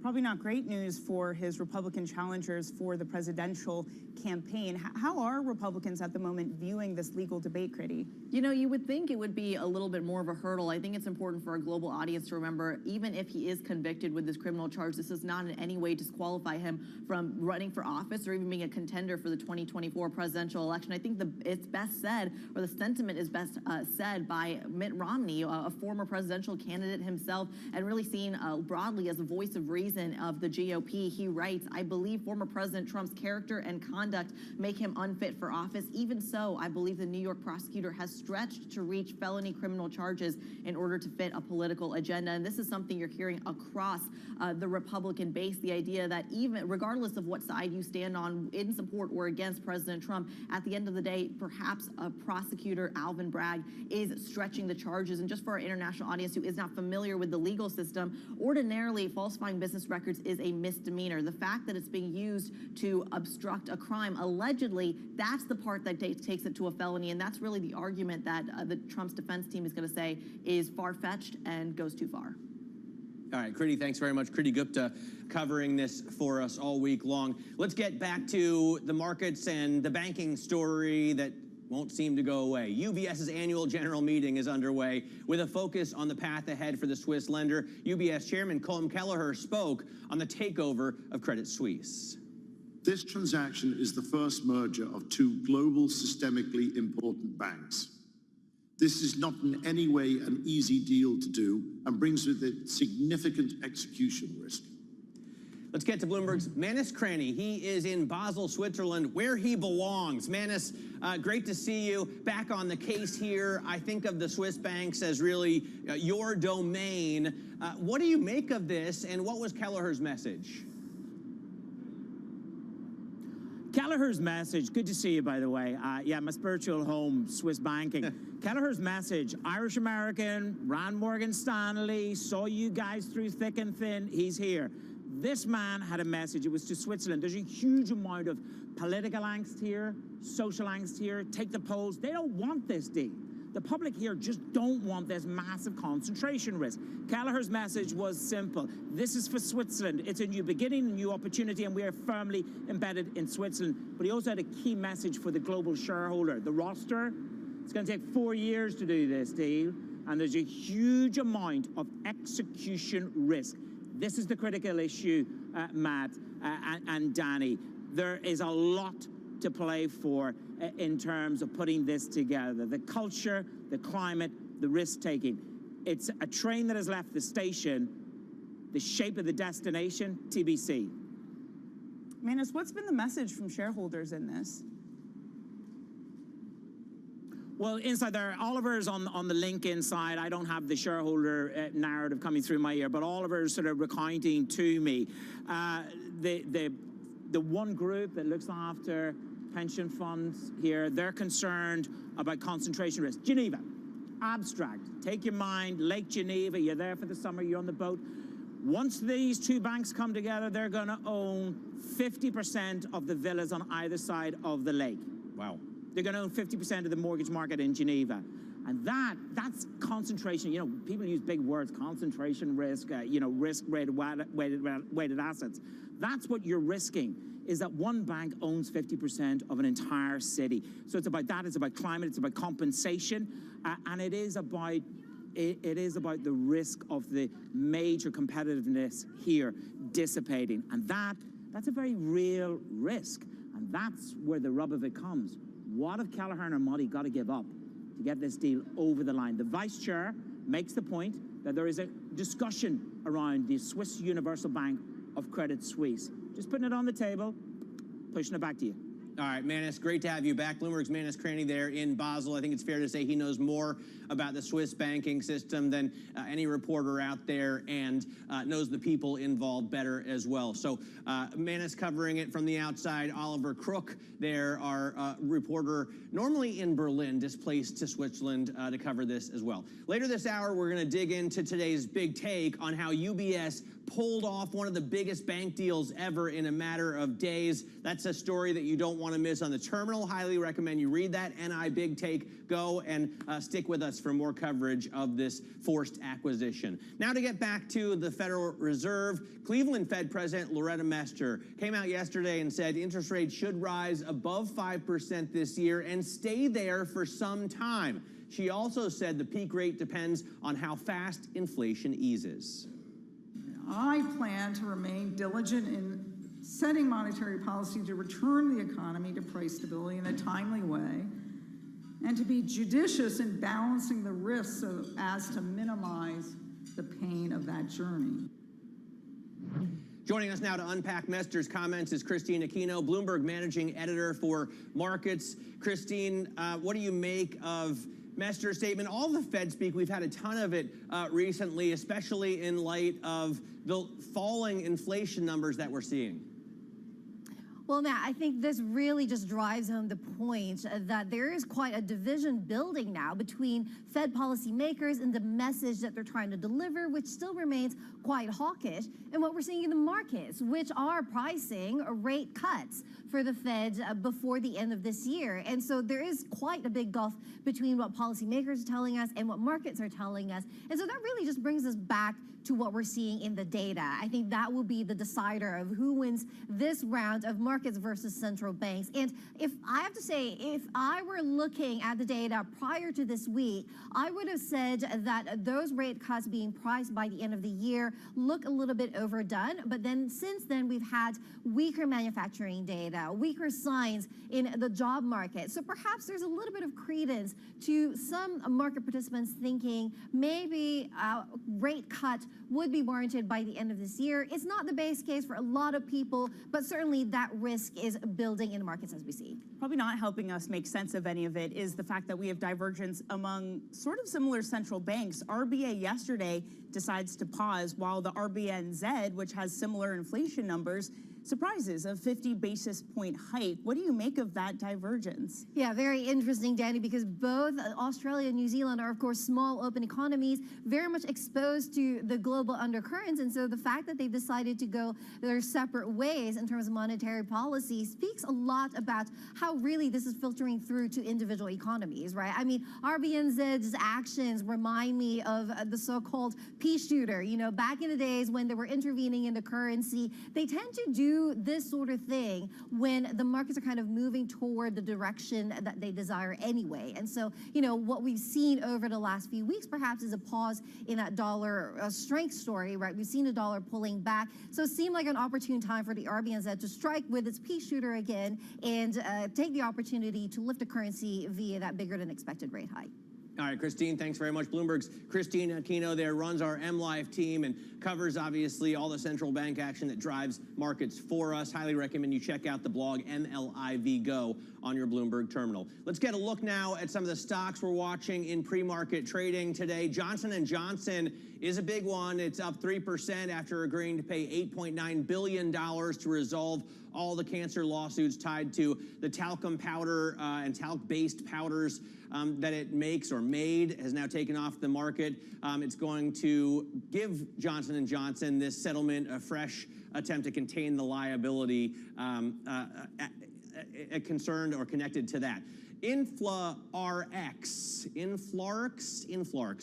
Probably not great news for his Republican challengers for the presidential campaign. How are Republicans at the moment viewing this legal debate, Kriti? You know, you would think it would be a little bit more of a hurdle. I think it's important for our global audience to remember, even if he is convicted with this criminal charge, this does not in any way disqualify him from running for office or even being a contender for the 2024 presidential election. I think it's best said, or the sentiment is best said by Mitt Romney, a former presidential candidate himself, and really seen broadly as a voice of reason of the GOP. He writes, I believe former President Trump's character and conduct make him unfit for office. Even so, I believe the New York prosecutor has stretched to reach felony criminal charges in order to fit a political agenda. And this is something you're hearing across the Republican base, the idea that even regardless of what side you stand on in support or against President Trump, at the end of the day, perhaps prosecutor Alvin Bragg is stretching the charges. And just for our international audience who is not familiar with the legal system, ordinarily falsifying business records is a misdemeanor. The fact that it's being used to obstruct a crime, allegedly, that's the part that takes it to a felony, and that's really the argument that the Trump's defense team is going to say is far-fetched and goes too far. All right, Kriti, thanks very much. Kriti Gupta covering this for us all week long. Let's get back to the markets and the banking story that won't seem to go away. UBS's annual general meeting is underway with a focus on the path ahead for the Swiss lender. UBS Chairman Colm Kelleher spoke on the takeover of Credit Suisse. This transaction is the first merger of two global systemically important banks. This is not in any way an easy deal to do and brings with it significant execution risk. Let's get to Bloomberg's Manus Cranny. He is in Basel, Switzerland, where he belongs. Manus, great to see you back on the case here. I think of the Swiss banks as really your domain. What do you make of this, and what was Kelleher's message? Kelleher's message, good to see you, by the way. Yeah, my spiritual home, Swiss banking. Kelleher's message, Irish-American, ran Morgan Stanley, saw you guys through thick and thin, he's here. This man had a message. It was to Switzerland. There's a huge amount of political angst here, social angst here. Take the polls. They don't want this deal. The public here just don't want this massive concentration risk. Kelleher's message was simple. This is for Switzerland. It's a new beginning, a new opportunity, and we are firmly embedded in Switzerland. But he also had a key message for the global shareholder. The roster, it's going to take 4 years to do this deal, and there's a huge amount of execution risk. This is the critical issue, Matt and Danny. There is a lot to play for in terms of putting this together. The culture, the climate, the risk-taking. It's a train that has left the station. The shape of the destination, TBC. Manus, what's been the message from shareholders in this? Well, inside there, Oliver's on the link inside. I don't have the shareholder narrative coming through my ear, but Oliver's sort of recounting to me. The one group that looks after pension funds here, they're concerned about concentration risk. Geneva, abstract. Take your mind, Lake Geneva, you're there for the summer, you're on the boat. Once these two banks come together, they're going to own 50% of the villas on either side of the lake. Wow. They're going to own 50% of the mortgage market in Geneva. And that's concentration. You know, people use big words, concentration risk, risk-weighted weighted assets. That's what you're risking, is that one bank owns 50% of an entire city. So it's about that, it's about climate, it's about compensation, and it is about the risk of the major competitiveness here dissipating. And that's a very real risk. And that's where the rub of it comes. What have Kelleher and Armati got to give up to get this deal over the line? The vice chair makes the point that there is a discussion around the Swiss Universal Bank of Credit Suisse. Just putting it on the table, pushing it back to you. All right, Manus, great to have you back. Bloomberg's Manus Craney there in Basel. I think it's fair to say he knows more about the Swiss banking system than any reporter out there, and knows the people involved better as well. So Manus covering it from the outside. Oliver Crook there, our reporter, normally in Berlin, displaced to Switzerland to cover this as well. Later this hour, we're going to dig into today's big take on how UBS pulled off one of the biggest bank deals ever in a matter of days. That's a story that you don't want to miss on the terminal. Highly recommend you read that. NI Big Take. Go and stick with us for more coverage of this forced acquisition. Now to get back to the Federal Reserve, Cleveland Fed President Loretta Mester came out yesterday and said interest rates should rise above 5% this year and stay there for some time. She also said the peak rate depends on how fast inflation eases. I plan to remain diligent in setting monetary policy to return the economy to price stability in a timely way, and to be judicious in balancing the risks as to minimize the pain of that journey. Joining us now to unpack Mester's comments is Christine Aquino, Bloomberg Managing Editor for Markets. Christine, what do you make of Mester's statement? All the Fed speak, we've had a ton of it recently, especially in light of the falling inflation numbers that we're seeing. Well, Matt, I think this really just drives home the point that there is quite a division building now between Fed policymakers and the message that they're trying to deliver, which still remains quite hawkish, and what we're seeing in the markets, which are pricing rate cuts for the Fed before the end of this year. And so there is quite a big gulf between what policymakers are telling us and what markets are telling us. And so that really just brings us back to what we're seeing in the data. I think that will be the decider of who wins this round of markets versus central banks. And if I have to say, if I were looking at the data prior to this week, I would have said that those rate cuts being priced by the end of the year look a little bit overdone. But then since then, we've had weaker manufacturing data, weaker signs in the job market. So perhaps there's a little bit of credence to some market participants thinking maybe a rate cut would be warranted by the end of this year. It's not the base case for a lot of people, but certainly that risk is building in the markets as we see. Probably not helping us make sense of any of it is the fact that we have divergence among sort of similar central banks. RBA yesterday decides to pause while the RBNZ, which has similar inflation numbers, surprises a 50 basis point hike. What do you make of that divergence? Yeah, very interesting, Danny, because both Australia and New Zealand are, of course, small open economies, very much exposed to the global undercurrents. And so the fact that they decided to go their separate ways in terms of monetary policy speaks a lot about how really this is filtering through to individual economies, right? I mean, RBNZ's actions remind me of the so-called pea shooter. You know, back in the days when they were intervening in the currency, they tend to do this sort of thing when the markets are kind of moving toward the direction that they desire anyway. And so, you know, what we've seen over the last few weeks perhaps is a pause in that dollar strength story, right? We've seen the dollar pulling back. So it seemed like an opportune time for the RBNZ to strike with its pea shooter again and take the opportunity to lift the currency via that bigger than expected rate hike. All right, Christine, thanks very much. Bloomberg's Christine Aquino there runs our MLive team and covers, obviously, all the central bank action that drives markets for us. Highly recommend you check out the blog MLIV Go on your Bloomberg terminal. Let's get a look now at some of the stocks we're watching in pre-market trading today. Johnson & Johnson is a big one. It's up 3% after agreeing to pay $8.9 billion to resolve all the cancer lawsuits tied to the talcum powder and talc-based powders that it makes or made, has now taken off the market. It's going to give Johnson & Johnson this settlement a fresh attempt to contain the liability concerned or connected to that. Inflarx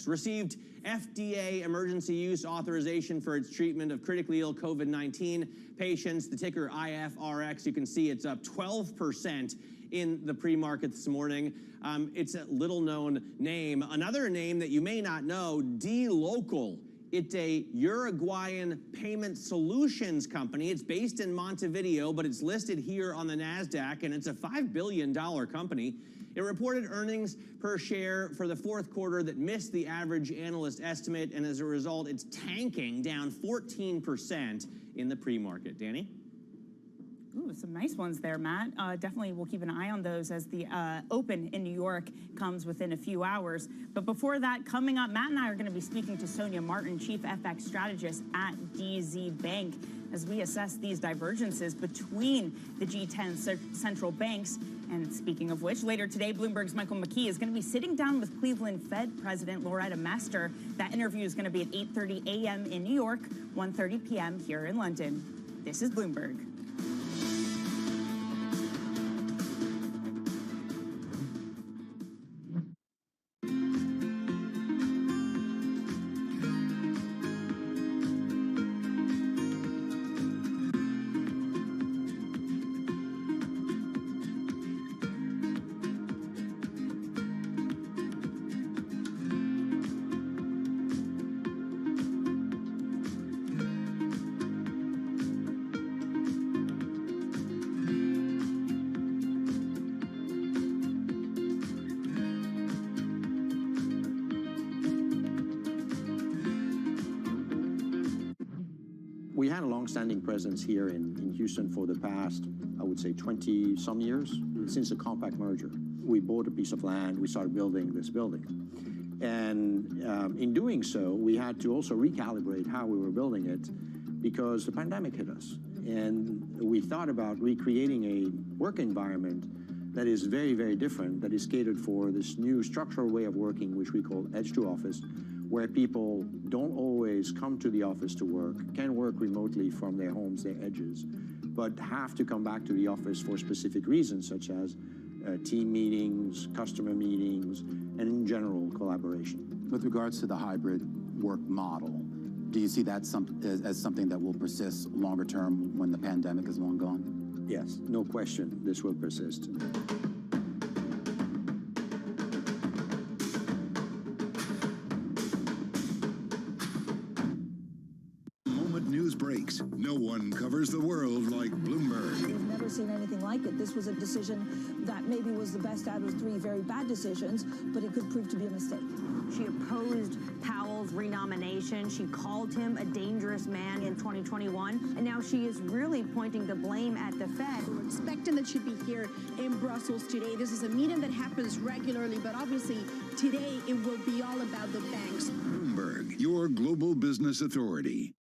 received FDA emergency use authorization for its treatment of critically ill COVID-19 patients. The ticker IFRX, you can see it's up 12% in the pre-market this morning. It's a little-known name. Another name that you may not know, dLocal. It's a Uruguayan payment solutions company. It's based in Montevideo, but it's listed here on the NASDAQ, and it's a $5 billion company. It reported earnings per share for the fourth quarter that missed the average analyst estimate, and as a result, it's tanking down 14% in the pre-market. Danny? Ooh, some nice ones there, Matt. Definitely we'll keep an eye on those as the Open in New York comes within a few hours. But before that, coming up, Matt and I are going to be speaking to Sonia Martin, Chief FX Strategist at DZ Bank, as we assess these divergences between the G10 central banks. And speaking of which, later today, Bloomberg's Michael McKee is going to be sitting down with Cleveland Fed President Loretta Mester. That interview is going to be at 8:30 a.m. in New York, 1:30 p.m. here in London. This is Bloomberg. We had a long-standing presence here in Houston for the past, I would say, 20-some years, since the Compact merger. We bought a piece of land, we started building this building. And in doing so, we had to also recalibrate how we were building it because the pandemic hit us. And we thought about recreating a work environment that is very, very different, that is catered for this new structural way of working, which we call edge to office, where people don't always come to the office to work, can work remotely from their homes, their edges, but have to come back to the office for specific reasons, such as team meetings, customer meetings, and in general, collaboration. With regards to the hybrid work model, do you see that as something that will persist longer term when the pandemic is long gone? Yes, no question, this will persist. News breaks. No one covers the world like Bloomberg. We've never seen anything like it. This was a decision that maybe was the best out of three very bad decisions, but it could prove to be a mistake. She opposed Powell's renomination. She called him a dangerous man in 2021. And now she is really pointing the blame at the Fed. We're expecting that she'd be here in Brussels today. This is a meeting that happens regularly, but obviously today it will be all about the banks. Bloomberg, your global business authority.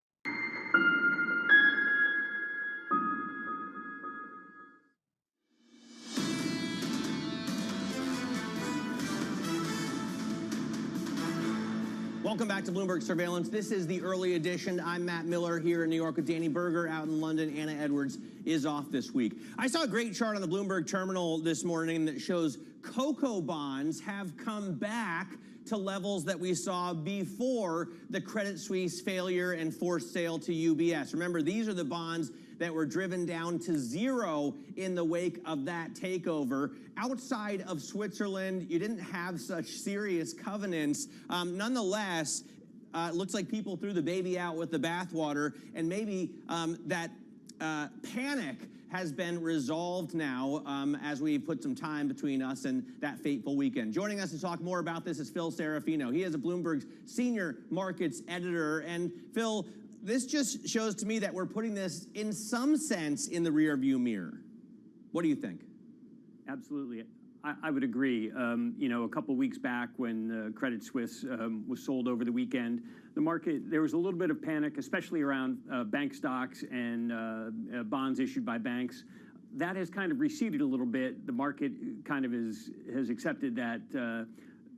Welcome back to Bloomberg Surveillance. This is the early edition. I'm Matt Miller here in New York with Danny Berger out in London. Anna Edwards is off this week. I saw a great chart on the Bloomberg terminal this morning that shows cocoa bonds have come back to levels that we saw before the Credit Suisse failure and forced sale to UBS. Remember, these are the bonds that were driven down to zero in the wake of that takeover. Outside of Switzerland, you didn't have such serious covenants. Nonetheless, it looks like people threw the baby out with the bathwater, and maybe that panic has been resolved now as we put some time between us and that fateful weekend. Joining us to talk more about this is Phil Serafino. He is a Bloomberg's senior markets editor. And Phil, this just shows to me that we're putting this in some sense in the rearview mirror. What do you think? Absolutely. I would agree. You know, a couple weeks back when Credit Suisse was sold over the weekend, the market, there was a little bit of panic, especially around bank stocks and bonds issued by banks. That has kind of receded a little bit. The market kind of has accepted that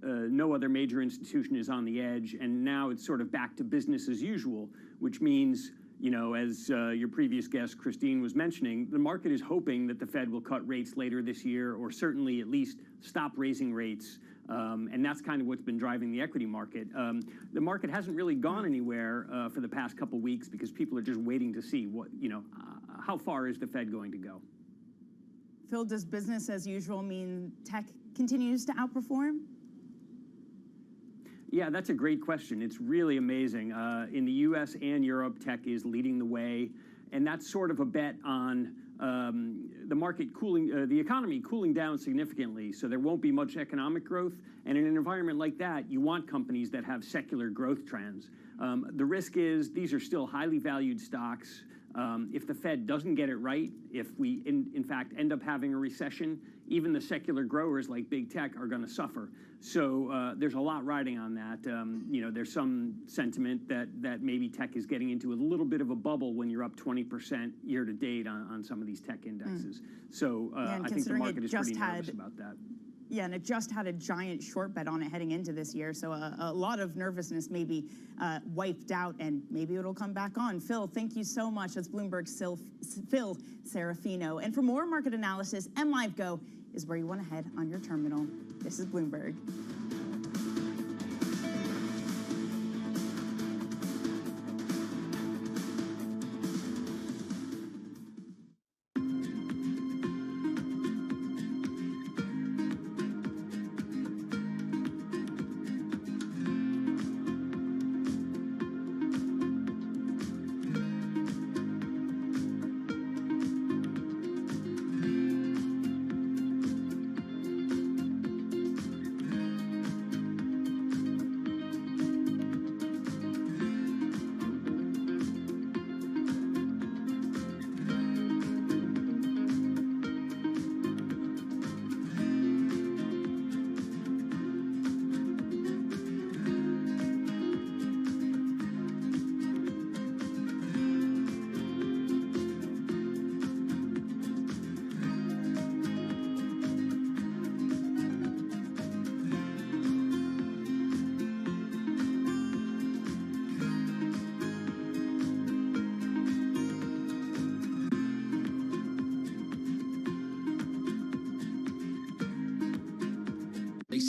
no other major institution is on the edge, and now it's sort of back to business as usual, which means, you know, as your previous guest, Christine, was mentioning, the market is hoping that the Fed will cut rates later this year, or certainly at least stop raising rates. And that's kind of what's been driving the equity market. The market hasn't really gone anywhere for the past couple weeks because people are just waiting to see what, you know, how far is the Fed going to go? Phil, does business as usual mean tech continues to outperform? Yeah, that's a great question. It's really amazing. In the U.S. and Europe, tech is leading the way, and that's sort of a bet on the market cooling, the economy cooling down significantly, so there won't be much economic growth. And in an environment like that, you want companies that have secular growth trends. The risk is these are still highly valued stocks. If the Fed doesn't get it right, if we in fact end up having a recession, even the secular growers like big tech are going to suffer. So there's a lot riding on that. There's some sentiment that maybe tech is getting into a little bit of a bubble when you're up 20% year to date on some of these tech indexes. So and I think the market is pretty nervous about that. Yeah, and it just had a giant short bet on it heading into this year, so a lot of nervousness may be wiped out, and maybe it'll come back on. Phil, thank you so much. That's Bloomberg's Phil Serafino. And for more market analysis, and LiveGo is where you want to head on your terminal. This is Bloomberg.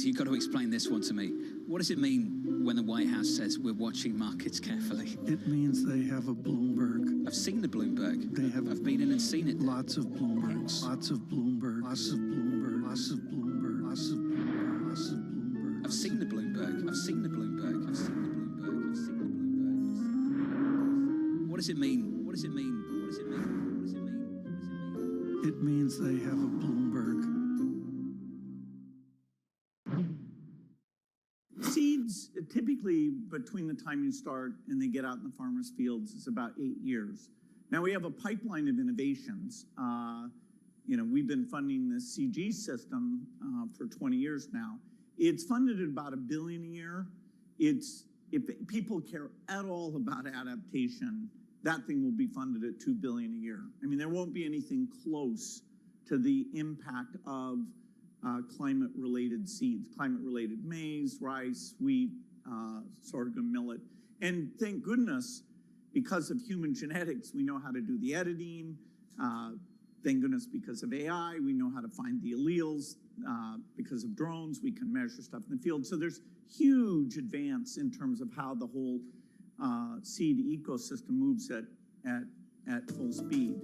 You've got to explain this one to me. What does it mean when the White House says we're watching markets carefully? It means they have a Bloomberg. I've seen the Bloomberg. They have. I've been in and seen it. Lots of Bloombergs. Lots of Bloomberg. Lots of Bloomberg. Lots of Bloomberg. Lots of Bloomberg. Lots of Bloomberg. I've seen the Bloomberg. I've seen the Bloomberg. I've seen the Bloomberg. I've seen the Bloomberg. What does it mean? What does it mean? What does it mean? What does it mean? What does it mean? It means they have a Bloomberg. Seeds, typically between the time you start and they get out in the farmers' fields, is about 8 years. Now we have a pipeline of innovations. We've been funding the CG system for 20 years now. It's funded at about $1 billion a year. If people care at all about adaptation, that thing will be funded at $2 billion a year. I mean, there won't be anything close to the impact of climate-related seeds, climate-related maize, rice, wheat, sorghum, millet. And thank goodness, because of human genetics, we know how to do the editing. Thank goodness, because of AI, we know how to find the alleles. Because of drones, we can measure stuff in the field. So there's huge advance in terms of how the whole seed ecosystem moves at full speed.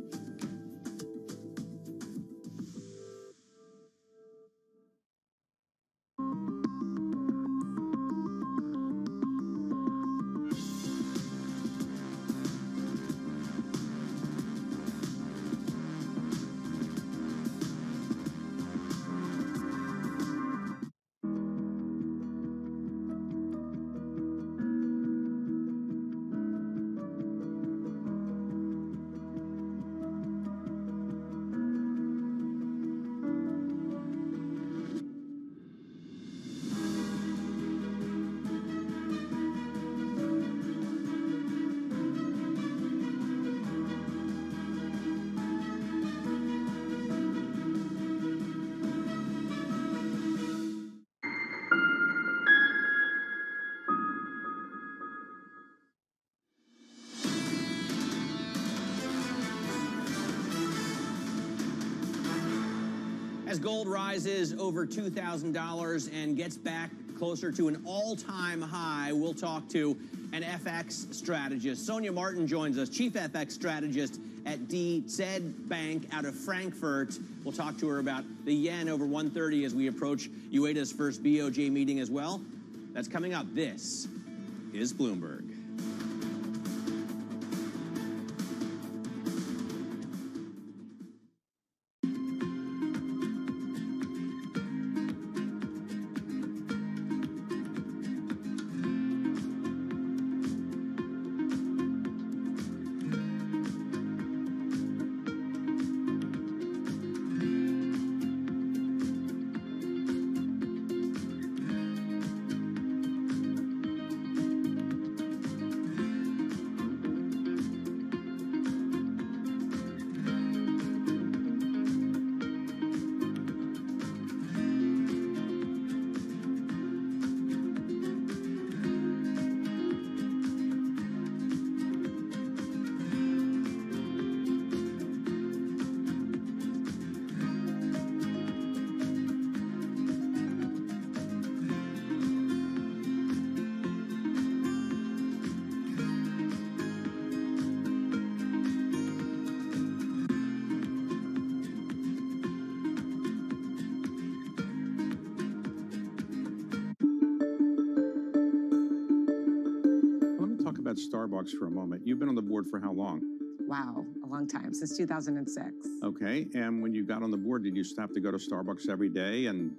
As gold rises over $2,000 and gets back closer to an all-time high, we'll talk to an FX strategist. Sonia Martin joins us, Chief FX Strategist at DZ Bank out of Frankfurt. We'll talk to her about the yen over 130 as we approach UEDA's first BOJ meeting as well. That's coming up. This is Bloomberg. about Starbucks for a moment. You've been on the board for how long? Wow, a long time, since 2006. Okay, and when you got on the board, did you have to go to Starbucks every day and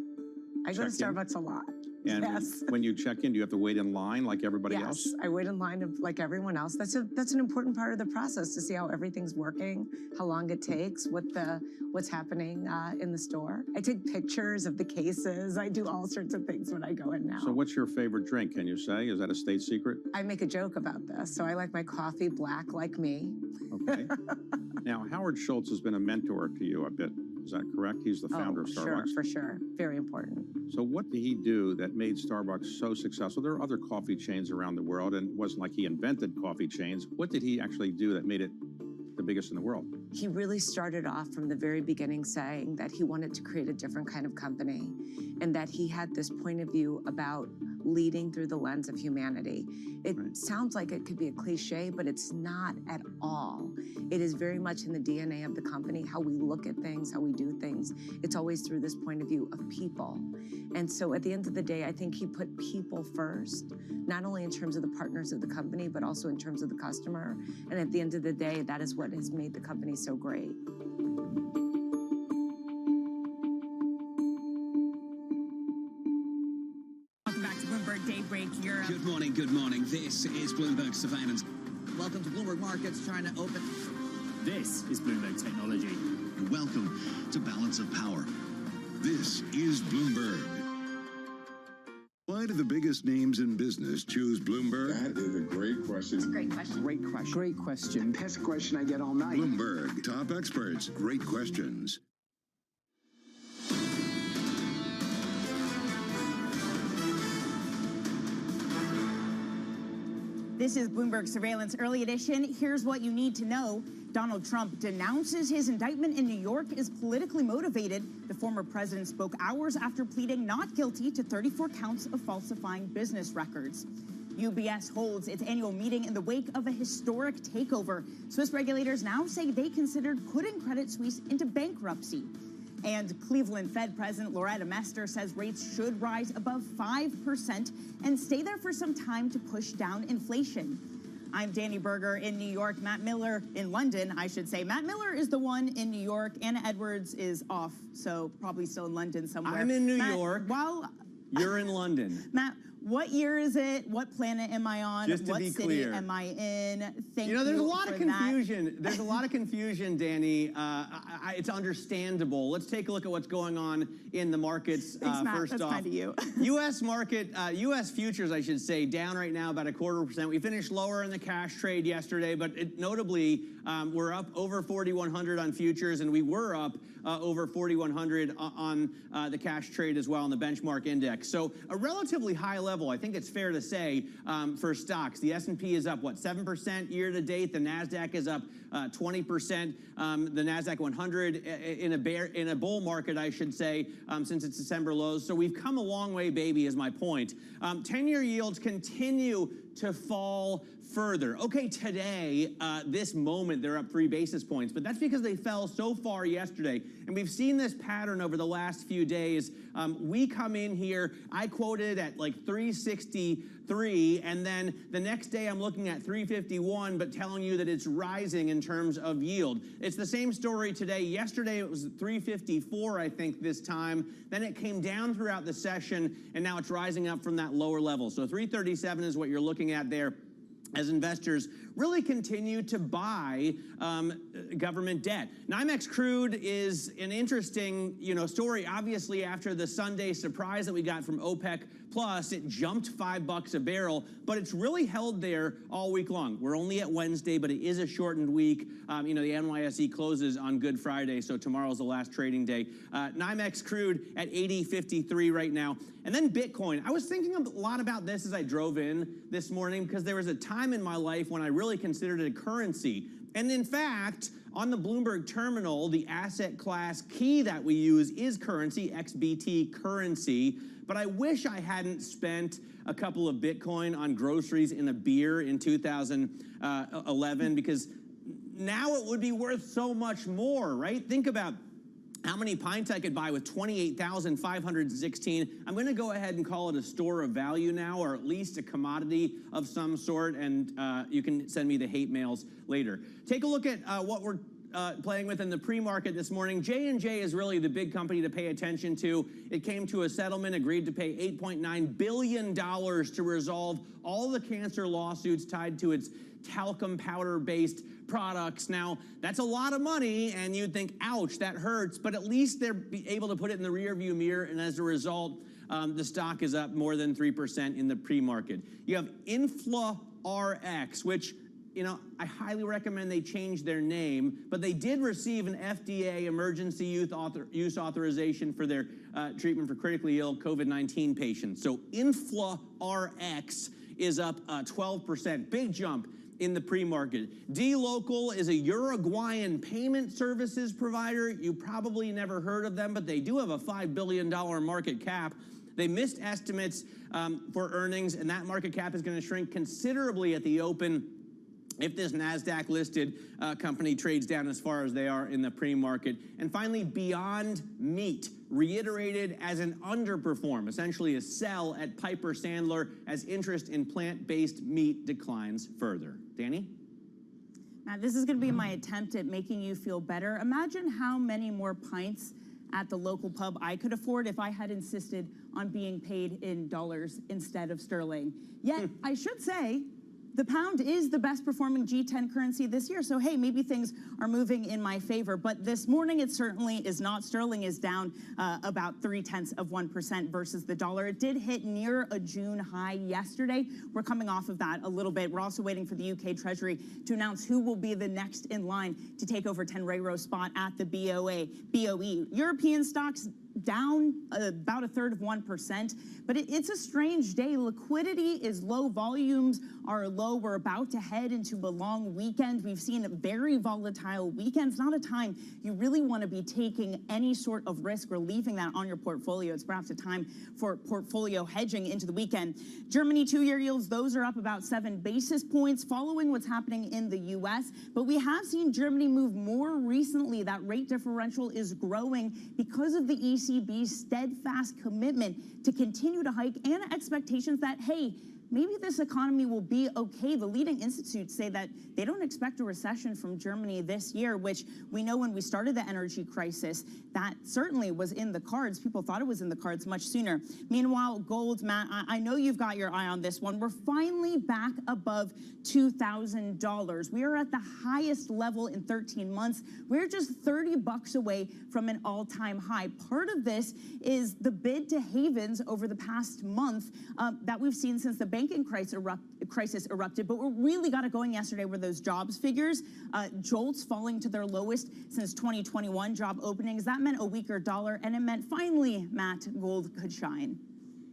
I go to Starbucks a lot. And yes. when you check in, do you have to wait in line like everybody else? Yes, I wait in line like everyone else. That's an important part of the process, to see how everything's working, how long it takes, what's happening in the store. I take pictures of the cases. I do all sorts of things when I go in now. So what's your favorite drink, can you say? Is that a state secret? I make a joke about this. So I like my coffee black like me. Okay. Now, Howard Schultz has been a mentor to you a bit. Is that correct? He's the founder of Starbucks. Sure, for sure. Very important. So what did he do that made Starbucks so successful? There are other coffee chains around the world, and it wasn't like he invented coffee chains. What did he actually do that made it the biggest in the world? He really started off from the very beginning saying that he wanted to create a different kind of company, and that he had this point of view about leading through the lens of humanity. It sounds like it could be a cliche, but it's not at all. It is very much in the DNA of the company, how we look at things, how we do things. It's always through this point of view of people. And so at the end of the day, I think he put people first, not only in terms of the partners of the company, but also in terms of the customer. And at the end of the day, that is what has made the company so great. Welcome back to Bloomberg Daybreak Europe. Good morning, good morning. This is Bloomberg Surveillance. Welcome to Bloomberg Markets, trying to open. This is Bloomberg Technology. Welcome to Balance of Power. This is Bloomberg. Why do the biggest names in business choose Bloomberg? That is a great question. It's a great question. Great question. Great question. Best question I get all night. Bloomberg, top experts, great questions. This is Bloomberg Surveillance Early Edition. Here's what you need to know. Donald Trump denounces his indictment in New York is politically motivated. The former president spoke hours after pleading not guilty to 34 counts of falsifying business records. UBS holds its annual meeting in the wake of a historic takeover. Swiss regulators now say they considered putting Credit Suisse into bankruptcy. And Cleveland Fed President Loretta Mester says rates should rise above 5% and stay there for some time to push down inflation. I'm Danny Berger in New York, Matt Miller in London, I should say. Matt Miller is the one in New York. Anna Edwards is off, so probably still in London somewhere. I'm in New York. Well, you're in London. Matt, what year is it? What planet am I on? Just to what be city clear. am I in? Thank you. There's a lot of for that. confusion. There's a lot of confusion, Danny. It's understandable. Let's take a look at what's going on in the markets. Thanks, Matt. First That's off, kind of you. U.S. market, U.S. futures, I should say, down right now about 0.25%. We finished lower in the cash trade yesterday, but notably, we're up over 4,100 on futures, and we were up over 4,100 on the cash trade as well on the benchmark index. So a relatively high level, I think it's fair to say, for stocks. The S&P is up, 7% year to date. The NASDAQ is up 20%. The NASDAQ 100 in a bull market, I should say, since its December lows. So we've come a long way, baby, is my point. 10-year yields continue to fall further. Okay, today, this moment, they're up 3 basis points, but that's because they fell so far yesterday. And we've seen this pattern over the last few days. We come in here, I quoted at like 363, and then the next day I'm looking at 351, but telling you that it's rising in terms of yield. It's the same story today. Yesterday it was 354, I think, this time. Then it came down throughout the session, and now it's rising up from that lower level. So 337 is what you're looking at there, as investors really continue to buy government debt. NYMEX crude is an interesting, story. Obviously, after the Sunday surprise that we got from OPEC Plus, it jumped $5 a barrel, but it's really held there all week long. We're only at Wednesday, but it is a shortened week. The NYSE closes on Good Friday, so tomorrow's the last trading day. NYMEX crude at 80.53 right now. And then Bitcoin. I was thinking a lot about this as I drove in this morning because there was a time in my life when I really considered it a currency. And in fact, on the Bloomberg terminal, the asset class key that we use is currency, XBT currency. But I wish I hadn't spent a couple of Bitcoin on groceries in a beer in 2011 because now it would be worth so much more, right? Think about how many pints I could buy with 28,516. I'm going to go ahead and call it a store of value now, or at least a commodity of some sort, and you can send me the hate mails later. Take a look at what we're playing with in the pre-market this morning. J&J is really the big company to pay attention to. It came to a settlement, agreed to pay $8.9 billion to resolve all the cancer lawsuits tied to its talcum powder-based products. Now, that's a lot of money, and you'd think, ouch, that hurts, but at least they're able to put it in the rearview mirror, and as a result, the stock is up more than 3% in the pre-market. You have InflaRx, which, you know, I highly recommend they change their name, but they did receive an FDA emergency use authorization for their treatment for critically ill COVID-19 patients. So InflaRx is up 12%, big jump in the pre-market. dLocal is a Uruguayan payment services provider. You probably never heard of them, but they do have a $5 billion market cap. They missed estimates for earnings, and that market cap is going to shrink considerably at the open if this NASDAQ-listed company trades down as far as they are in the pre-market. And finally, Beyond Meat, reiterated as an underperform, essentially a sell at Piper Sandler as interest in plant-based meat declines further. Danny? Matt, this is going to be my attempt at making you feel better. Imagine how many more pints at the local pub I could afford if I had insisted on being paid in dollars instead of sterling. Yet, I should say, the pound is the best performing G10 currency this year, so hey, maybe things are moving in my favor. But this morning, it certainly is not. Sterling is down about 0.3% versus the dollar. It did hit near a June high yesterday. We're coming off of that a little bit. We're also waiting for the UK Treasury to announce who will be the next in line to take over Tenrero's spot at the BOE. European stocks down about 1/3%, but it's a strange day. Liquidity is low, volumes are low. We're about to head into a long weekend. We've seen very volatile weekends. Not a time you really want to be taking any sort of risk or leaving that on your portfolio. It's perhaps a time for portfolio hedging into the weekend. Germany 2-year yields, those are up about 7 basis points following what's happening in the U.S., but we have seen Germany move more recently. That rate differential is growing because of the ECB's steadfast commitment to continue to hike and expectations that, hey, maybe this economy will be okay. The leading institutes say that they don't expect a recession from Germany this year, which we know when we started the energy crisis, that certainly was in the cards. People thought it was in the cards much sooner. Meanwhile, gold, Matt, I know you've got your eye on this one. We're finally back above $2,000. We are at the highest level in 13 months. We're just $30 away from an all-time high. Part of this is the bid to havens over the past month that we've seen since the banking crisis erupted, but what really got it going yesterday were those jobs figures. JOLTS falling to their lowest since 2021 job openings. That meant a weaker dollar, and it meant finally, Matt, gold could shine.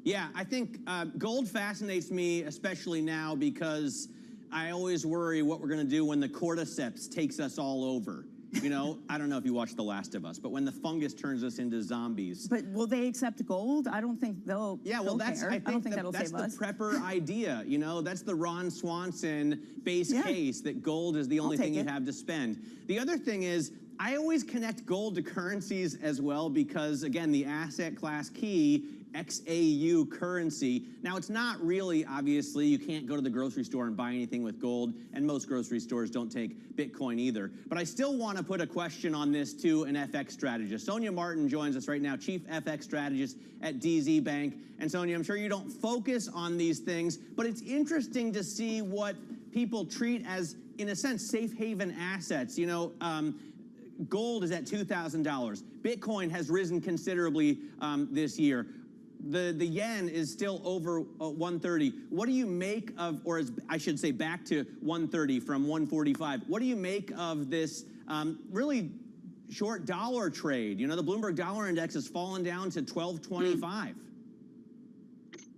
Yeah, I think gold fascinates me, especially now, because I always worry what we're going to do when the cordyceps takes us all over. You know, I don't know if you watched The Last of Us, but when the fungus turns us into zombies. But will they accept gold? I don't think they'll. Yeah, well, I don't think that'll save us. That's the prepper idea. You know, that's the Ron Swanson base case that gold is the only thing you have to spend. The other thing is, I always connect gold to currencies as well because, again, the asset class key, XAU currency. Now, it's not really, obviously, you can't go to the grocery store and buy anything with gold, and most grocery stores don't take Bitcoin either. But I still want to put a question on this to an FX strategist. Sonia Martin joins us right now, Chief FX Strategist at DZ Bank. And Sonia, I'm sure you don't focus on these things, but it's interesting to see what people treat as, in a sense, safe haven assets. You know, gold is at $2,000. Bitcoin has risen considerably this year. The yen is still over 130. What do you make of, or as I should say, back to 130 from 145? What do you make of this really short dollar trade? You know, the Bloomberg Dollar Index has fallen down to 1225.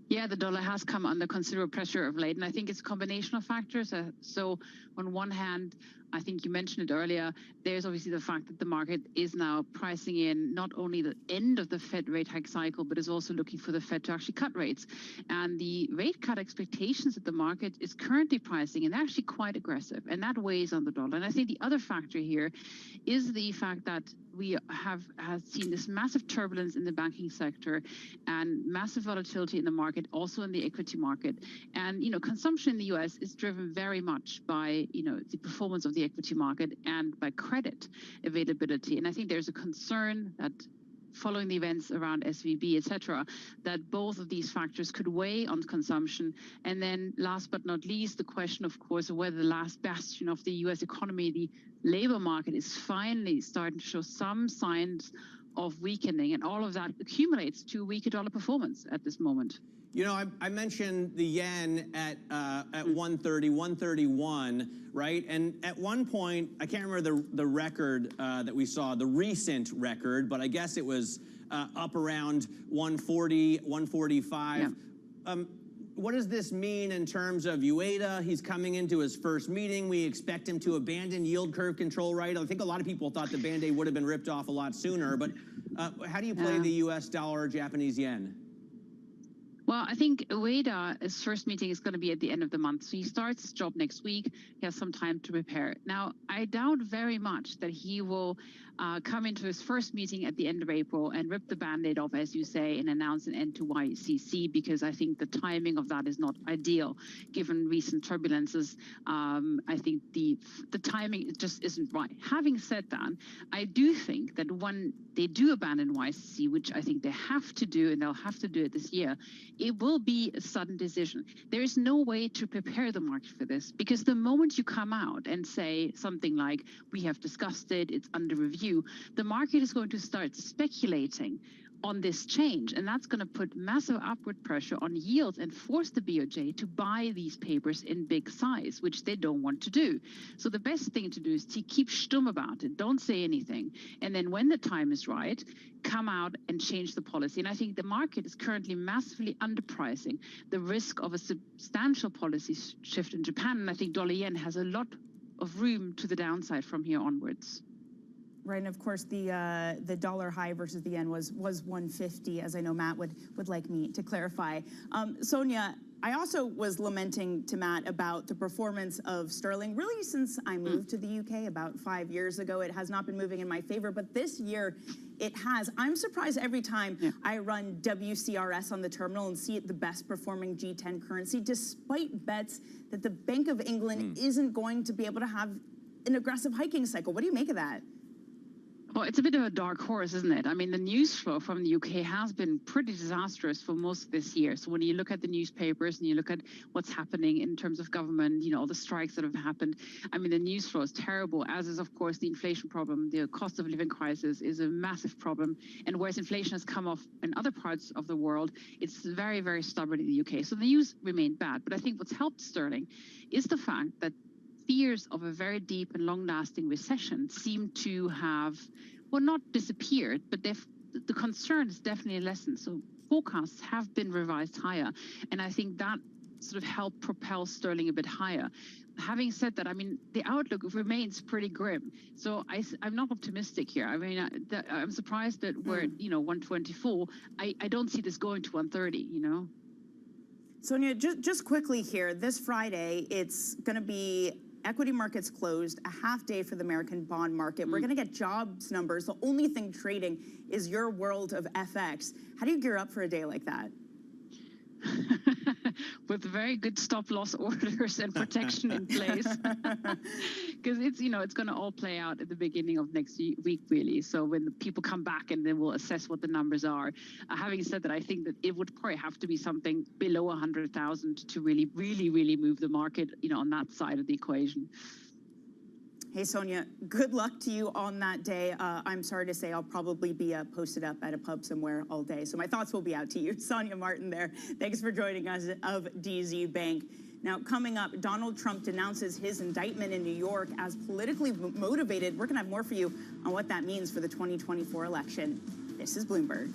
Yeah, the dollar has come under considerable pressure of late, and I think it's a combination of factors. So on one hand, I think you mentioned it earlier, there's obviously the fact that the market is now pricing in not only the end of the Fed rate hike cycle, but is also looking for the Fed to actually cut rates. And the rate cut expectations that the market is currently pricing, and they're actually quite aggressive, and that weighs on the dollar. And I think the other factor here is the fact that we have seen this massive turbulence in the banking sector and massive volatility in the market, also in the equity market. And, consumption in the US is driven very much by, the performance of the equity market and by credit availability. And I think there's a concern that following the events around SVB, et cetera, that both of these factors could weigh on consumption. And then last but not least, the question, of course, of whether the last bastion of the US economy, the labor market, is finally starting to show some signs of weakening. And all of that accumulates to weaker dollar performance at this moment. I mentioned the yen at 130, 131, right? And at one point, I can't remember the record that we saw, the recent record, but I guess it was up around 140, 145. Yeah. What does this mean in terms of Ueda? He's coming into his first meeting. We expect him to abandon yield curve control, right? I think a lot of people thought the Band-Aid would have been ripped off a lot sooner, but how do you play the US dollar, Japanese yen? Well, I think Ueda's first meeting is going to be at the end of the month. So he starts his job next week. He has some time to prepare. Now, I doubt very much that he will come into his first meeting at the end of April and rip the Band-Aid off, as you say, and announce an end to YCC, because I think the timing of that is not ideal, given recent turbulences. I think the timing just isn't right. Having said that, I do think that when they do abandon YCC, which I think they have to do, and they'll have to do it this year, it will be a sudden decision. There is no way to prepare the market for this, because the moment you come out and say something like, we have discussed it, it's under review, the market is going to start speculating on this change, and that's going to put massive upward pressure on yields and force the BOJ to buy these papers in big size, which they don't want to do. So the best thing to do is to keep stum about it, don't say anything, and then when the time is right, come out and change the policy. And I think the market is currently massively underpricing the risk of a substantial policy shift in Japan, and I think dollar yen has a lot of room to the downside from here onwards. Right, and of course the dollar high versus the yen was 150, as I know Matt would like me to clarify. Sonia, I also was lamenting to Matt about the performance of sterling. Really, since I moved to the UK about 5 years ago, it has not been moving in my favor, but this year it has. I'm surprised every time I run WCRS on the terminal and see it the best performing G10 currency, despite bets that the Bank of England isn't going to be able to have an aggressive hiking cycle. What do you make of that? Well, it's a bit of a dark horse, isn't it? I mean, the news flow from the UK has been pretty disastrous for most of this year. So when you look at the newspapers and you look at what's happening in terms of government, all the strikes that have happened, I mean, the news flow is terrible, as is, of course, the inflation problem. The cost of living crisis is a massive problem. And whereas inflation has come off in other parts of the world, it's very, very stubborn in the UK. So the news remained bad. But I think what's helped sterling is the fact that fears of a very deep and long-lasting recession seem to have, well, not disappeared, but the concern is definitely lessened. So forecasts have been revised higher, and I think that sort of helped propel sterling a bit higher. Having said that, I mean, the outlook remains pretty grim. So I'm not optimistic here. I mean, I'm surprised that we're at, 124. I don't see this going to 130, Sonia, just quickly here, this Friday, it's going to be equity markets closed, a half day for the American bond market. We're going to get jobs numbers. The only thing trading is your world of FX. How do you gear up for a day like that? With very good stop loss orders and protection in place, because it's going to all play out at the beginning of next week, really. So when the people come back and then we'll assess what the numbers are. Having said that, I think that it would probably have to be something below 100,000 to really, really, really move the market, on that side of the equation. Hey, Sonia, good luck to you on that day. I'm sorry to say I'll probably be posted up at a pub somewhere all day, so my thoughts will be out to you. Sonia Martin there. Thanks for joining us of DZ Bank. Now, coming up, Donald Trump denounces his indictment in New York as politically motivated. We're going to have more for you on what that means for the 2024 election. This is Bloomberg.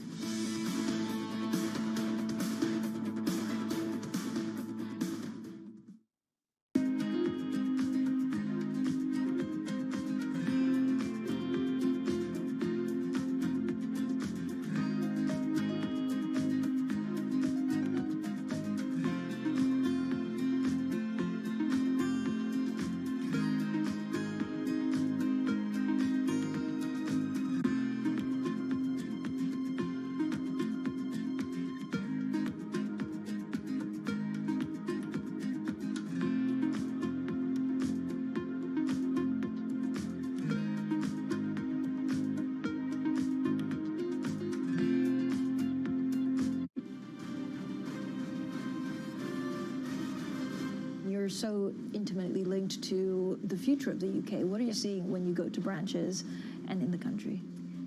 so intimately linked to the future of the UK. What are you seeing when you go to branches and in the country?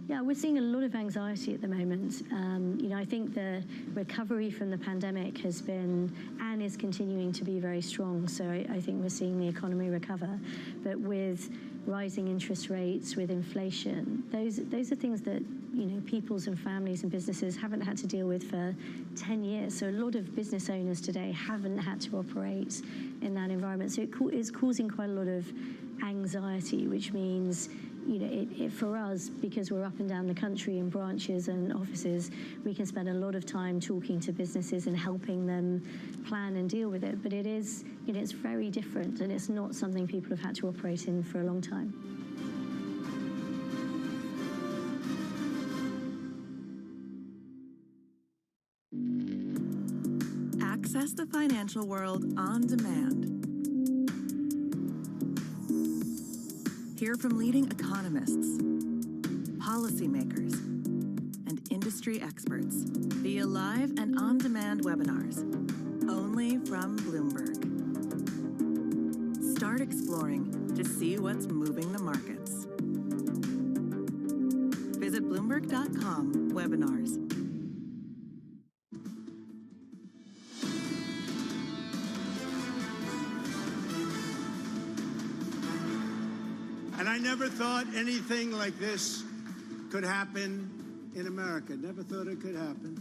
Yeah, we're seeing a lot of anxiety at the moment. I think the recovery from the pandemic has been and is continuing to be very strong. So I think we're seeing the economy recover. But with rising interest rates, with inflation, those are things that peoples and families and businesses haven't had to deal with for 10 years. So a lot of business owners today haven't had to operate in that environment. So it's causing quite a lot of anxiety, which means for us, because we're up and down the country in branches and offices, we can spend a lot of time talking to businesses and helping them plan and deal with it. But it is, it's very different, and it's not something people have had to operate in for a long time. Access the financial world on demand. Hear from leading economists, policymakers, and industry experts via live and on-demand webinars, only from Bloomberg. Start exploring to see what's moving the markets. Visit Bloomberg.com/webinars. And I never thought anything like this could happen in America. Never thought it could happen.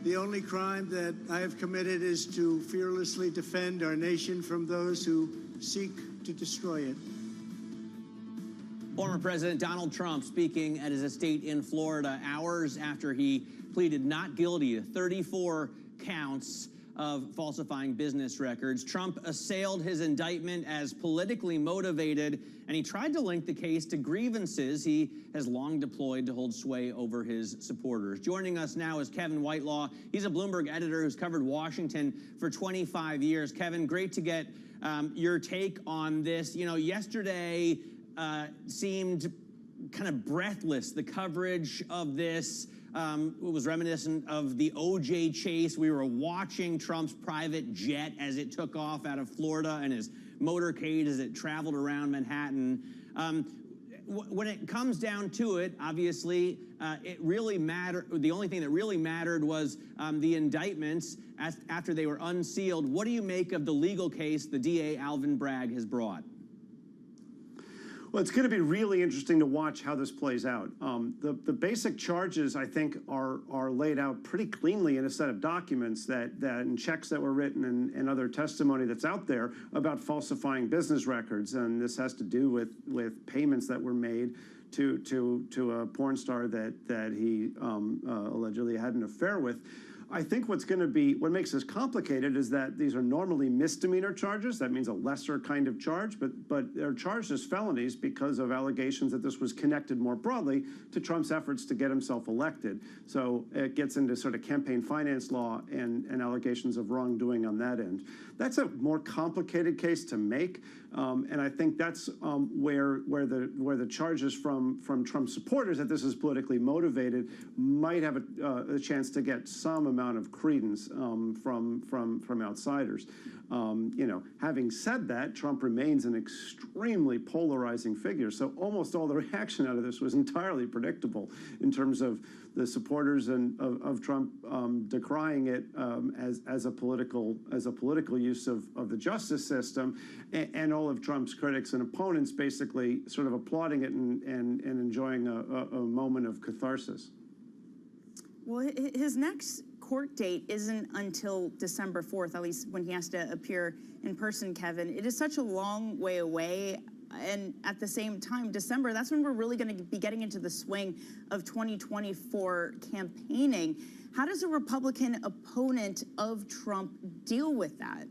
The only crime that I have committed is to fearlessly defend our nation from those who seek to destroy it. Former President Donald Trump speaking at his estate in Florida hours after he pleaded not guilty to 34 counts of falsifying business records. Trump assailed his indictment as politically motivated, and he tried to link the case to grievances he has long deployed to hold sway over his supporters. Joining us now is Kevin Whitelaw. He's a Bloomberg editor who's covered Washington for 25 years. Kevin, great to get your take on this. Yesterday seemed kind of breathless, the coverage of this. It was reminiscent of the O.J. chase. We were watching Trump's private jet as it took off out of Florida and his motorcade as it traveled around Manhattan. When it comes down to it, obviously, it really mattered. The only thing that really mattered was the indictments after they were unsealed. What do you make of the legal case the DA Alvin Bragg has brought? Well, it's going to be really interesting to watch how this plays out. The basic charges, I think, are laid out pretty cleanly in a set of documents and checks that were written and other testimony that's out there about falsifying business records. And this has to do with payments that were made to a porn star that he allegedly had an affair with. I think what makes this complicated is that these are normally misdemeanor charges. That means a lesser kind of charge, but they're charged as felonies because of allegations that this was connected more broadly to Trump's efforts to get himself elected. So it gets into sort of campaign finance law and allegations of wrongdoing on that end. That's a more complicated case to make, and I think that's where the charges from Trump supporters that this is politically motivated might have a chance to get some amount of credence from outsiders. Having said that, Trump remains an extremely polarizing figure. So almost all the reaction out of this was entirely predictable in terms of the supporters of Trump decrying it as a political use of the justice system, and all of Trump's critics and opponents basically sort of applauding it and enjoying a moment of catharsis. Well, his next court date isn't until December 4th, at least when he has to appear in person, Kevin. It is such a long way away. And at the same time, December, that's when we're really going to be getting into the swing of 2024 campaigning. How does a Republican opponent of Trump deal with that?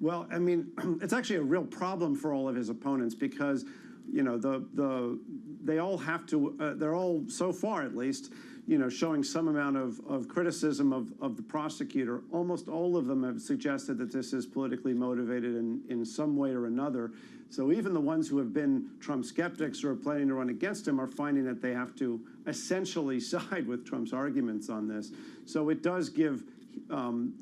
Well, I mean, it's actually a real problem for all of his opponents because, they all have to, they're all, so far at least, showing some amount of criticism of the prosecutor. Almost all of them have suggested that this is politically motivated in some way or another. So even the ones who have been Trump skeptics or are planning to run against him are finding that they have to essentially side with Trump's arguments on this. So it does give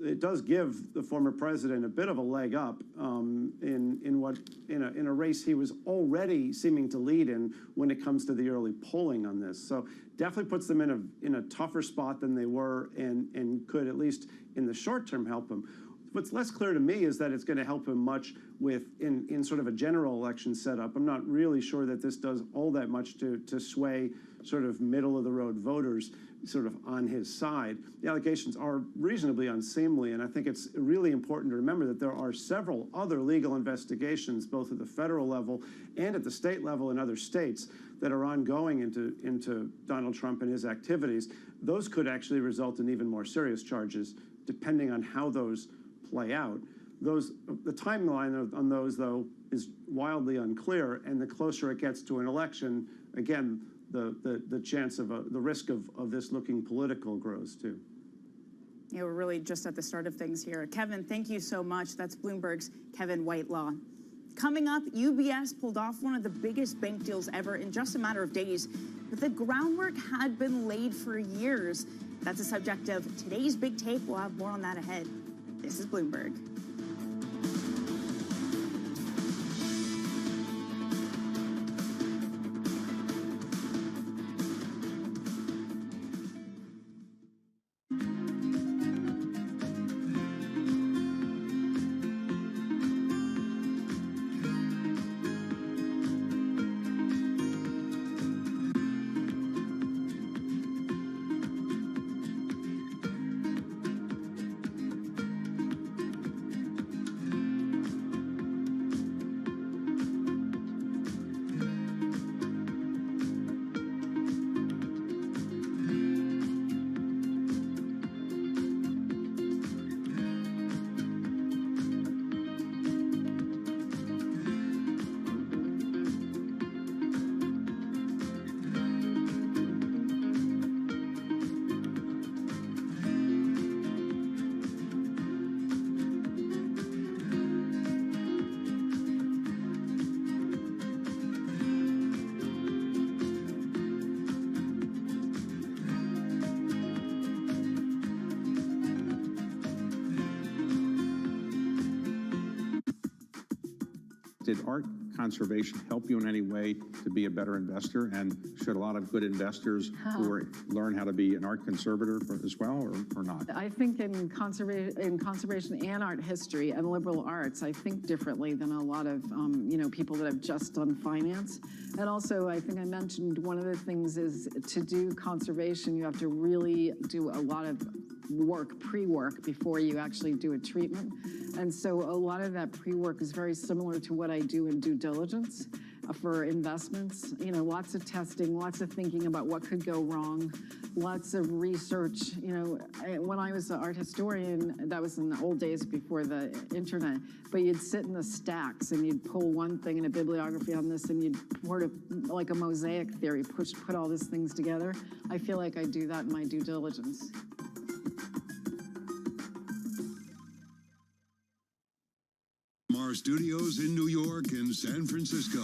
it does give the former president a bit of a leg up in a race he was already seeming to lead in when it comes to the early polling on this. So definitely puts them in a tougher spot than they were, and could, at least in the short term, help him. What's less clear to me is that it's going to help him much in sort of a general election setup. I'm not really sure that this does all that much to sway sort of middle of the road voters sort of on his side. The allegations are reasonably unseemly, and I think it's really important to remember that there are several other legal investigations, both at the federal level and at the state level in other states, that are ongoing into Donald Trump and his activities. Those could actually result in even more serious charges, depending on how those play out. The timeline on those, though, is wildly unclear, and the closer it gets to an election, again, the chance of the risk of this looking political grows too. Yeah, we're really just at the start of things here. Kevin, thank you so much. That's Bloomberg's Kevin Whitelaw. Coming up, UBS pulled off one of the biggest bank deals ever in just a matter of days, but the groundwork had been laid for years. That's the subject of today's Big Take. We'll have more on that ahead. This is Bloomberg. Did art conservation help you in any way to be a better investor? And should a lot of good investors learn how to be an art conservator as well, or not? I think in conservation and art history and liberal arts, I think differently than a lot of people that have just done finance. And also, I think I mentioned one of the things is to do conservation, you have to really do a lot of work, pre-work, before you actually do a treatment. And so a lot of that pre-work is very similar to what I do in due diligence for investments. Lots of testing, lots of thinking about what could go wrong, lots of research. When I was an art historian, that was in the old days before the internet, but you'd sit in the stacks and you'd pull one thing in a bibliography on this and you'd sort of, like a mosaic theory, put all these things together. I feel like I do that in my due diligence. Our studios in New York and San Francisco,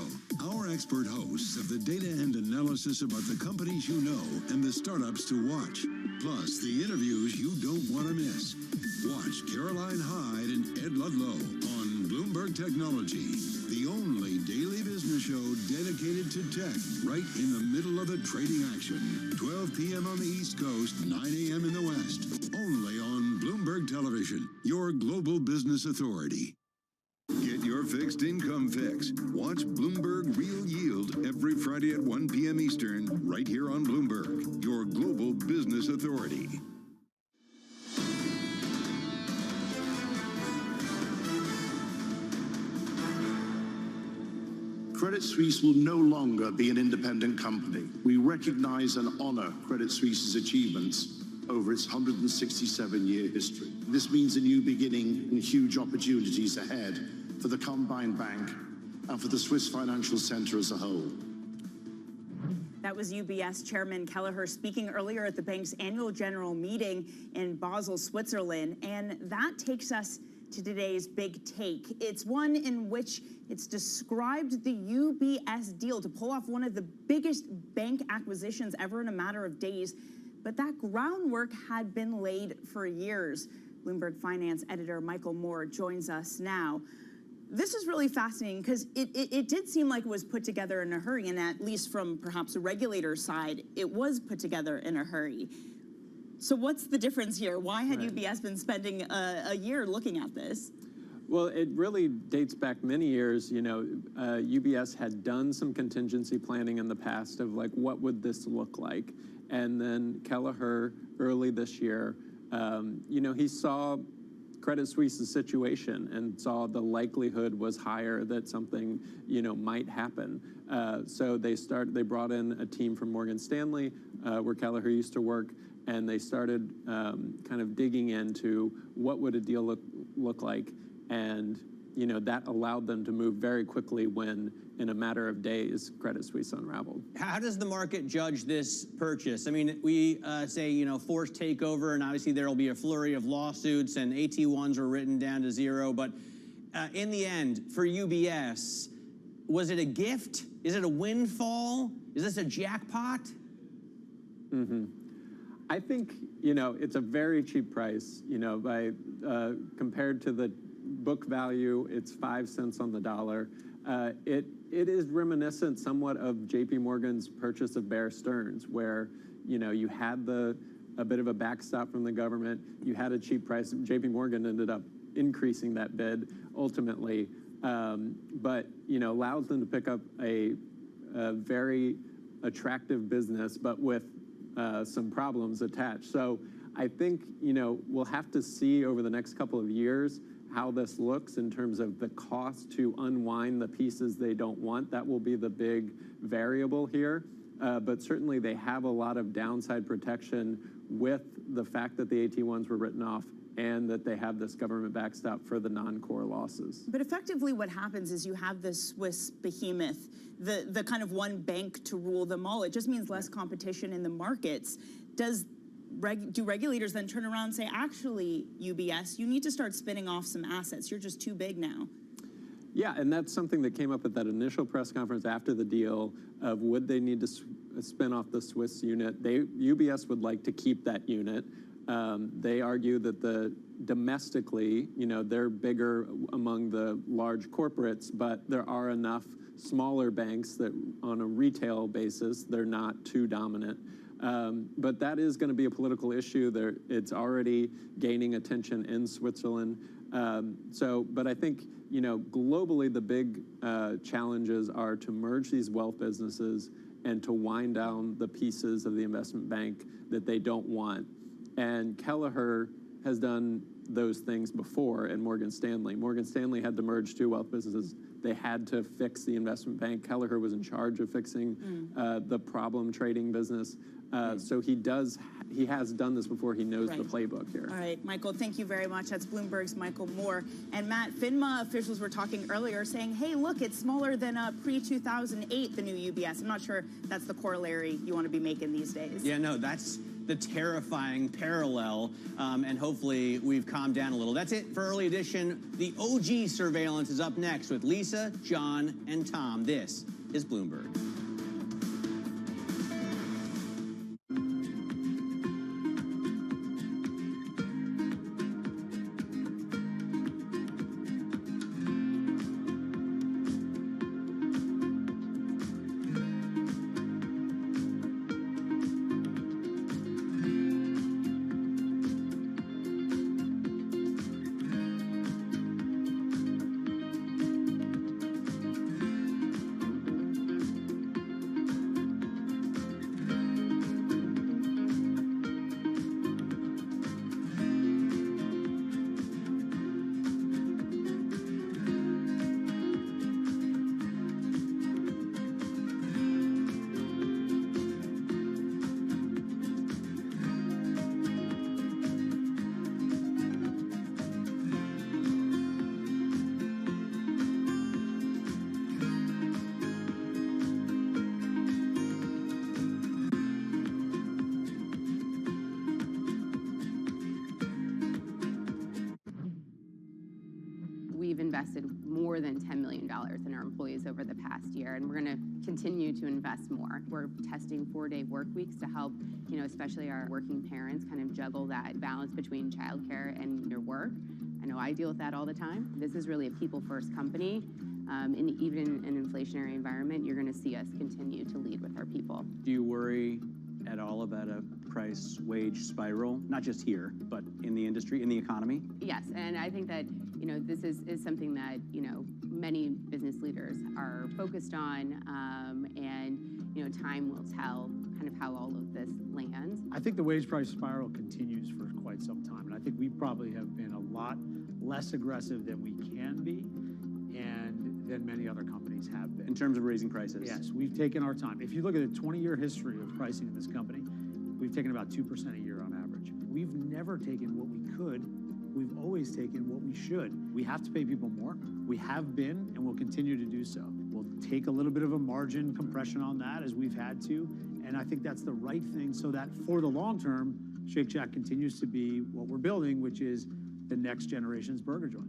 our expert hosts have the data and analysis about the companies you know and the startups to watch, plus the interviews you don't want to miss. Watch Caroline Hyde and Ed Ludlow on Bloomberg Technology, the only daily business show dedicated to tech, right in the middle of the trading action. 12 p.m. on the East Coast, 9 a.m. in the West, only on Bloomberg Television, your global business authority. Get your fixed income fix. Watch Bloomberg Real Yield every Friday at 1 p.m. Eastern, right here on Bloomberg, your global business authority. Credit Suisse will no longer be an independent company. We recognize and honor Credit Suisse's achievements over its 167-year history. This means a new beginning and huge opportunities ahead for the combined bank and for the Swiss financial center as a whole. That was UBS Chairman Kelleher speaking earlier at the bank's annual general meeting in Basel, Switzerland. And that takes us to today's big take. It's one in which it's described the UBS deal to pull off one of the biggest bank acquisitions ever in a matter of days. but that groundwork had been laid for years. Bloomberg Finance editor Michael Moore joins us now. This is really fascinating because it did seem like it was put together in a hurry, and at least from perhaps the regulator's side, it was put together in a hurry. So what's the difference here? Why had UBS been spending a year looking at this? Well, it really dates back many years. You know, UBS had done some contingency planning in the past of like, what would this look like? And then Kelleher, early this year, you know, he saw Credit Suisse's situation and saw the likelihood was higher that something, you know, might happen. So they brought in a team from Morgan Stanley, where Kelleher used to work, and they started kind of digging into what would a deal look like. And, you know, that allowed them to move very quickly when, in a matter of days, Credit Suisse unraveled. How does the market judge this purchase? I mean, we say, you know, forced takeover, and obviously there will be a flurry of lawsuits, and AT1s were written down to zero. But in the end, for UBS, was it a gift? Is it a windfall? Is this a jackpot? Mm-hmm. I think, you know, it's a very cheap price. You know, by compared to the book value, it's 5 cents on the dollar. It is reminiscent somewhat of JP Morgan's purchase of Bear Stearns, where, you know, you had a bit of a backstop from the government, you had a cheap price. JP Morgan ended up increasing that bid ultimately, but, you know, allows them to pick up a very attractive business, but with some problems attached. So I think, you know, we'll have to see over the next couple of years how this looks in terms of the cost to unwind the pieces they don't want. That will be the big variable here. But certainly they have a lot of downside protection with the fact that the AT1s were written off and that they have this government backstop for the non-core losses. But effectively what happens is you have this Swiss behemoth, the kind of one bank to rule them all. It just means less competition in the markets. Do regulators then turn around and say, actually, UBS, you need to start spinning off some assets. You're just too big now. Yeah, and that's something that came up at that initial press conference after the deal of would they need to spin off the Swiss unit. UBS would like to keep that unit. They argue that domestically, you know, they're bigger among the large corporates, but there are enough smaller banks that on a retail basis, they're not too dominant. But that is going to be a political issue. It's already gaining attention in Switzerland. But I think, you know, globally, the big challenges are to merge these wealth businesses and to wind down the pieces of the investment bank that they don't want. And Kelleher has done those things before in Morgan Stanley. Morgan Stanley had to merge two wealth businesses. They had to fix the investment bank. Kelleher was in charge of fixing the problem trading business. So he has done this before. He knows the playbook here. All right, Michael, thank you very much. That's Bloomberg's Michael Moore. And Matt, FINMA officials were talking earlier saying, hey, look, it's smaller than pre-2008, the new UBS. I'm not sure that's the corollary you want to be making these days. Yeah, no, that's the terrifying parallel, and hopefully we've calmed down a little. That's it for Early Edition. The OG surveillance is up next with Lisa, John, and Tom. This is Bloomberg. in our employees over the past year, and we're going to continue to invest more. We're testing 4-day work weeks to help, especially our working parents kind of juggle that balance between childcare and your work. I know I deal with that all the time. This is really a people-first company. And even in an inflationary environment, you're going to see us continue to lead with our people. Do you worry at all about a price wage spiral, not just here, but in the industry, in the economy? Yes, and I think that, this is something that, many business leaders are focused on, and, time will tell kind of how all of this lands. I think the wage price spiral continues for quite some time, and I think we probably have been a lot less aggressive than we can be, and than many other companies have been. In terms of raising prices? Yes, we've taken our time. If you look at the 20-year history of pricing in this company, we've taken about 2% a year on average. We've never taken what we could. We've always taken what we should. We have to pay people more. We have been, and we'll continue to do so. We'll take a little bit of a margin compression on that as we've had to, and I think that's the right thing so that for the long term, Shake Shack continues to be what we're building, which is the next generation's burger joint.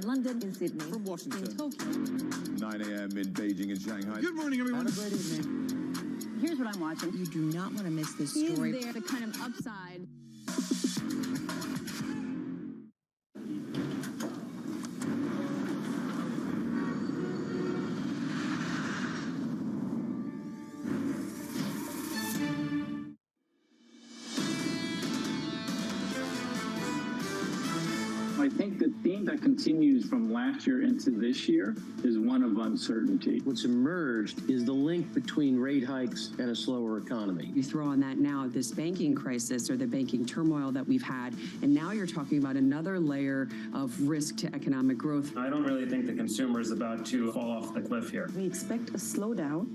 London, in Sydney, from Washington, in Tokyo, 9 a.m. in Beijing and Shanghai. Good morning, everyone. Have a great evening. Here's what I'm watching. You do not want to miss this Is story. there the kind of upside? I think the theme that continues from last year into this year is one of uncertainty. What's emerged is the link between rate hikes and a slower economy. You throw on that now this banking crisis or the banking turmoil that we've had, and now you're talking about another layer of risk to economic growth. I don't really think the consumer is about to fall off the cliff here. We expect a slowdown,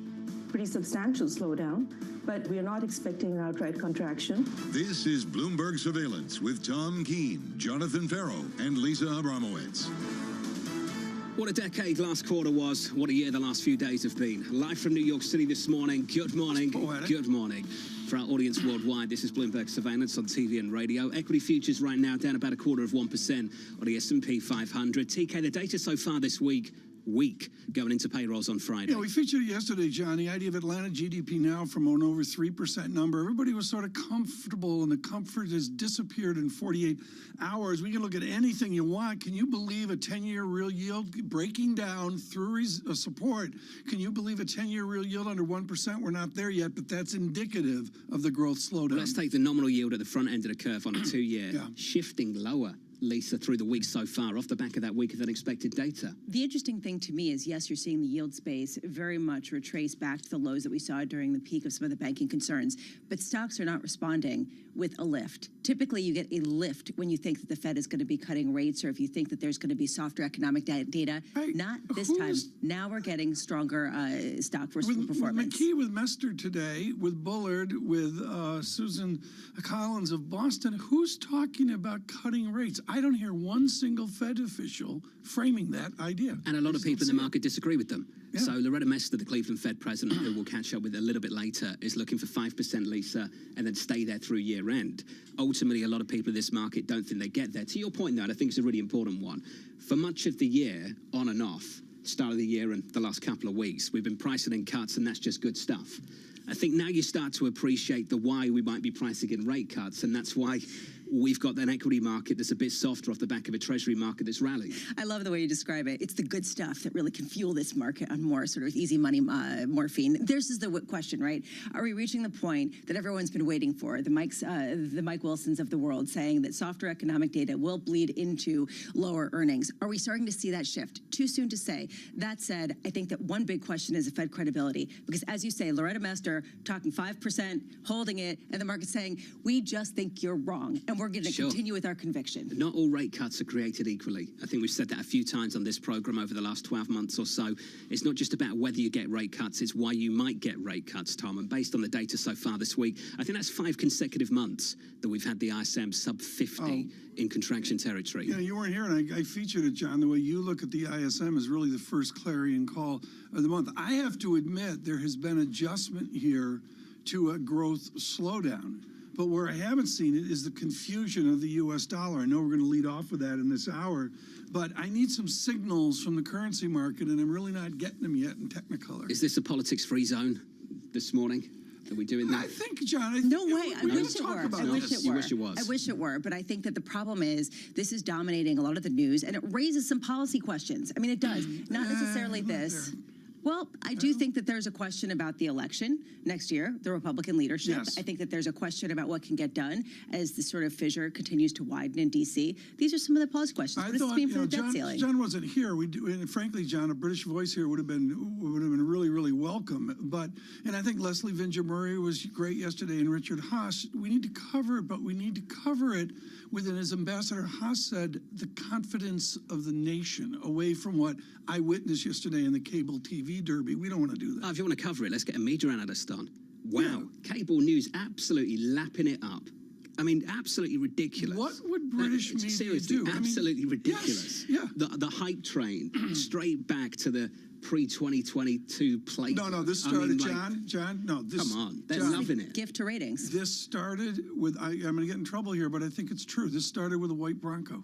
pretty substantial slowdown, but we are not expecting an outright contraction. This is Bloomberg Surveillance with Tom Keene, Jonathan Farrow, and Lisa Abramowitz. What a decade last quarter was. What a year the last few days have been. Live from New York City this morning. Good morning. Good morning. For our audience worldwide, this is Bloomberg Surveillance on TV and radio. Equity futures right now down about 0.25% on the S&P 500. TK, the data so far this week going into payrolls on Friday. Yeah, we featured it yesterday, John, the idea of Atlanta GDP now from an over 3% number. Everybody was sort of comfortable, and the comfort has disappeared in 48 hours. We can look at anything you want. Can you believe a 10-year real yield breaking down through support? Can you believe a 10-year real yield under 1%? We're not there yet, but that's indicative of the growth slowdown. Well, let's take the nominal yield at the front end of the curve on a 2-year, shifting lower. Lisa, through the week so far, off the back of that weaker than expected data. The interesting thing to me is, yes, you're seeing the yield space very much retrace back to the lows that we saw during the peak of some of the banking concerns, but stocks are not responding with a lift. Typically, you get a lift when you think that the Fed is going to be cutting rates, or if you think that there's going to be softer economic data. Not this time. Now we're getting stronger stock performance. With McKee, with Mester today, with Bullard, with Susan Collins of Boston, who's talking about cutting rates? I don't hear one single Fed official framing that idea. And a lot of people in the market disagree with them. Yeah. So Loretta Mester, the Cleveland Fed president, who we'll catch up with a little bit later, is looking for 5%, Lisa, and then stay there through year end. Ultimately, a lot of people in this market don't think they get there. To your point, though, and I think it's a really important one. For much of the year, on and off, start of the year and the last couple of weeks, we've been pricing in cuts, and that's just good stuff. I think now you start to appreciate the why we might be pricing in rate cuts, and that's why we've got an equity market that's a bit softer off the back of a treasury market that's rallied. I love the way you describe it. It's the good stuff that really can fuel this market on more sort of easy money morphine. This is the question, right? Are we reaching the point that everyone's been waiting for? The Mike Wilsons of the world saying that softer economic data will bleed into lower earnings. Are we starting to see that shift? Too soon to say. That said, I think that one big question is the Fed credibility, because as you say, Loretta Mester talking 5%, holding it, and the market saying, we just think you're wrong. And we're going to continue with our conviction. Not all rate cuts are created equally. I think we've said that a few times on this program over the last 12 months or so. It's not just about whether you get rate cuts, it's why you might get rate cuts, Tom. And based on the data so far this week, I think that's 5 consecutive months that we've had the ISM sub 50 in contraction territory. Yeah, you weren't here, and I featured it, John. The way you look at the ISM is really the first clarion call of the month. I have to admit there has been adjustment here to a growth slowdown. But where I haven't seen it is the confusion of the U.S. dollar. I know we're going to lead off with that in this hour, but I need some signals from the currency market, and I'm really not getting them yet in Technicolor. Is this a politics-free zone this morning? Are we doing that? I think, John, no way. I wish it were. I wish it was. I wish it were. But I think that the problem is this is dominating a lot of the news, and it raises some policy questions. I mean, it does. Not necessarily this. Well, I do think that there's a question about the election next year, the Republican leadership. Yes. I think that there's a question about what can get done as the sort of fissure continues to widen in D.C. These are some of the policy questions. What does this mean for the debt ceiling? John wasn't here. And frankly, John, a British voice here would have been really, really welcome. And I think Leslie Vinger Murray was great yesterday, and Richard Haas. We need to cover it, but we need to cover it within, as Ambassador Haas said, the confidence of the nation, away from what I witnessed yesterday in the cable TV derby. We don't want to do that. If you want to cover it, let's get a media analyst on. Wow, cable news absolutely lapping it up. I mean, absolutely ridiculous. What would British media seriously, do? Absolutely ridiculous. Yes, yeah. The hype train, straight back to the pre-2022 play. No, this started, John, no. Come on, they're loving it. Gift to ratings. This started with, I'm going to get in trouble here, but I think it's true. This started with a white Bronco.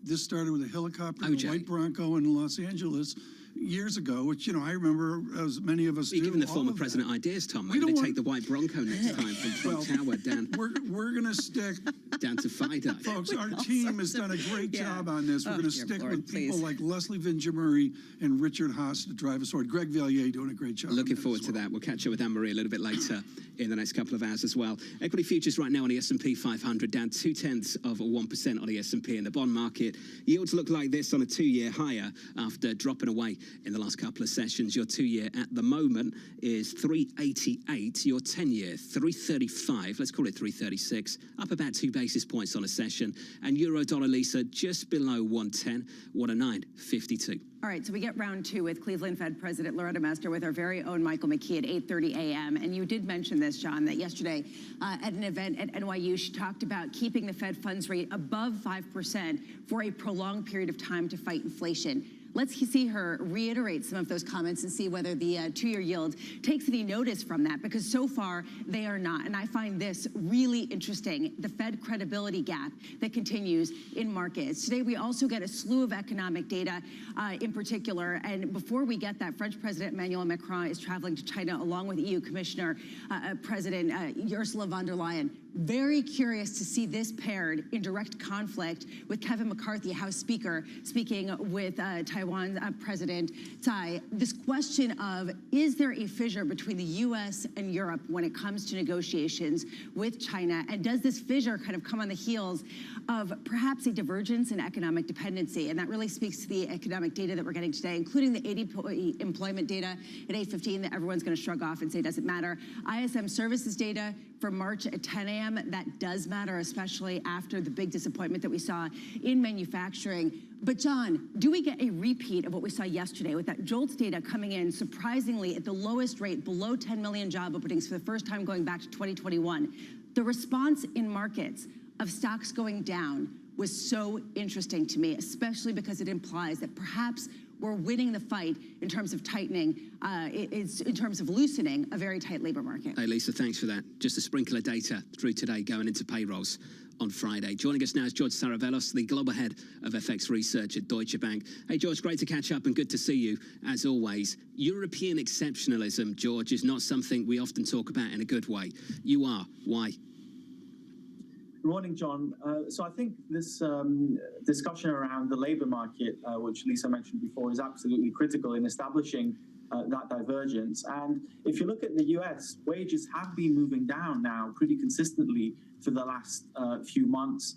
This started with a helicopter, a white Bronco in Los Angeles years ago, which, I remember, as many of us do. You're giving the former president ideas, Tom. Maybe they take the white Bronco next time from Trump Tower down. We're going to stick down to FIDA. Folks, our team has done a great job on this. We're going to stick with people like Leslie Vinger Murray and Richard Haas to drive us forward. Greg Vallier doing a great job. Looking forward to that. We'll catch up with Anne-Marie a little bit later in the next couple of hours as well. Equity futures right now on the S&P 500 down 0.2% on the S&P. In the bond market, yields look like this on a 2-year higher after dropping away in the last couple of sessions. Your 2-year at the moment is 388. Your 10-year 335. Let's call it 336. Up about 2 basis points on a session. And euro dollar Lisa just below 110. 109.52. All right, so we get round 2 with Cleveland Fed President Loretta Mester with our very own Michael McKee at 8:30 a.m. And you did mention this, John, that yesterday at an event at NYU, she talked about keeping the Fed funds rate above 5% for a prolonged period of time to fight inflation. Let's see her reiterate some of those comments and see whether the 2-year yield takes any notice from that, because so far they are not. And I find this really interesting, the Fed credibility gap that continues in markets. Today we also get a slew of economic data in particular. And before we get that, French President Emmanuel Macron is traveling to China along with EU Commissioner President Ursula von der Leyen. Very curious to see this paired in direct conflict with Kevin McCarthy, House Speaker, speaking with Taiwan President Tsai. This question of, is there a fissure between the U.S. and Europe when it comes to negotiations with China? And does this fissure kind of come on the heels of perhaps a divergence in economic dependency? And that really speaks to the economic data that we're getting today, including the 80 employment data at 8:15 that everyone's going to shrug off and say doesn't matter. ISM services data for March at 10 a.m. That does matter, especially after the big disappointment that we saw in manufacturing. But John, do we get a repeat of what we saw yesterday with that JOLTS data coming in surprisingly at the lowest rate, below 10 million job openings for the first time going back to 2021? The response in markets of stocks going down was so interesting to me, especially because it implies that perhaps we're winning the fight in terms of tightening, in terms of loosening a very tight labor market. Hey, Lisa, thanks for that. Just a sprinkle of data through today going into payrolls on Friday. Joining us now is George Saravelos, the Global Head of FX Research at Deutsche Bank. Hey, George, great to catch up and good to see you, as always. European exceptionalism, George, is not something we often talk about in a good way. You are. Why? Good morning, John. So I think this discussion around the labor market, which Lisa mentioned before, is absolutely critical in establishing that divergence. And if you look at the US, wages have been moving down now pretty consistently for the last few months.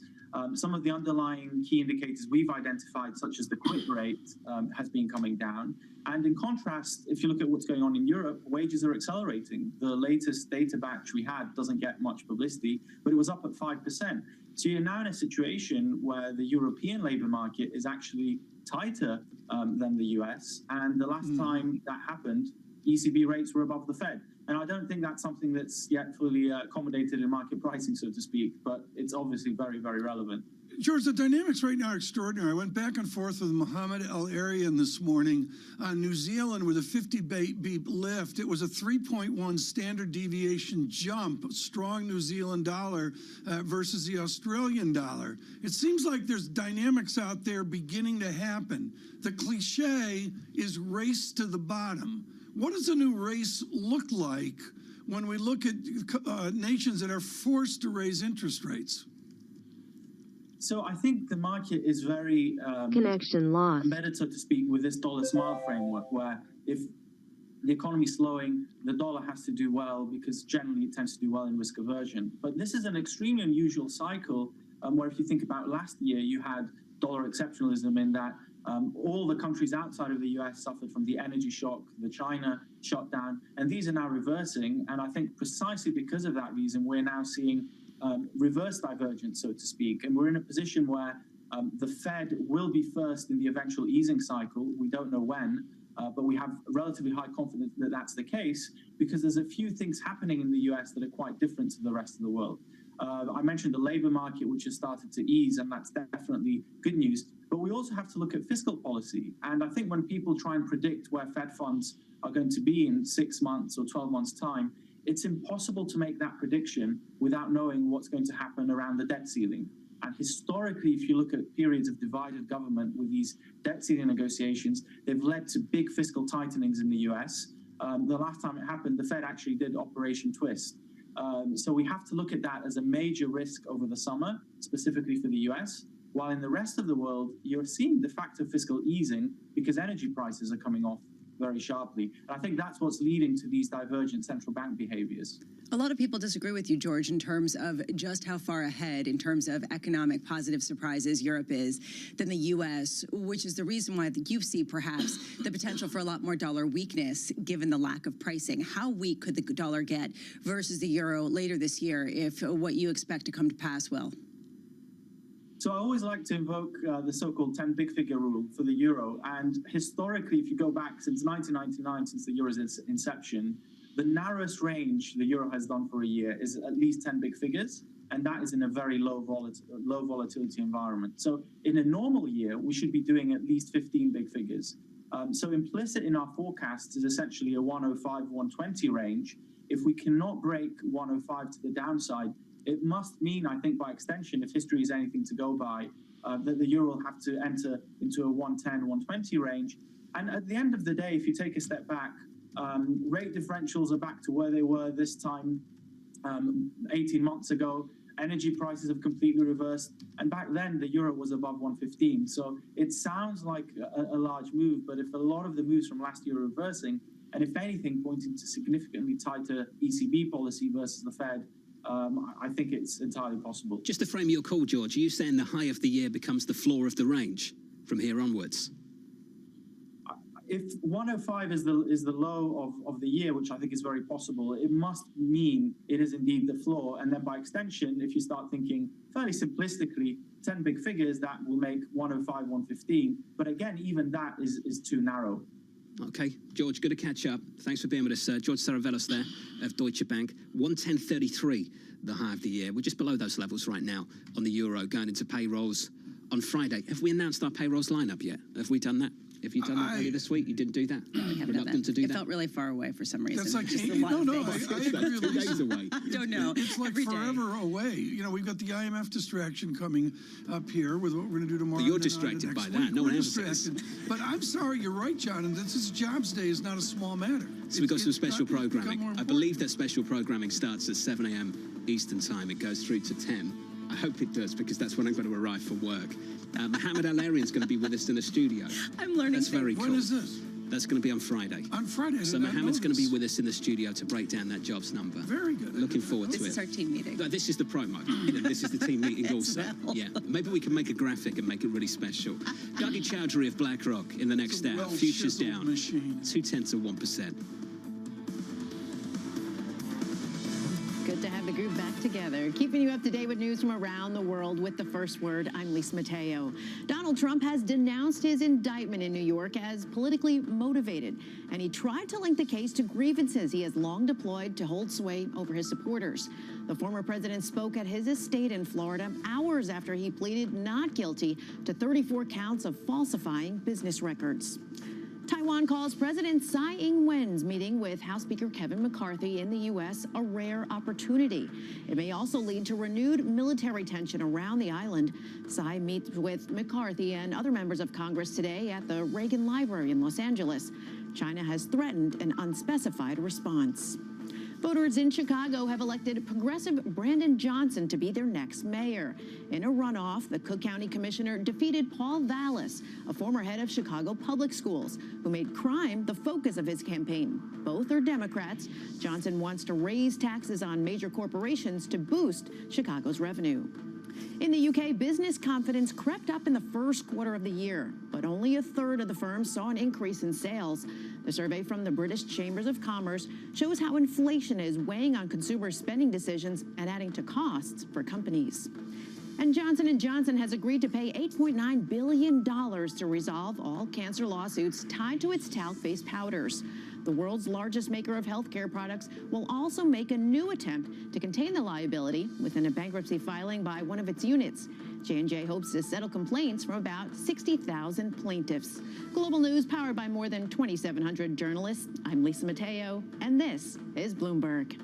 Some of the underlying key indicators we've identified, such as the quit rate, has been coming down. And in contrast, if you look at what's going on in Europe, wages are accelerating. The latest data batch we had doesn't get much publicity, but it was up at 5%. So you're now in a situation where the European labor market is actually tighter than the US. And the last time that happened, ECB rates were above the Fed. And I don't think that's something that's yet fully accommodated in market pricing, so to speak, but it's obviously very, very relevant. George, the dynamics right now are extraordinary. I went back and forth with Mohammed El-Arian this morning on New Zealand with a 50 beep lift. It was a 3.1 standard deviation jump, strong New Zealand dollar versus the Australian dollar. It seems like there's dynamics out there beginning to happen. The cliche is race to the bottom. What does a new race look like when we look at nations that are forced to raise interest rates? So I think the market is very connection lost, embedded, so to speak, with this dollar smile framework, where if the economy is slowing, the dollar has to do well because generally it tends to do well in risk aversion. But this is an extremely unusual cycle where if you think about last year, you had dollar exceptionalism in that all the countries outside of the US suffered from the energy shock, the China shutdown, and these are now reversing. And I think precisely because of that reason, we're now seeing reverse divergence, so to speak. And we're in a position where the Fed will be first in the eventual easing cycle. We don't know when, but we have relatively high confidence that that's the case because there's a few things happening in the US that are quite different to the rest of the world. I mentioned the labor market, which has started to ease, and that's definitely good news. But we also have to look at fiscal policy. And I think when people try and predict where Fed funds are going to be in 6 months or 12 months' time, it's impossible to make that prediction without knowing what's going to happen around the debt ceiling. And historically, if you look at periods of divided government with these debt ceiling negotiations, they've led to big fiscal tightenings in the US. The last time it happened, the Fed actually did Operation Twist. So we have to look at that as a major risk over the summer, specifically for the US, while in the rest of the world, you're seeing de facto fiscal easing because energy prices are coming off very sharply. And I think that's what's leading to these divergent central bank behaviors. A lot of people disagree with you, George, in terms of just how far ahead in terms of economic positive surprises Europe is than the U.S., which is the reason why you see perhaps the potential for a lot more dollar weakness given the lack of pricing. How weak could the dollar get versus the euro later this year if what you expect to come to pass will? So I always like to invoke the so-called 10 big figure rule for the euro. And historically, if you go back since 1999, since the euro's inception, the narrowest range the euro has done for a year is at least 10 big figures. And that is in a very low volatility environment. So in a normal year, we should be doing at least 15 big figures. So implicit in our forecast is essentially a 105, 120 range. If we cannot break 105 to the downside, it must mean, I think, by extension, if history is anything to go by, that the euro will have to enter into a 110, 120 range. And at the end of the day, if you take a step back, rate differentials are back to where they were this time 18 months ago. Energy prices have completely reversed. And back then, the euro was above 115. So it sounds like a large move, but if a lot of the moves from last year are reversing, and if anything, pointing to significantly tighter ECB policy versus the Fed, I think it's entirely possible. Just to frame your call, George, are you saying the high of the year becomes the floor of the range from here onwards? If 105 is the low of the year, which I think is very possible, it must mean it is indeed the floor. And then by extension, if you start thinking fairly simplistically, 10 big figures, that will make 105, 115. But again, even that is too narrow. Okay, George, good to catch up. Thanks for being with us, George Saravelos there of Deutsche Bank. 110.33, the high of the year. We're just below those levels right now on the euro, going into payrolls on Friday. Have we announced our payrolls lineup yet? Have we done that? Have you done that earlier this week? You didn't do that? No, we haven't done that. It felt really far away for some reason. That's like, Just I agree with days away. Don't know. It's like forever away. You know, we've got the IMF distraction coming up here with what we're going to do tomorrow. But you're distracted by that. No one else is. But I'm sorry, you're right, John. And this is Jobs Day is not a small matter. So we've got some special programming. I believe that special programming starts at 7 a.m. Eastern time. It goes through to 10. I hope it does, because that's when I'm going to arrive for work. Mohammed El-Arian's going to be with us in the studio. I'm learning. That's very cool. When is this? That's going to be on Friday. On Friday. So Mohammed's going to be with us in the studio to break down that jobs number. Very good. Looking forward to it. This is our team meeting. This is the promo. This is the team meeting also. Yeah. Maybe we can make a graphic and make it really special. Dougie Chowdhury of BlackRock in the next hour. Futures down 0.2%. Good to have the group back together, keeping you up to date with news from around the world with the first word. I'm Lisa Mateo. Donald Trump has denounced his indictment in New York as politically motivated, and he tried to link the case to grievances he has long deployed to hold sway over his supporters. The former president spoke at his estate in Florida hours after he pleaded not guilty to 34 counts of falsifying business records. Taiwan calls President Tsai Ing-wen's meeting with House Speaker Kevin McCarthy in the U.S. a rare opportunity. It may also lead to renewed military tension around the island. Tsai meets with McCarthy and other members of Congress today at the Reagan Library in Los Angeles. China has threatened an unspecified response. Voters in Chicago have elected progressive Brandon Johnson to be their next mayor. In a runoff, the Cook County Commissioner defeated Paul Vallis, a former head of Chicago Public Schools, who made crime the focus of his campaign. Both are Democrats. Johnson wants to raise taxes on major corporations to boost Chicago's revenue. In the UK, business confidence crept up in the first quarter of the year, but only a third of the firms saw an increase in sales. The survey from the British Chambers of Commerce shows how inflation is weighing on consumer spending decisions and adding to costs for companies. And Johnson & Johnson has agreed to pay $8.9 billion to resolve all cancer lawsuits tied to its talc-based powders. The world's largest maker of healthcare products will also make a new attempt to contain the liability within a bankruptcy filing by one of its units. J&J hopes to settle complaints from about 60,000 plaintiffs. Global news powered by more than 2,700 journalists. I'm Lisa Mateo, and this is Bloomberg.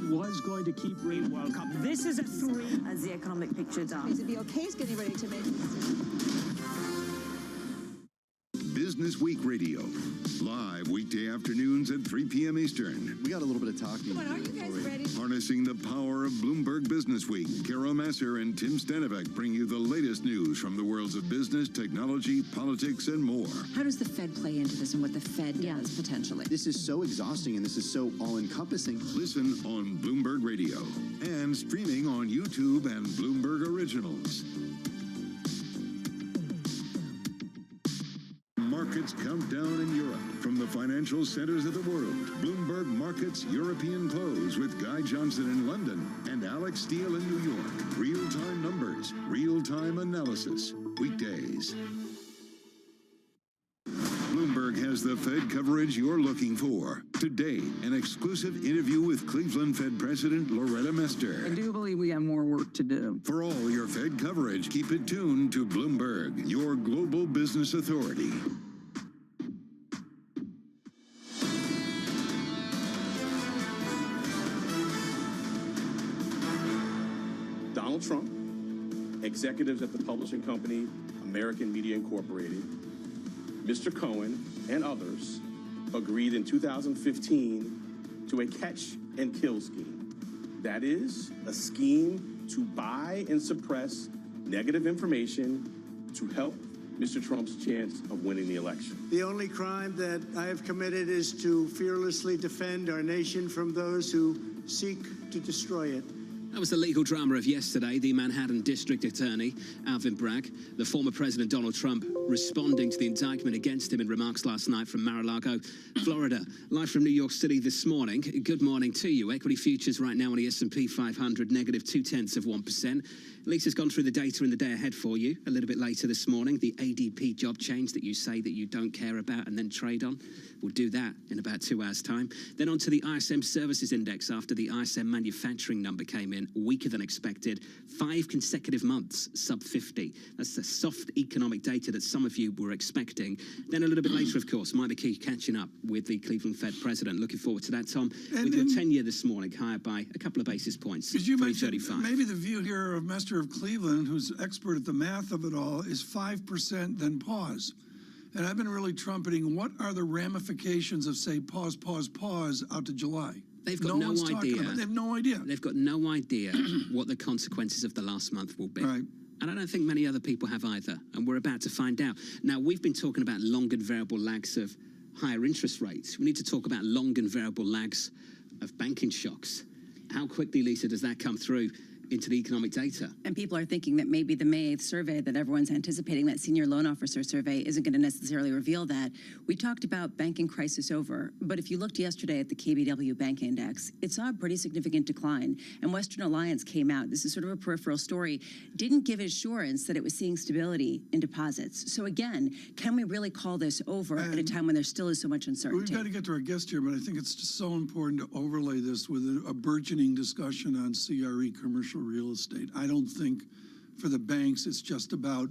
Was going to keep rate World Cup. This is a 3. As the economic picture does. The BOK is getting ready to make Business Week Radio, live weekday afternoons at 3 p.m. Eastern. We got a little bit of talking. Are you guys ready? Harnessing the power of Bloomberg Business Week, Carol Masser and Tim Stanovic bring you the latest news from the worlds of business, technology, politics, and more. How does the Fed play into this and what the Fed does potentially? This is so exhausting and this is so all-encompassing. Listen on Bloomberg Radio and streaming on YouTube and Bloomberg Originals. Markets countdown in Europe. From the financial centers of the world, Bloomberg Markets European Close with Guy Johnson in London and Alex Steele in New York. Real-time numbers, real-time analysis. Weekdays. Bloomberg has the Fed coverage you're looking for. Today, an exclusive interview with Cleveland Fed President Loretta Mester. I do believe we have more work to do. For all your Fed coverage, keep it tuned to Bloomberg, your global business authority. Donald Trump, executives at the publishing company American Media Incorporated, Mr. Cohen, and others agreed in 2015 to a catch-and-kill scheme. That is, a scheme to buy and suppress negative information to help Mr. Trump's chance of winning the election. The only crime that I have committed is to fearlessly defend our nation from those who seek to destroy it. That was the legal drama of yesterday. The Manhattan District Attorney, Alvin Bragg, the former President Donald Trump, responding to the indictment against him in remarks last night from Mar-a-Lago, Florida. Live from New York City this morning. Good morning to you. Equity futures right now on the S&P 500, negative 0.2%. Lisa's gone through the data in the day ahead for you a little bit later this morning. The ADP job change that you say that you don't care about and then trade on. We'll do that in about 2 hours' time. Then on to the ISM Services Index after the ISM manufacturing number came in weaker than expected. 5 consecutive months sub 50. That's the soft economic data that some of you were expecting. Then a little bit later, of course, might be key catching up with the Cleveland Fed president. Looking forward to that, Tom. With your 10-year this morning higher by a couple of basis points. Because you mentioned maybe the view here of Mester of Cleveland, who's expert at the math of it all, is 5%, then pause. And I've been really trumpeting what are the ramifications of, say, pause out to July. They've got no idea. They have no idea. They've got no idea what the consequences of the last month will be. Right. And I don't think many other people have either. And we're about to find out. Now, we've been talking about long and variable lags of higher interest rates. We need to talk about long and variable lags of banking shocks. How quickly, Lisa, does that come through into the economic data? And people are thinking that maybe the May 8th survey that everyone's anticipating, that senior loan officer survey, isn't going to necessarily reveal that. We talked about banking crisis over, but if you looked yesterday at the KBW Bank Index, it saw a pretty significant decline. And Western Alliance came out, this is sort of a peripheral story, didn't give assurance that it was seeing stability in deposits. So again, can we really call this over at a time when there still is so much uncertainty? We've got to get to our guest here, but I think it's just so important to overlay this with a burgeoning discussion on CRE, commercial real estate. I don't think for the banks it's just about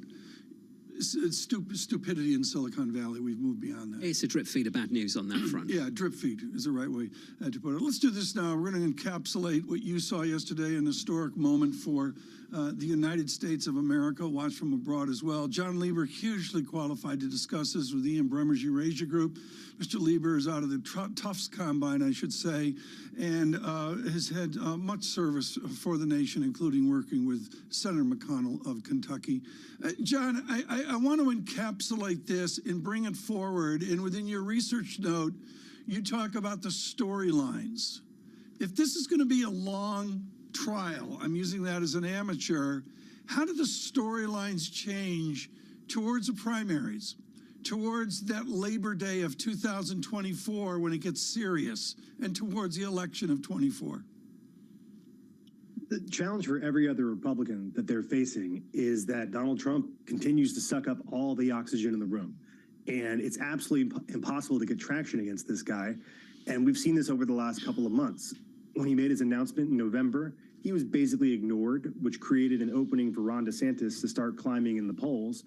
stupidity in Silicon Valley. We've moved beyond that. It's a drip feed of bad news on that front. Yeah, drip feed is the right way to put it. Let's do this now. We're going to encapsulate what you saw yesterday, an historic moment for the United States of America, watched from abroad as well. John Lieber, hugely qualified to discuss this with Ian Bremmer's Eurasia Group. Mr. Lieber is out of the Tufts Combine, I should say, and has had much service for the nation, including working with Senator McConnell of Kentucky. John, I want to encapsulate this and bring it forward. And within your research note, you talk about the storylines. If this is going to be a long trial, I'm using that as an amateur, how do the storylines change towards the primaries, towards that Labor Day of 2024 when it gets serious, and towards the election of 24? The challenge for every other Republican that they're facing is that Donald Trump continues to suck up all the oxygen in the room. And it's absolutely impossible to get traction against this guy. And we've seen this over the last couple of months. When he made his announcement in November, he was basically ignored, which created an opening for Ron DeSantis to start climbing in the polls.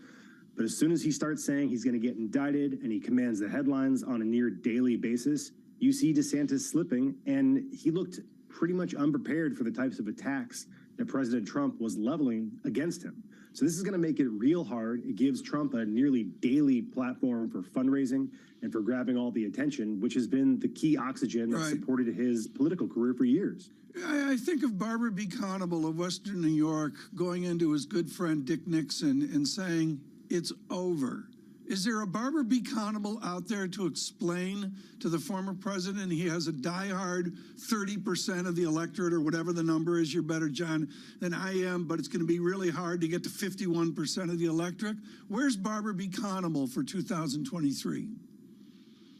But as soon as he starts saying he's going to get indicted and he commands the headlines on a near daily basis, you see DeSantis slipping, and he looked pretty much unprepared for the types of attacks that President Trump was leveling against him. So this is going to make it real hard. It gives Trump a nearly daily platform for fundraising and for grabbing all the attention, which has been the key oxygen that supported his political career for years. I think of Barbara B. Conable of Western New York going into his good friend Dick Nixon and saying, "It's over." Is there a Barbara B. Conable out there to explain to the former president he has a diehard 30% of the electorate, or whatever the number is? You're better, John, than I am, but it's going to be really hard to get to 51% of the electorate. Where's Barbara B. Conable for 2023?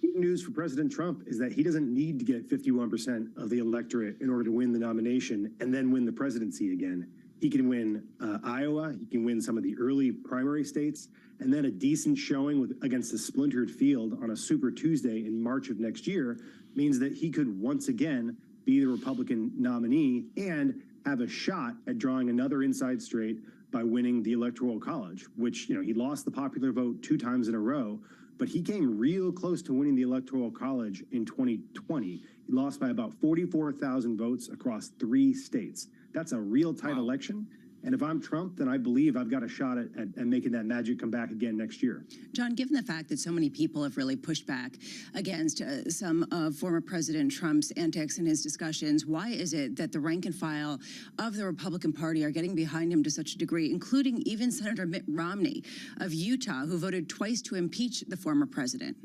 Good news for President Trump is that he doesn't need to get 51% of the electorate in order to win the nomination and then win the presidency again. He can win Iowa, he can win some of the early primary states, and then a decent showing against a splintered field on a Super Tuesday in March of next year means that he could once again be the Republican nominee and have a shot at drawing another inside straight by winning the Electoral College, which, he lost the popular vote 2 times in a row, but he came real close to winning the Electoral College in 2020. He lost by about 44,000 votes across 3 states. That's a real tight election. And if I'm Trump, then I believe I've got a shot at making that magic come back again next year. John, given the fact that so many people have really pushed back against some of former President Trump's antics in his discussions, why is it that the rank and file of the Republican Party are getting behind him to such a degree, including even Senator Mitt Romney of Utah, who voted twice to impeach the former president?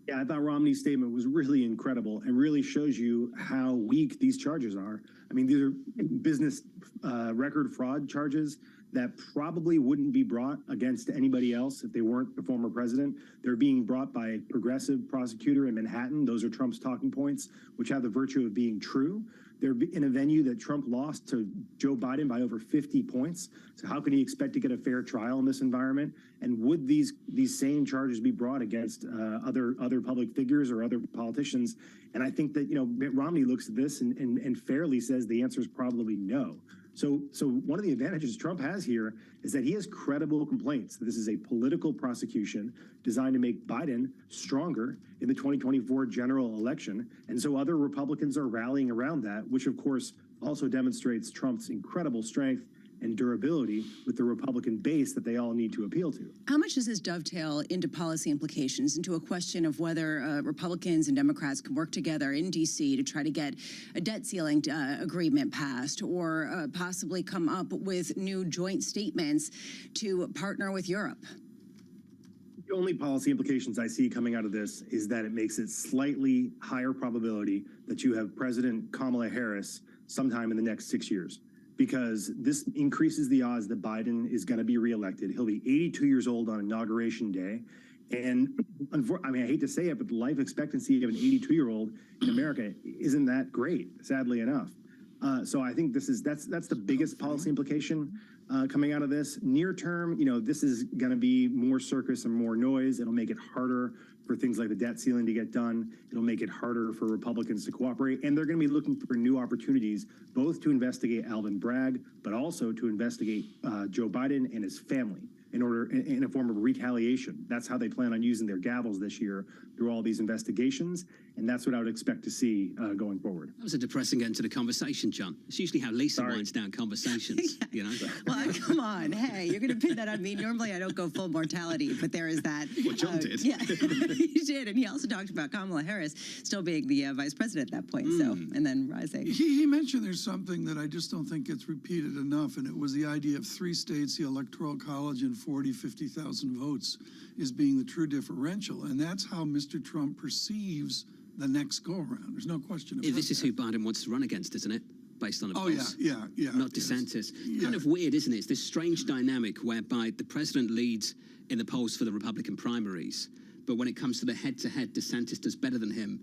Yeah, I thought Romney's statement was really incredible and really shows you how weak these charges are. I mean, these are business record fraud charges that probably wouldn't be brought against anybody else if they weren't the former president. They're being brought by a progressive prosecutor in Manhattan. Those are Trump's talking points, which have the virtue of being true. They're in a venue that Trump lost to Joe Biden by over 50 points. So how can he expect to get a fair trial in this environment? And would these same charges be brought against other public figures or other politicians? And I think that, Mitt Romney looks at this and fairly says the answer is probably no. So one of the advantages Trump has here is that he has credible complaints. This is a political prosecution designed to make Biden stronger in the 2024 general election. And so other Republicans are rallying around that, which of course also demonstrates Trump's incredible strength and durability with the Republican base that they all need to appeal to. How much does this dovetail into policy implications, into a question of whether Republicans and Democrats can work together in D.C. to try to get a debt ceiling agreement passed, or possibly come up with new joint statements to partner with Europe? The only policy implications I see coming out of this is that it makes it slightly higher probability that you have President Kamala Harris sometime in the next 6 years, because this increases the odds that Biden is going to be reelected. He'll be 82 years old on Inauguration Day. And I hate to say it, but the life expectancy of an 82-year-old in America isn't that great, sadly enough. So I think that's the biggest policy implication coming out of this. Near term, this is going to be more circus and more noise. It'll make it harder for things like the debt ceiling to get done. It'll make it harder for Republicans to cooperate. And they're going to be looking for new opportunities, both to investigate Alvin Bragg, but also to investigate Joe Biden and his family in a form of retaliation. That's how they plan on using their gavels this year through all these investigations. And that's what I would expect to see going forward. That was a depressing end to the conversation, John. It's usually how Lisa winds down conversations, Well, come on. Hey, you're going to pin that on me. Normally, I don't go full mortality, but there is that. Well, John did. Yeah, he did. And he also talked about Kamala Harris still being the vice president at that point. So, and then rising. He mentioned there's something that I just don't think gets repeated enough, and it was the idea of 3 states, the Electoral College, and 50,000 votes is being the true differential. And that's how Mr. Trump perceives the next go-around. There's no question about that. This is who Biden wants to run against, isn't it? Based on a polls. Yeah. Not DeSantis. Yes. Kind of weird, isn't it? It's this strange dynamic whereby the president leads in the polls for the Republican primaries, but when it comes to the head-to-head, DeSantis does better than him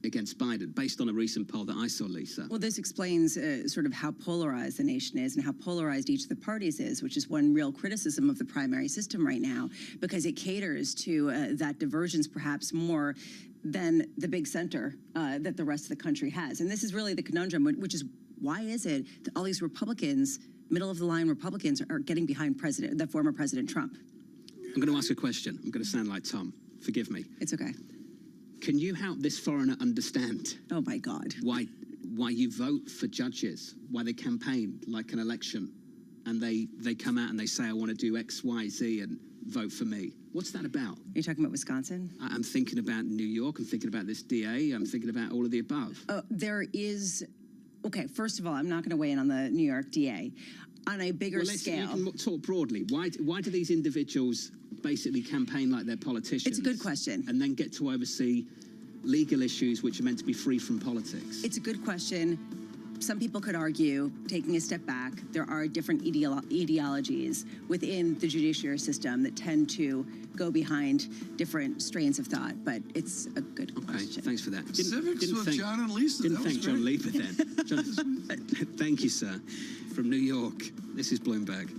against Biden, based on a recent poll that I saw, Lisa. Well, this explains sort of how polarized the nation is and how polarized each of the parties is, which is one real criticism of the primary system right now, because it caters to that divergence perhaps more than the big center that the rest of the country has. And this is really the conundrum, which is why is it that all these Republicans, middle-of-the-line Republicans, are getting behind the former President Trump? I'm going to ask a question. I'm going to sound like Tom. Forgive me. It's okay. Can you help this foreigner understand? Oh, my God. Why you vote for judges, why they campaign like an election, and they come out and they say, I want to do X, Y, Z, and vote for me. What's that about? Are you talking about Wisconsin? I'm thinking about New York. I'm thinking about this DA. I'm thinking about all of the above. There is... Okay, first of all, I'm not going to weigh in on the New York DA. On a bigger scale... You can talk broadly. Why do these individuals basically campaign like they're politicians? It's a good question. And then get to oversee legal issues which are meant to be free from politics? It's a good question. Some people could argue, taking a step back, there are different ideologies within the judiciary system that tend to go behind different strains of thought, but it's a good question. Thanks for that. Civics with John and Lisa. Didn't thank John Lieber then. John, thank you, sir. From New York, this is Bloomberg.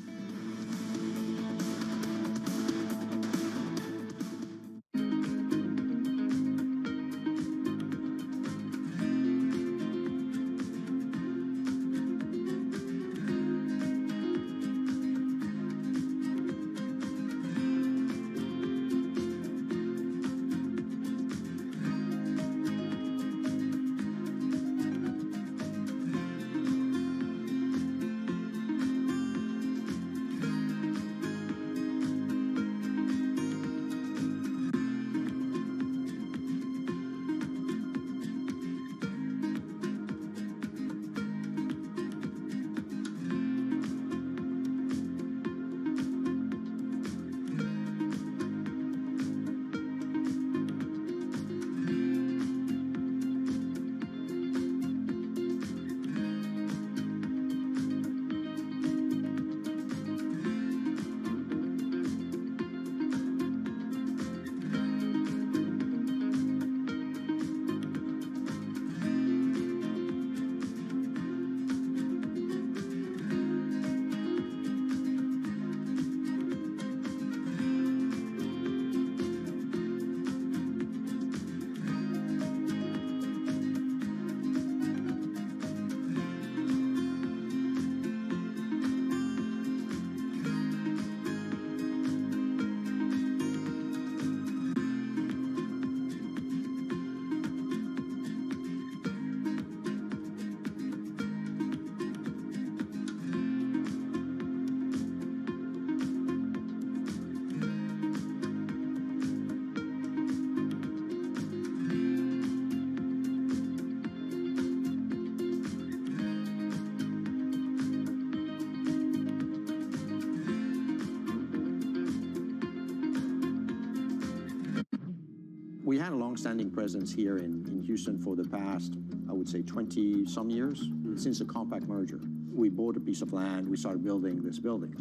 We had a long-standing presence here in Houston for the past, I would say, 20-some years, since the Compact merger. We bought a piece of land, we started building this building.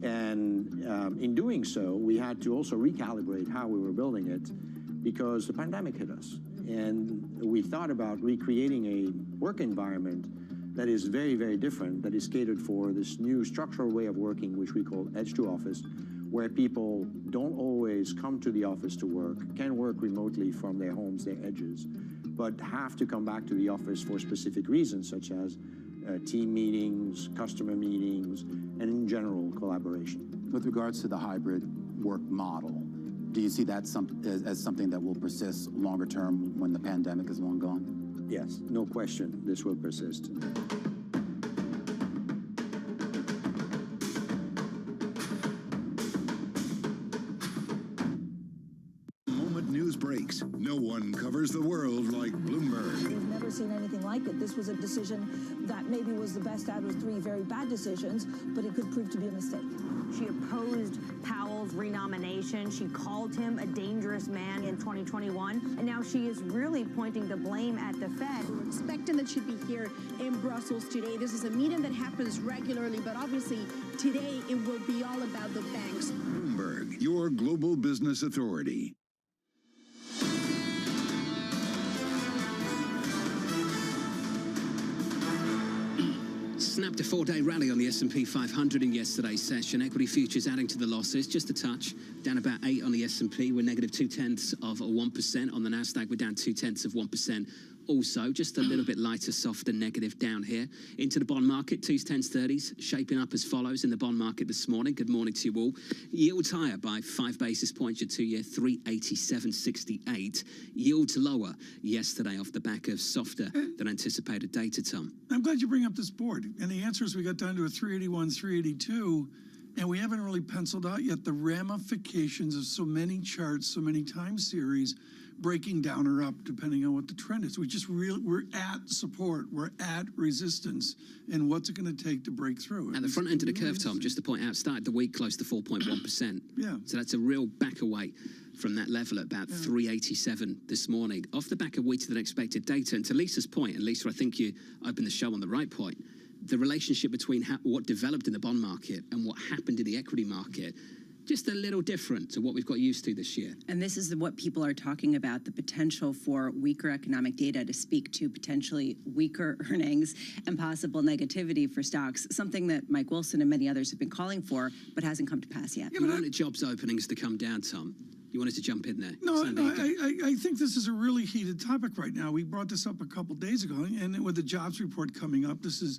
And in doing so, we had to also recalibrate how we were building it because the pandemic hit us. And we thought about recreating a work environment that is very, very different, that is catered for this new structural way of working, which we call edge to office, where people don't always come to the office to work, can work remotely from their homes, their edges, but have to come back to the office for specific reasons, such as team meetings, customer meetings, and in general, collaboration. With regards to the hybrid work model, do you see that as something that will persist longer term when the pandemic is long gone? Yes, no question, this will persist. News breaks. No one covers the world like Bloomberg. We've never seen anything like it. This was a decision that maybe was the best out of 3 very bad decisions, but it could prove to be a mistake. She opposed Powell's renomination. She called him a dangerous man in 2021, and now she is really pointing the blame at the Fed. We're expecting that she'd be here in Brussels today. This is a meeting that happens regularly, but obviously today it will be all about the banks. Bloomberg, your global business authority. Snapped a 4-day rally on the S&P 500 in yesterday's session. Equity futures adding to the losses, just a touch. Down about 8 on the S&P. We're negative 0.2% on the Nasdaq. We're down 0.2%. Also, just a little bit lighter, softer negative down here. Into the bond market, 2s, 10s, 30s, shaping up as follows in the bond market this morning. Good morning to you all. Yields higher by 5 basis points, your 2-year 387.68. Yields lower yesterday off the back of softer than anticipated data, Tom. I'm glad you bring up this board. And the answer is we got down to a 381, 382, and we haven't really penciled out yet the ramifications of so many charts, so many time series breaking down or up, depending on what the trend is. We're at support, we're at resistance, and what's it going to take to break through? At the front end of the curve, Tom, just to point out, started the week close to 4.1%. Yeah. So that's a real back away from that level at about 387 this morning, off the back of weaker than expected data. And to Lisa's point, and Lisa, I think you opened the show on the right point, the relationship between what developed in the bond market and what happened in the equity market, just a little different to what we've got used to this year. And this is what people are talking about, the potential for weaker economic data to speak to potentially weaker earnings and possible negativity for stocks, something that Mike Wilson and many others have been calling for, but hasn't come to pass yet. You wanted jobs openings to come down, Tom. You wanted to jump in there. No, I think this is a really heated topic right now. We brought this up a couple days ago, and with the jobs report coming up, this is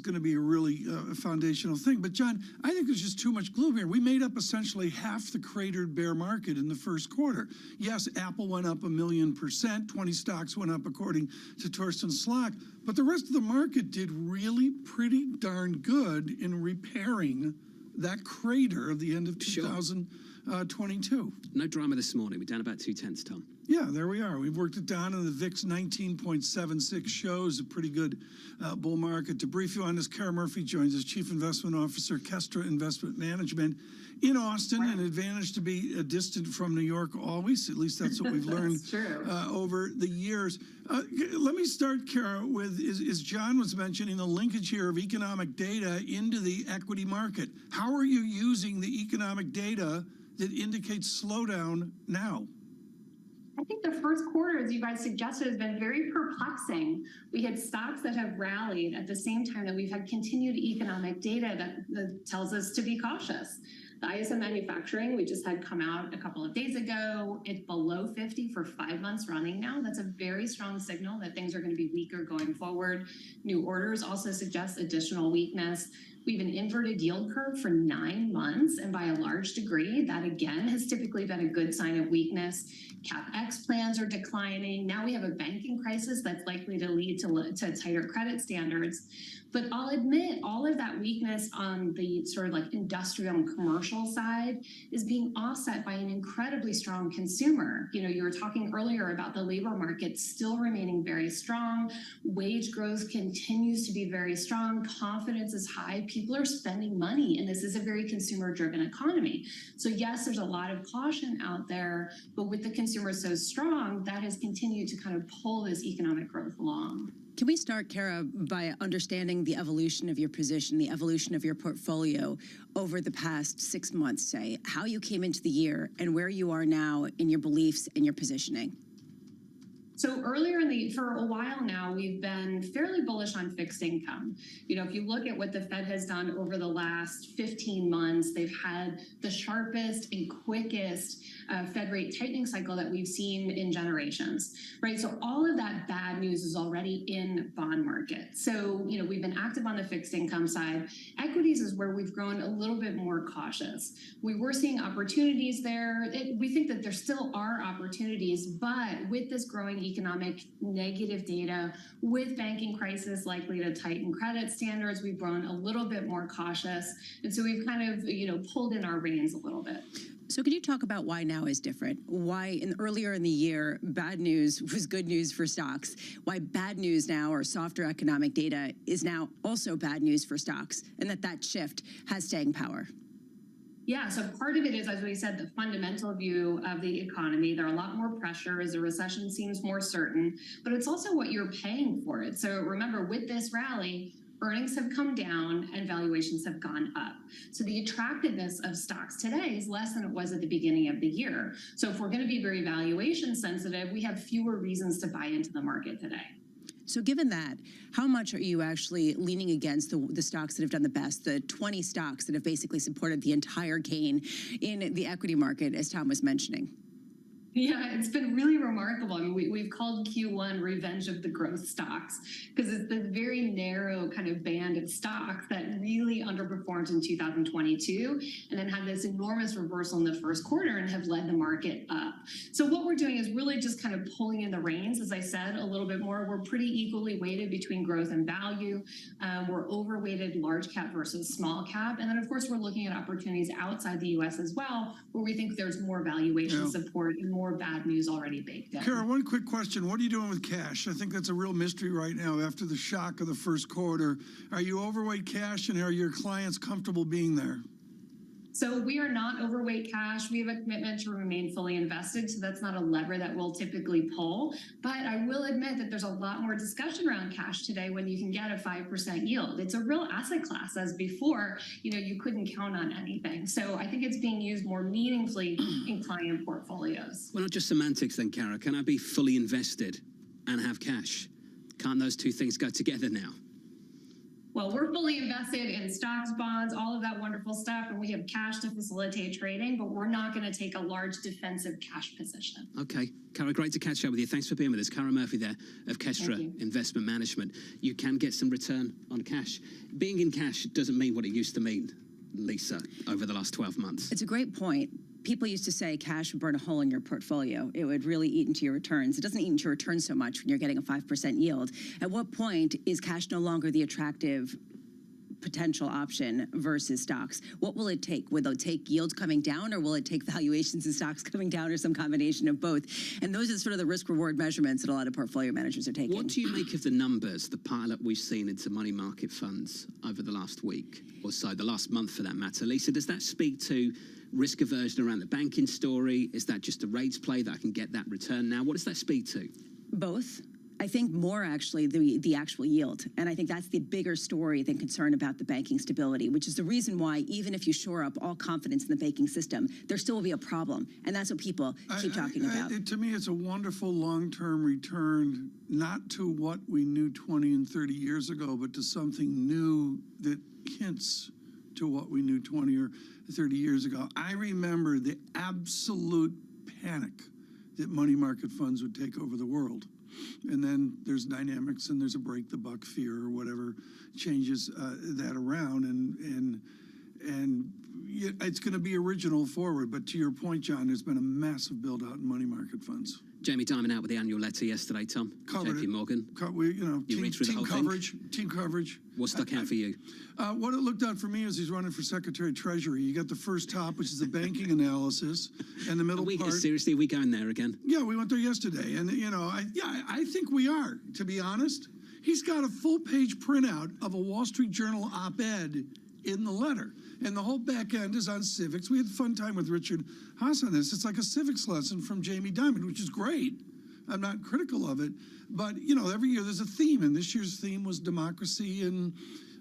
going to be a really foundational thing. But, John, I think there's just too much gloom here. We made up essentially half the cratered bear market in the first quarter. Yes, Apple went up 1,000,000%. 20 stocks went up, according to Torsten Slok. But the rest of the market did really pretty darn good in repairing that crater of the end of 2022. No drama this morning. We're down about 0.2, Tom. Yeah, there we are. We've worked it down, and the VIX 19.76 shows a pretty good bull market. To brief you on this, Kara Murphy joins us, Chief Investment Officer, Kestra Investment Management in Austin. An advantage to be distant from New York always. At least that's what we've learned over the years. Let me start, Kara, with, as John was mentioning, the linkage here of economic data into the equity market. How are you using the economic data that indicates slowdown now? I think the first quarter, as you guys suggested, has been very perplexing. We had stocks that have rallied at the same time that we've had continued economic data that tells us to be cautious. The ISM manufacturing, we just had come out a couple of days ago. It's below 50 for 5 months running now. That's a very strong signal that things are going to be weaker going forward. New orders also suggest additional weakness. We have an inverted yield curve for 9 months, and by a large degree, that again has typically been a good sign of weakness. CapEx plans are declining. Now we have a banking crisis that's likely to lead to tighter credit standards. But I'll admit all of that weakness on the sort of like industrial and commercial side is being offset by an incredibly strong consumer. You know, you were talking earlier about the labor market still remaining very strong. Wage growth continues to be very strong. Confidence is high. People are spending money, and this is a very consumer-driven economy. So yes, there's a lot of caution out there, but with the consumer so strong, that has continued to kind of pull this economic growth along. Can we start, Kara, by understanding the evolution of your position, the evolution of your portfolio over the past 6 months, say, how you came into the year and where you are now in your beliefs and your positioning? So earlier for a while now, we've been fairly bullish on fixed income. You know, if you look at what the Fed has done over the last 15 months, they've had the sharpest and quickest Fed rate tightening cycle that we've seen in generations, right? So all of that bad news is already in bond market. So, you know, we've been active on the fixed income side. Equities is where we've grown a little bit more cautious. We were seeing opportunities there. We think that there still are opportunities, but with this growing economic negative data, with banking crisis likely to tighten credit standards, we've grown a little bit more cautious. And so we've kind of, you know, pulled in our reins a little bit. So could you talk about why now is different? Why earlier in the year, bad news was good news for stocks? Why bad news now or softer economic data is now also bad news for stocks, and that shift has staying power? Yeah, so part of it is, as we said, the fundamental view of the economy. There are a lot more pressure as the recession seems more certain, but it's also what you're paying for it. So remember, with this rally, earnings have come down and valuations have gone up. So the attractiveness of stocks today is less than it was at the beginning of the year. So if we're going to be very valuation sensitive, we have fewer reasons to buy into the market today. So given that, how much are you actually leaning against the stocks that have done the best, the 20 stocks that have basically supported the entire gain in the equity market, as Tom was mentioning? Yeah, it's been really remarkable. I mean, we've called Q1 revenge of the growth stocks because it's the very narrow kind of band of stocks that really underperformed in 2022 and then had this enormous reversal in the first quarter and have led the market up. So what we're doing is really just kind of pulling in the reins, as I said, a little bit more. We're pretty equally weighted between growth and value. We're overweighted large cap versus small cap. And then, of course, we're looking at opportunities outside the U.S. as well, where we think there's more valuation support and more bad news already baked in. Kara, one quick question. What are you doing with cash? I think that's a real mystery right now after the shock of the first quarter. Are you overweight cash, and are your clients comfortable being there? So we are not overweight cash. We have a commitment to remain fully invested, so that's not a lever that we'll typically pull. But I will admit that there's a lot more discussion around cash today when you can get a 5% yield. It's a real asset class, as before, you know, you couldn't count on anything. So I think it's being used more meaningfully in client portfolios. Well, not just semantics then, Kara. Can I be fully invested and have cash? Can't those two things go together now? Well, we're fully invested in stocks, bonds, all of that wonderful stuff, and we have cash to facilitate trading, but we're not going to take a large defensive cash position. Okay. Kara, great to catch up with you. Thanks for being with us. Kara Murphy there of Kestra Investment Management. You can get some return on cash. Being in cash doesn't mean what it used to mean, Lisa, over the last 12 months. It's a great point. People used to say cash would burn a hole in your portfolio. It would really eat into your returns. It doesn't eat into your returns so much when you're getting a 5% yield. At what point is cash no longer the attractive potential option versus stocks? What will it take? Will it take yields coming down, or will it take valuations and stocks coming down, or some combination of both? And those are sort of the risk-reward measurements that a lot of portfolio managers are taking. What do you make of the numbers, the pilot we've seen into money market funds over the last week or so, the last month for that matter? Lisa, does that speak to risk aversion around the banking story? Is that just a rates play that I can get that return now? What does that speak to? Both. I think more actually the actual yield. And I think that's the bigger story than concern about the banking stability, which is the reason why even if you shore up all confidence in the banking system, there still will be a problem. And that's what people keep talking about. To me, it's a wonderful long-term return, not to what we knew 20 and 30 years ago, but to something new that hints to what we knew 20 or 30 years ago. I remember the absolute panic that money market funds would take over the world. And then there's dynamics, and there's a break the buck fear or whatever changes that around, and it's going to be original forward. But to your point, John, there's been a massive build out in money market funds. Jamie Dimon out with the annual letter yesterday, Tom. Covered JP it. Morgan. You read through the whole team coverage. What stuck out for you? What it looked out for me is he's running for Secretary of Treasury. You got the first top, which is the banking analysis, and the middle part. Seriously, are we going there again? Yeah, we went there yesterday, and I think we are. To be honest, he's got a full-page printout of a Wall Street Journal op-ed in the letter. And the whole back end is on civics. We had a fun time with Richard Haas on this. It's like a civics lesson from Jamie Dimon, which is great. I'm not critical of it. But, every year there's a theme. And this year's theme was democracy and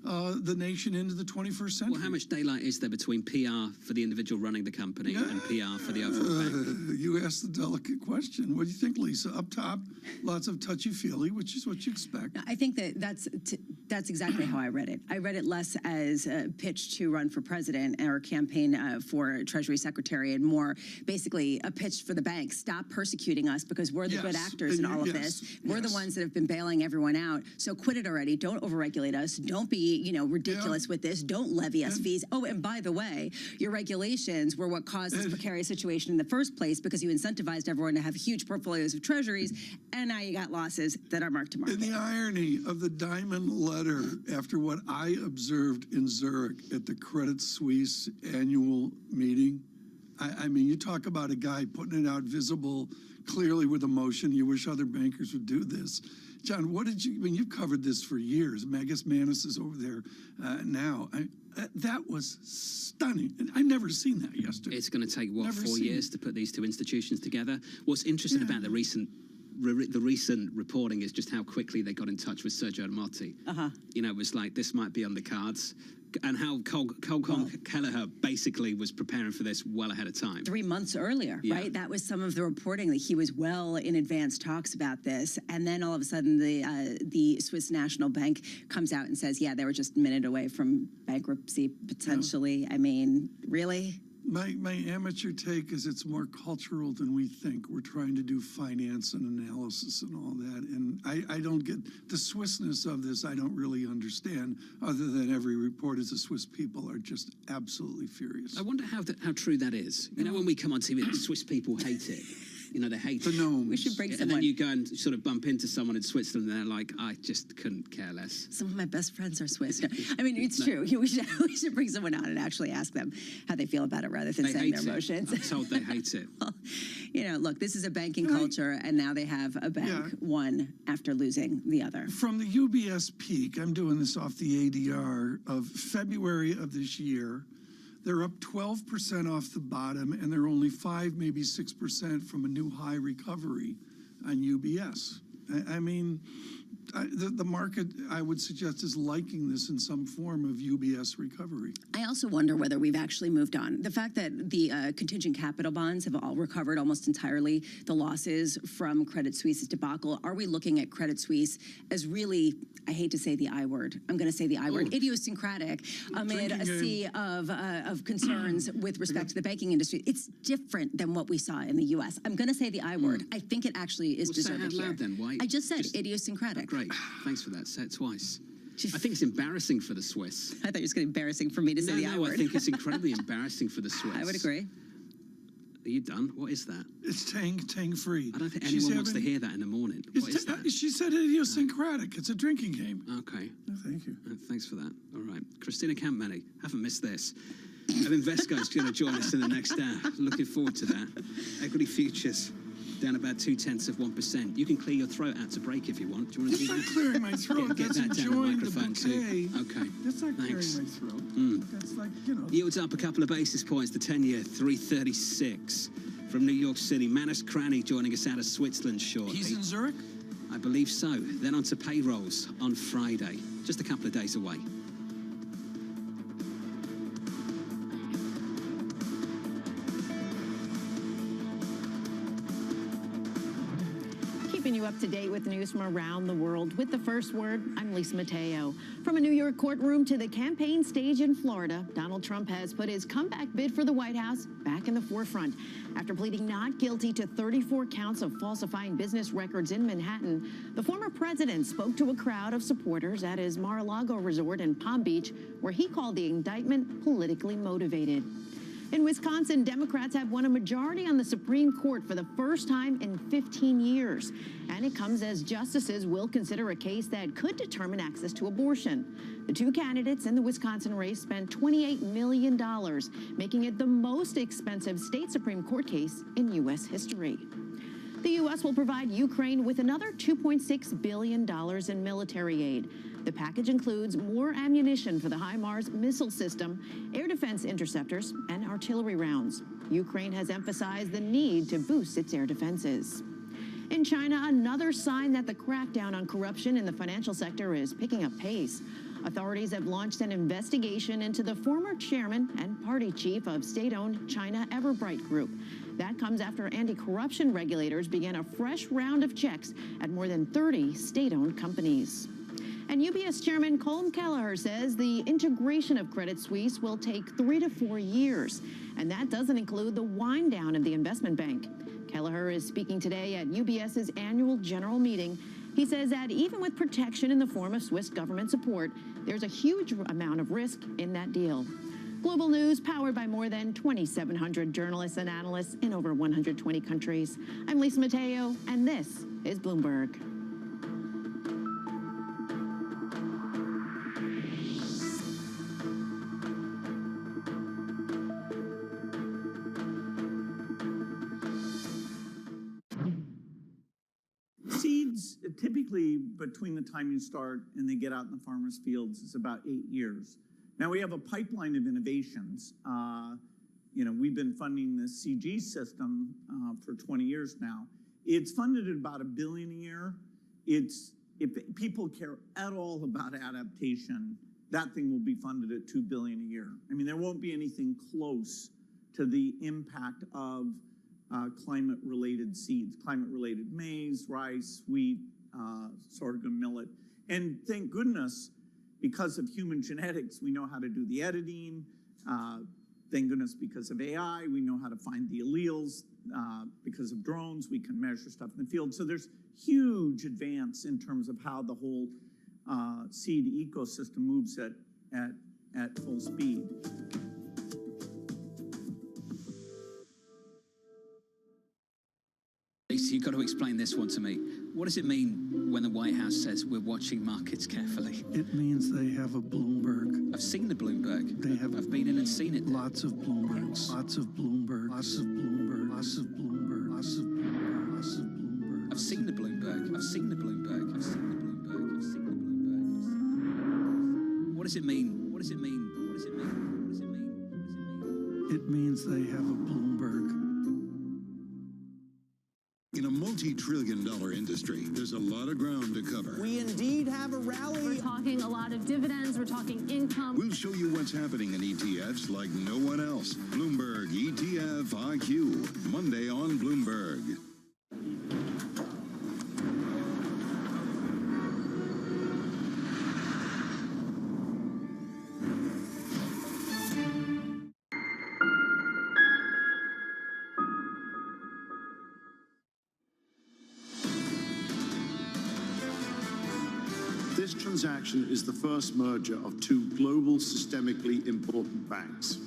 the nation into the 21st century. Well, how much daylight is there between PR for the individual running the company and PR for the overall bank? You asked the delicate question. What do you think, Lisa? Up top, lots of touchy-feely, which is what you expect. I think that's exactly how I read it. I read it less as a pitch to run for president or campaign for Treasury Secretary, and more basically a pitch for the bank. Stop persecuting us because we're the good actors in all of this. We're the ones that have been bailing everyone out. So quit it already. Don't overregulate us. Don't be ridiculous with this. Don't levy us fees. Oh, and by the way, your regulations were what caused this precarious situation in the first place because you incentivized everyone to have huge portfolios of treasuries, and now you got losses that are marked to market. And the irony of the Diamond letter after what I observed in Zurich at the Credit Suisse annual meeting, I mean, you talk about a guy putting it out visible, clearly with emotion. You wish other bankers would do this. John, you've covered this for years. Magus Manus is over there now. That was stunning. I've never seen that yesterday. It's going to take, 4 years to put these two institutions together? What's interesting about the recent reporting is just how quickly they got in touch with Sergio Motti. It was like, this might be on the cards. And how Cole Kelleher basically was preparing for this well ahead of time. 3 months earlier, right? That was some of the reporting, that he was well in advance talks about this. And then all of a sudden the Swiss National Bank comes out and says, yeah, they were just a minute away from bankruptcy, potentially. Yeah. I mean, really? My amateur take is it's more cultural than we think. We're trying to do finance and analysis and all that. And I don't get the Swissness of this. I don't really understand, other than every report is the Swiss people are just absolutely furious. I wonder how true that is. When we come on TV, the Swiss people hate it. They hate the gnomes. We should bring someone. And then you go and sort of bump into someone in Switzerland and they're like, I just couldn't care less. Some of my best friends are Swiss. I mean, it's true. We should bring someone on and actually ask them how they feel about it rather than saying their emotions. I'm told they hate it. Well, look, this is a banking culture, and now they have a bank, one after losing the other. From the UBS peak, I'm doing this off the ADR of February of this year, they're up 12% off the bottom, and they're only 5, maybe 6% from a new high recovery on UBS. I mean, the market, I would suggest, is liking this in some form of UBS recovery. I also wonder whether we've actually moved on. The fact that the contingent capital bonds have all recovered almost entirely the losses from Credit Suisse's debacle. Are we looking at Credit Suisse as really, I hate to say the I word, I'm going to say the I word, idiosyncratic amid a sea of concerns with respect to the banking industry? It's different than what we saw in the U.S. I'm going to say the I word. I think it actually is deserved here. Loud then. Why? I just said idiosyncratic. Great. Thanks for that. Say it twice. I think it's embarrassing for the Swiss. I thought you were going to be embarrassing for me to say the I word. No, I think it's incredibly embarrassing for the Swiss. I would agree. Are you done? What is that? It's tang free. I don't think anyone wants to hear that in the morning. What is that? She said idiosyncratic. It's a drinking game. Okay. Oh, thank you. Thanks for that. All right. Christina Campmany, haven't missed this. Invesco is going to join us in the next hour. Looking forward to that. Equity futures down about 0.2%. You can clear your throat out to break if you want. Do you want to do that? That's not clearing my throat. Get that down the microphone too. Okay. That's not clearing my throat. That's like, Yields up a couple of basis points. The 10-year, 336. From New York City, Manus Cranny joining us out of Switzerland shortly. He's in Zurich? I believe so. Then on to payrolls on Friday. Just a couple of days away. Keeping you up to date with news from around the world with the first word, I'm Lisa Mateo. From a New York courtroom to the campaign stage in Florida, Donald Trump has put his comeback bid for the White House back in the forefront. After pleading not guilty to 34 counts of falsifying business records in Manhattan, the former president spoke to a crowd of supporters at his Mar-a-Lago resort in Palm Beach, where he called the indictment politically motivated. In Wisconsin, Democrats have won a majority on the Supreme Court for the first time in 15 years. And it comes as justices will consider a case that could determine access to abortion. The two candidates in the Wisconsin race spent $28 million, making it the most expensive state Supreme Court case in U.S. history. The U.S. will provide Ukraine with another $2.6 billion in military aid. The package includes more ammunition for the HIMARS missile system, air defense interceptors, and artillery rounds. Ukraine has emphasized the need to boost its air defenses. In China, another sign that the crackdown on corruption in the financial sector is picking up pace. Authorities have launched an investigation into the former chairman and party chief of state-owned China Everbright Group. That comes after anti-corruption regulators began a fresh round of checks at more than 30 state-owned companies. And UBS Chairman Colm Kelleher says the integration of Credit Suisse will take 3 to 4 years, and that doesn't include the wind down of the investment bank. Kelleher is speaking today at UBS's annual general meeting. He says that even with protection in the form of Swiss government support, there's a huge amount of risk in that deal. Global news powered by more than 2,700 journalists and analysts in over 120 countries. I'm Lisa Mateo, and this is Bloomberg. Seeds, typically between the time you start and they get out in the farmers' fields, is about 8 years. Now we have a pipeline of innovations. We've been funding the CG system for 20 years now. It's funded at about $1 billion a year. If people care at all about adaptation, that thing will be funded at $2 billion a year. I mean, there won't be anything close to the impact of climate-related seeds, climate-related maize, rice, wheat, sorghum, millet. And thank goodness, because of human genetics, we know how to do the editing. Thank goodness, because of AI, we know how to find the alleles. Because of drones, we can measure stuff in the field. So there's huge advance in terms of how the whole seed ecosystem moves at full speed. Lisa, you've got to explain this one to me. What does it mean when the White House says we're watching markets carefully? It means they have a Bloomberg. I've seen the Bloomberg. They have. I've been in and seen it. Lots of Bloombergs. Lots of Bloomberg. Lots of Bloomberg. Lots of Bloomberg. Lots of Bloomberg. Lots of Bloomberg. I've seen the Bloomberg. I've seen the Bloomberg. I've seen the Bloomberg. I've seen the Bloomberg. What does it mean? What does it mean? What does it mean? What does it mean? What does it mean? It means they have a Bloomberg. In a multi-trillion-dollar industry, there's a lot of ground to cover. We indeed have a rally. We're talking a lot of dividends. We're talking income. We'll show you what's happening in ETFs like no one else. Bloomberg ETF IQ, Monday on Bloomberg. This transaction is the first merger of two global systemically important banks.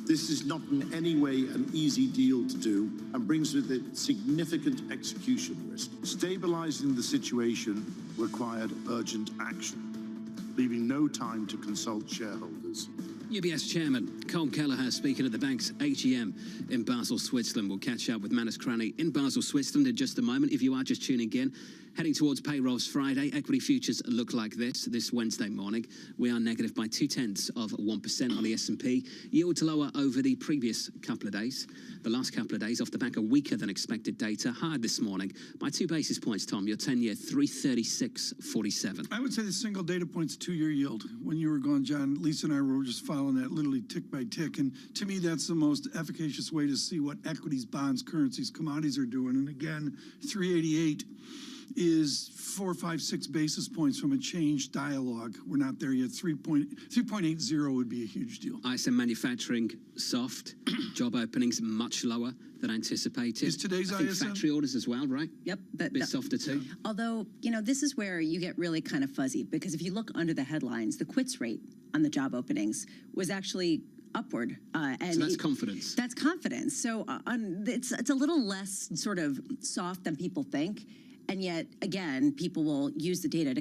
This is not in any way an easy deal to do and brings with it significant execution risk. Stabilizing the situation required urgent action, leaving no time to consult shareholders. UBS Chairman Colm Kelleher speaking at the bank's AGM in Basel, Switzerland. We'll catch up with Manus Cranny in Basel, Switzerland in just a moment. If you are just tuning in, heading towards payrolls Friday, equity futures look like this Wednesday morning. We are negative by 0.2% on the S&P. Yields lower over the previous couple of days. The last couple of days off the back of weaker than expected data. Higher this morning by 2 basis points, Tom. Your 10-year 336.47. I would say the single data point's 2-year yield. When you were gone, John, Lisa and I were just following that literally tick by tick. And to me, that's the most efficacious way to see what equities, bonds, currencies, commodities are doing. And again, 388 is 4, 5, 6 basis points from a changed dialogue. We're not there yet. 3.80 would be a huge deal. ISM manufacturing soft, job openings much lower than anticipated. Is today's ISM? Factory orders as well, right? Yep. A bit softer too. Although, this is where you get really kind of fuzzy, because if you look under the headlines, the quits rate on the job openings was actually upward. And so that's confidence. That's confidence. So it's a little less sort of soft than people think. And yet, again, people will use the data to